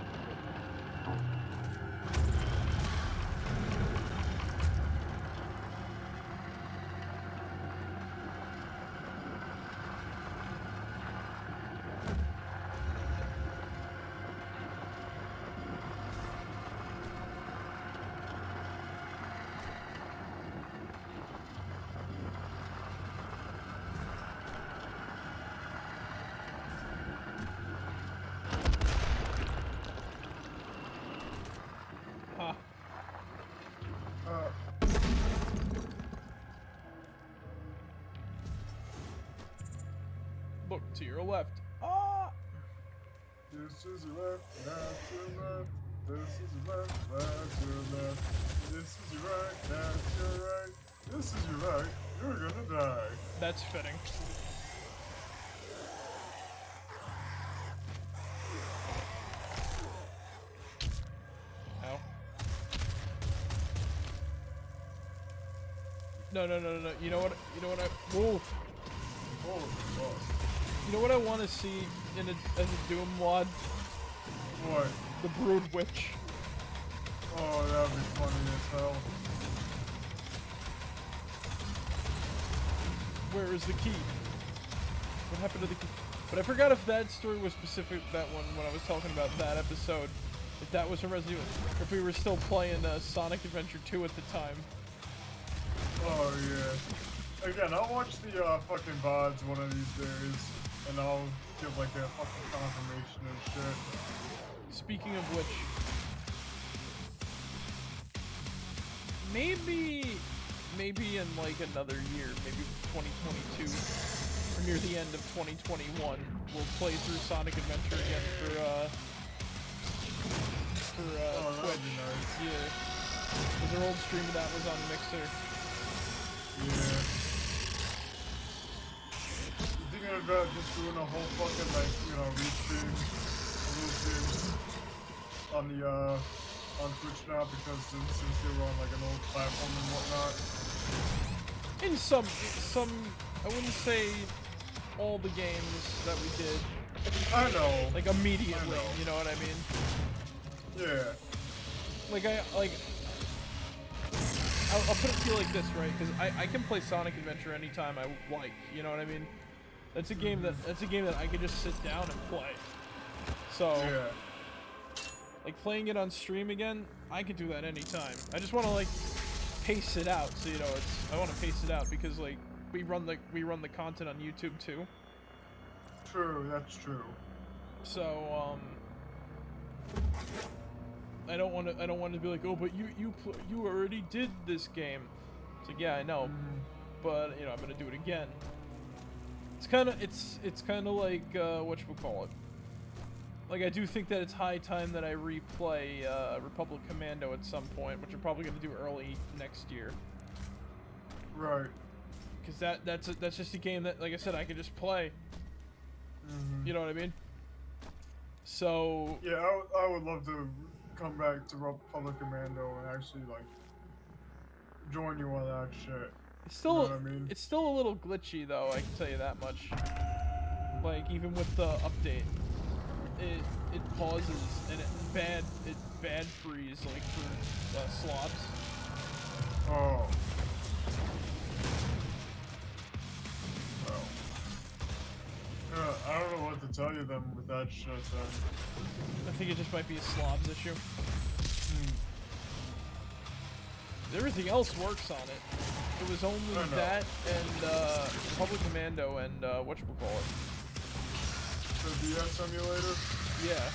Look to your left. Ah! This is your left, that's your left. This is your left, that's your left. This is your right, that's your right. This is your right, you're gonna die. That's fitting. Ow. No. You know what I... Whoa! Oh, fuck. You know what I want to see as a Doom mod? What? The Brood Witch. Oh, that'd be funny as hell. Where is the key? What happened to the key? But I forgot if that story was specific, that one, when I was talking about that episode. If that was from Resident Evil, or if we were still playing Sonic Adventure 2 at the time. Oh, yeah. Again, I'll watch the fucking VODs one of these days, and I'll give like a fucking confirmation and shit. Speaking of which, maybe in like another year, maybe 2022, or near the end of 2021, we'll play through Sonic Adventure again for Oh, that'd Twitch. be nice. Yeah, because our old stream of that was on Mixer. Yeah. You thinking about just doing a whole fucking like, you know, restream of those games on the on Twitch now, because since they were on like an old platform and whatnot. In some, I wouldn't say all the games that we did. I know. Like immediately, I know. you know what I mean? Yeah. I'll put it to you like this, right? Because I can play Sonic Adventure anytime I like, you know what I mean? That's a game that I can just sit down and play. So, Yeah. like playing it on stream again, I could do that anytime. I just want to like pace it out, so you know I want to pace it out because like we run the content on YouTube too. True, that's true. So I don't want to be like, oh, but you already did this game. It's like, yeah, I know, but you know I'm gonna do it again. It's kind of like whatchamacallit. Like I do think that it's high time that I replay Republic Commando at some point, which I'm probably gonna do early next year. Right. Because that's just a game that, like I said, I could just play. You know what I mean? So yeah, I would love to come back to Republic Commando and actually like join you on that shit. it's still You know what I mean? it's still a little glitchy though. I can tell you that much. Like even with the update, it pauses and bad freeze, like for slobs. Oh. I don't know what to tell you then with that shit then. I think it just might be a slobs issue. Everything else works on it. It was only that and Public Commando and whatchamacallit. The DS emulator? Yeah.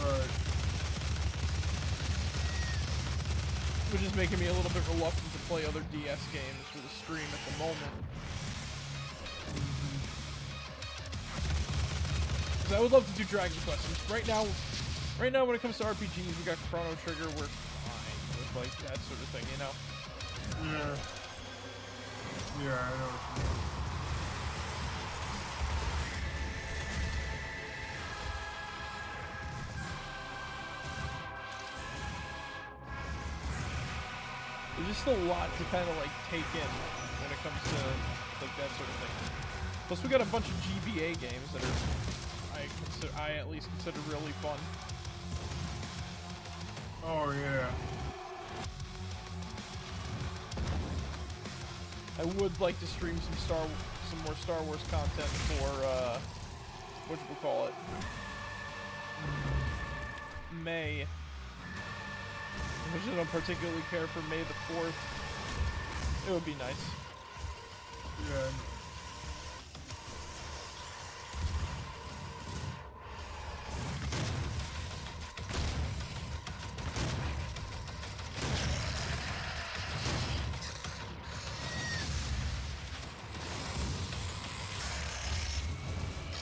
Right. Which is making me a little bit reluctant to play other DS games for the stream at the moment. Because I would love to do Dragon Quest. Right now when it comes to RPGs, we got Chrono Trigger, we're fine with like that sort of thing, you know? Yeah. Yeah, I know what you mean. There's just a lot to kind of like take in when it comes to like that sort of thing. Plus we got a bunch of GBA games that are I at least consider really fun. Oh yeah. I would like to stream some more Star Wars content for whatchamacallit, May. Which I don't particularly care for May the 4th. It would be nice. Yeah.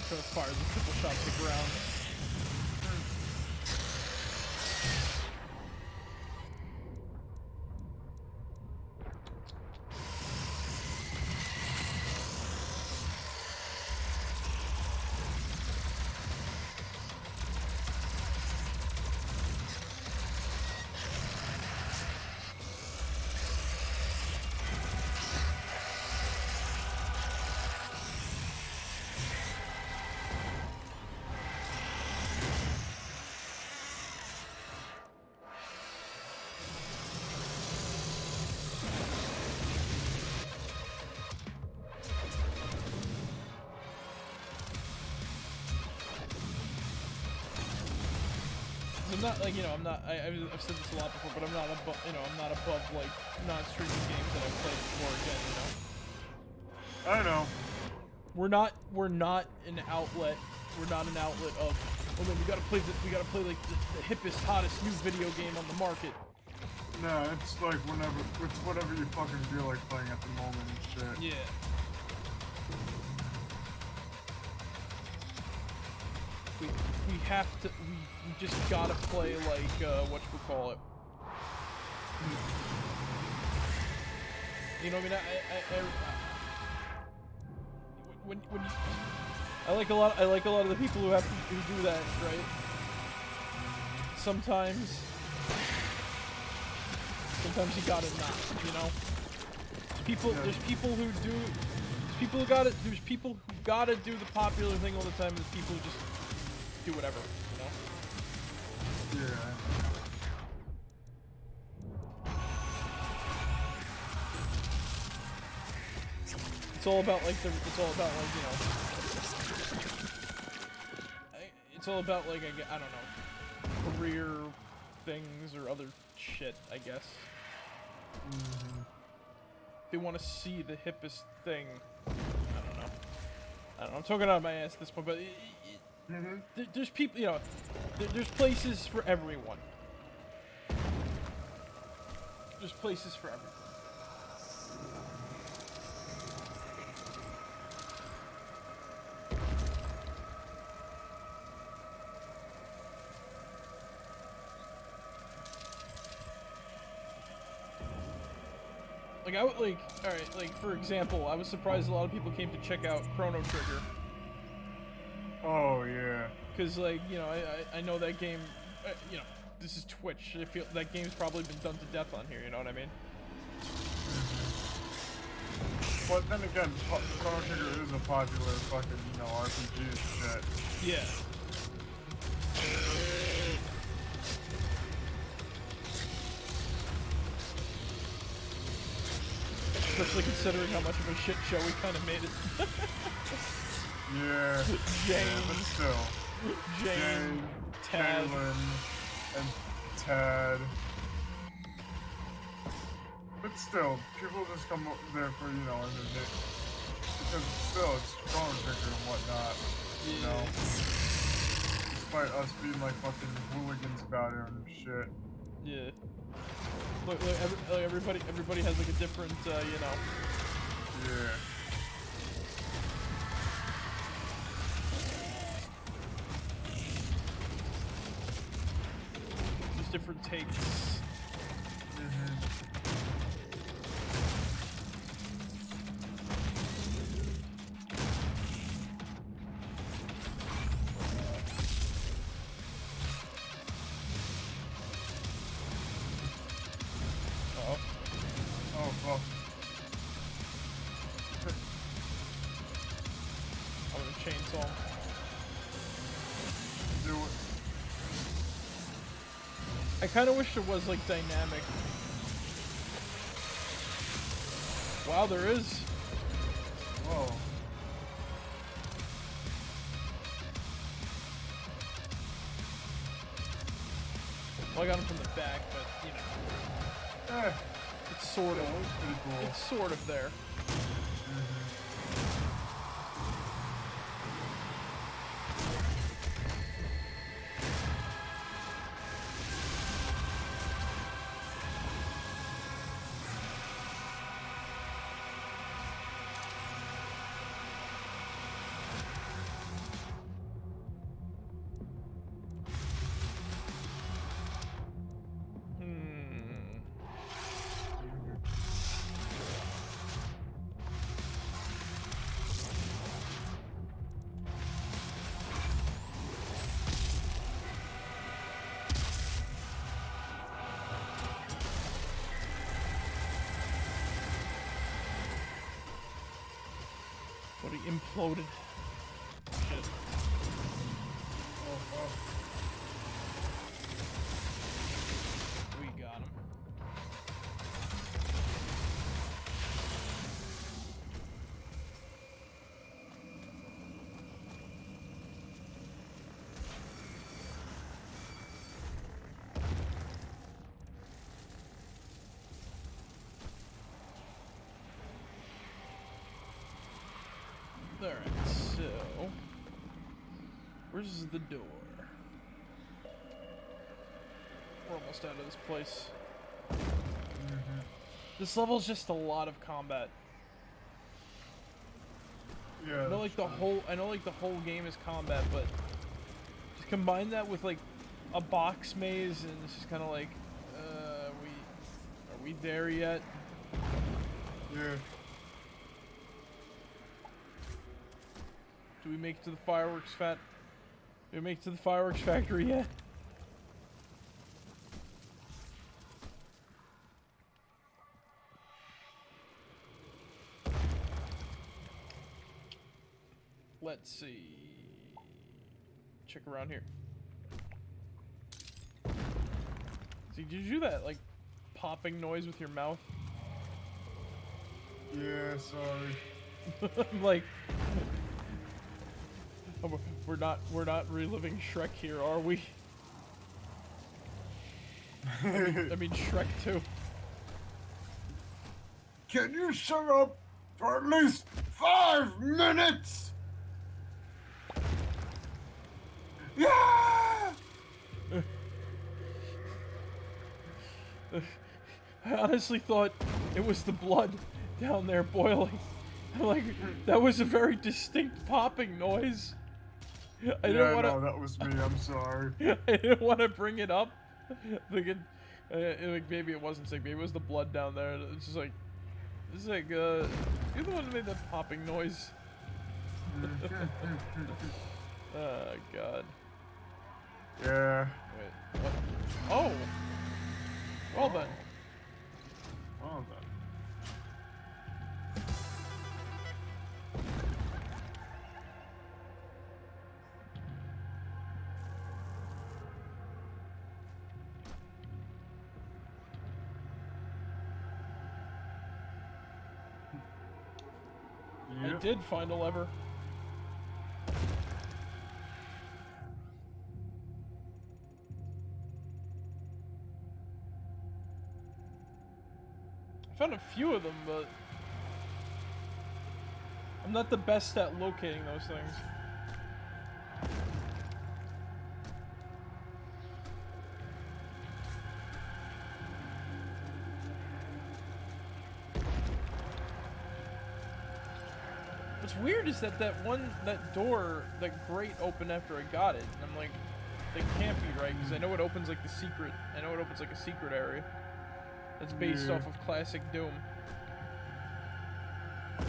Trying to fire the triple shot to the ground. I'm not like, you know, I've said this a lot before, but I'm not above, you know, I'm not above like non-streaming games that I've played before again, you know. I know. We're not an outlet. We're not an outlet of, well, then we gotta play like the hippest, hottest new video game on the market. No, it's like it's whatever you fucking feel like playing at the moment and shit. Yeah. We have to, we just gotta play like, whatchamacallit. You know what I mean? When you, I like a lot of the people who do that, right? Sometimes you gotta not, you know? There's people who gotta do the popular thing all the time, and there's people who just do whatever, you know? Yeah. It's all about like, you know, it's all about like, I don't know, career things or other shit, I guess. Mm-hmm. They want to see the hippest thing. I don't know, I'm talking out of my ass at this point, but there's people, you know, there's places for everyone. There's places for everyone. Like, alright, like, for example, I was surprised a lot of people came to check out Chrono Trigger. Oh, yeah. Because, like, you know, I know that game, you know, this is Twitch. I feel that game's probably been done to death on here, you know what I mean? But then again, Chrono Trigger is a popular fucking, you know, RPG shit. Yeah. Especially considering how much of a shit show we kind of made it. Yeah. Jane. Yeah, but still. Jane, Tad. Kaylin, and Tad. But still, people just come up there for, you know, entertainment. Because still, it's Chrono Trigger and whatnot. Yeah. You know? Despite us being like fucking hooligans about it and shit. Yeah. Look, everybody has like a different, you know. Yeah. Just different takes. Oh, fuck. I'm gonna chainsaw him. Do it. I kind of wish it was like dynamic. Wow, there is. Whoa. Well, I got him from the back, but you know. Eh. It's sort of. That was pretty cool. It's sort of there. But he imploded. Shit. We got him. Alright, so where's the door? We're almost out of this place. This level's just a lot of combat. Yeah. I know like the whole game is combat, but just combine that with like a box maze and it's just kinda like are we there yet? Yeah. Do we make it to the fireworks Do we make it to the fireworks factory yet? Let's see. Check around here. See, did you do that like popping noise with your mouth? Yeah, sorry. I'm like, we're not reliving Shrek here, are we? I mean Shrek 2. Can you shut up for at least 5 minutes? Yeah! I honestly thought it was the blood down there boiling. Like, that was a very distinct popping noise. I didn't want to. No, that was me. I'm sorry. I didn't want to bring it up. Thinking, like maybe it wasn't sick. Maybe it was the blood down there. It's just like, you're the one who made that popping noise. Oh God. Yeah. Wait. What? Oh. Well then. Well then. I did find a lever. I found a few of them, but I'm not the best at locating those things. What's weird is that that door, that grate opened after I got it, and I'm like, that can't be right, because I know it opens like the secret, I know it opens like a secret area. That's based off of classic Doom. I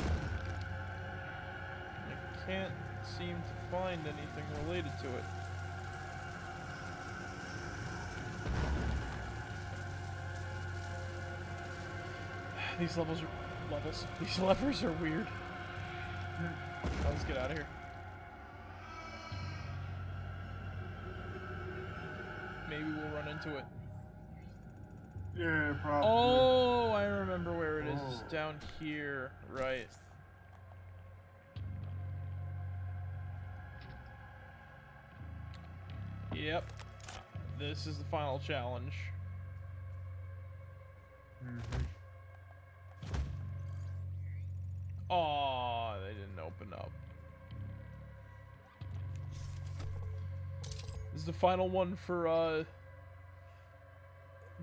can't seem to find anything related to it. These these levers are weird. Let's get out of here. Maybe we'll run into it. Yeah, probably. Oh, I remember where it is. It's down here, right? Yep. This is the final challenge. Oh, they didn't open up. This is the final one for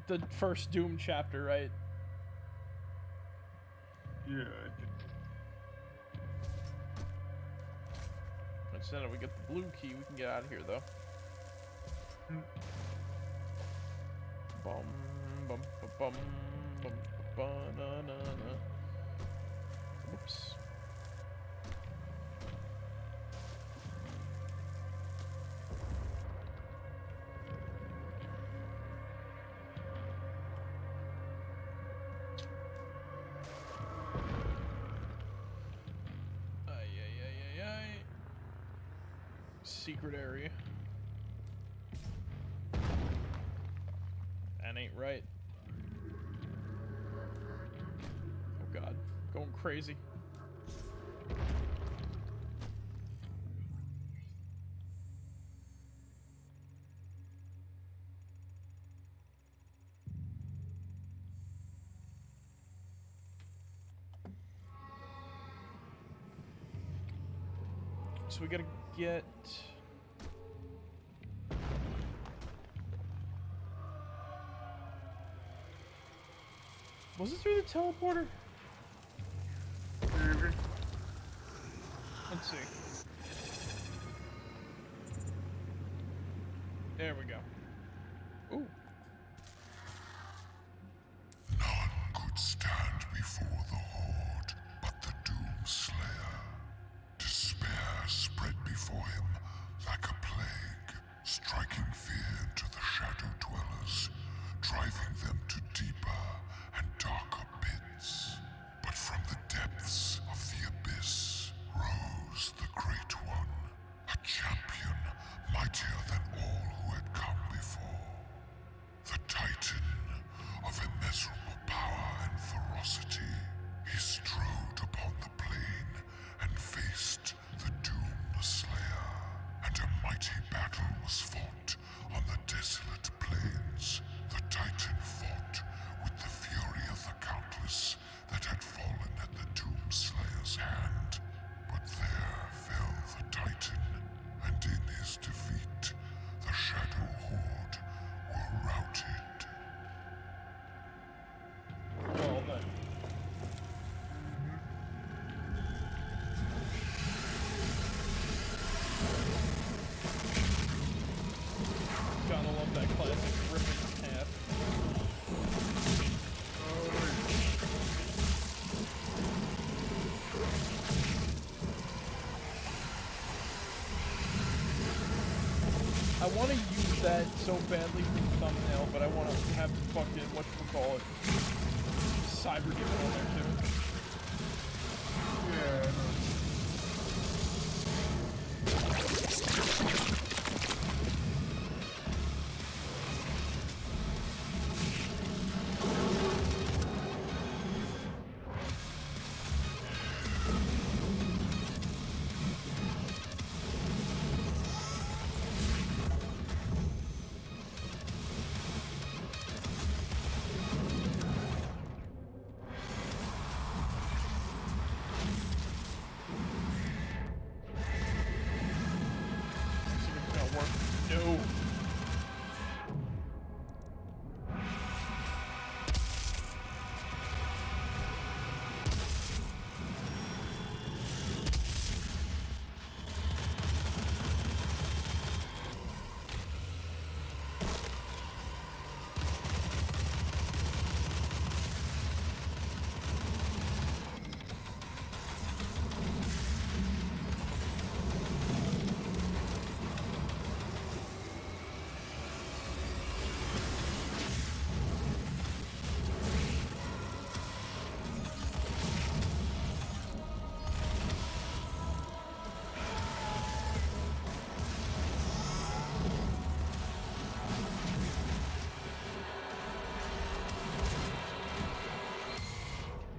the first Doom chapter, right? Yeah. Instead of we get the blue key, we can get out of here though. Bum bum bum bum bum na na na. Whoops. Secret area. That ain't right. Oh god, going crazy. So we gotta get... Was it through the teleporter? Maybe. Let's see. There we go. Ooh. None could stand before the Horde but the Doom Slayer. Despair spread before him like a plague, striking fear into the Shadow Dwellers, driving them to deeper and darker pits. But from the depths of the abyss rose the Great One, a champion mightier than all who had come before. The Titan of immeasurable power and ferocity, he strode upon the plain and faced the Doom Slayer. And a mighty battle was fought on the desolate plains. The Titan fought with the fury of the countless that had fallen at the Doom Slayer's hand. But there fell the Titan, and in his defeat, the Shadow Horde were routed. Well then. Gotta love that classic ripping in half. I want to use that so badly for the thumbnail, but I want to have the fucking, whatchamacallit, Cyberdemon on there too. Yeah.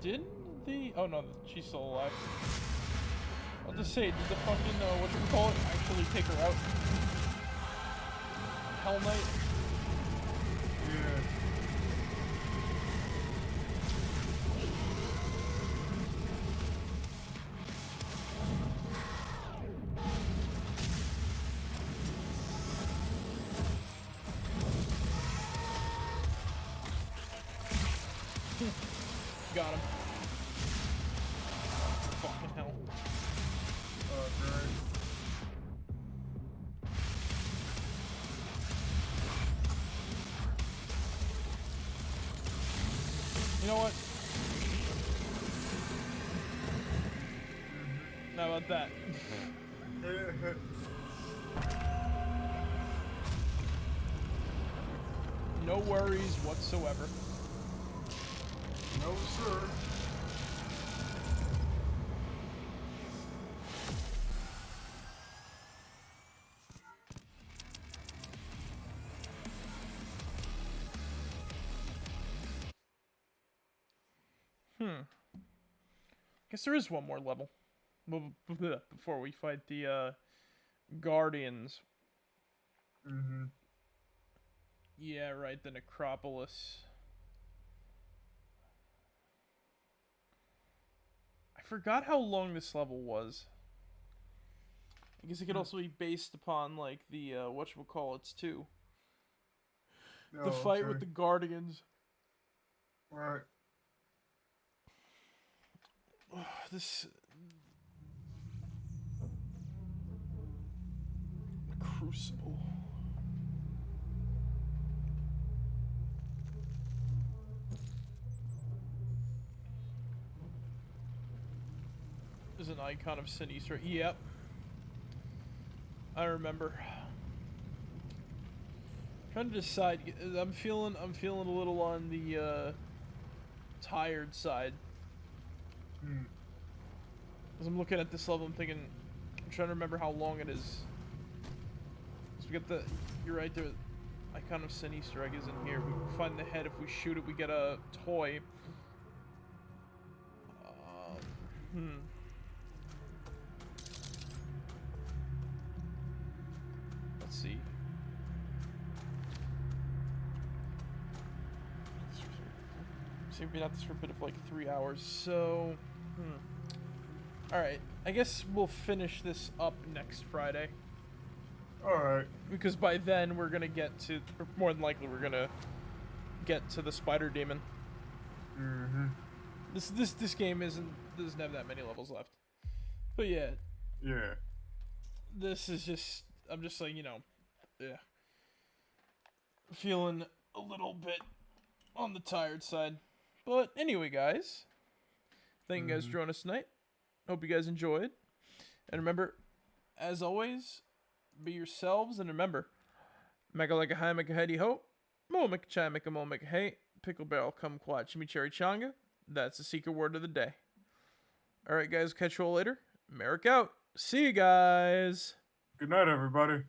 Didn't the... Oh, no, she's still alive. I'll just say, did the fucking, whatchamacallit, actually take her out? Hell Knight? Yeah. Got him. Fucking hell. Great. You know what? How about that? No worries whatsoever. No, sir. Guess there is one more level. Before we fight the Guardians. Mm-hmm. Yeah, right, the Necropolis. I forgot how long this level was. I guess it could also be based upon, like, the, whatchamacallits, too. The fight with the Guardians. Right. This... Crucible. There's an icon of Sin Easter. Yep. I remember. Trying to decide. I'm feeling a little on the tired side. As I'm looking at this level, I'm trying to remember how long it is. So we got the, you're right, the icon of Sin Easter egg is in here. We find the head. If we shoot it, we get a toy. Let's see. See, we've been at this for a bit of like 3 hours, so... Alright, I guess we'll finish this up next Friday. Alright. Because by then we're gonna get to... Or more than likely we're gonna get to the Spider Demon. Mm-hmm. This game doesn't have that many levels left. But yeah. Yeah. This is just... I'm just saying, you know... Yeah. Feeling a little bit on the tired side. But anyway, guys. Thank you guys for joining us tonight. Hope you guys enjoyed. And remember, as always, be yourselves. And remember, make a like a high, make a heady ho. Mo make a chai, make a mo, make a hey. Pickle barrel, kumquat, chimichurri changa. That's the secret word of the day. Alright, guys, catch you all later. Merrick out. See you guys. Good night, everybody.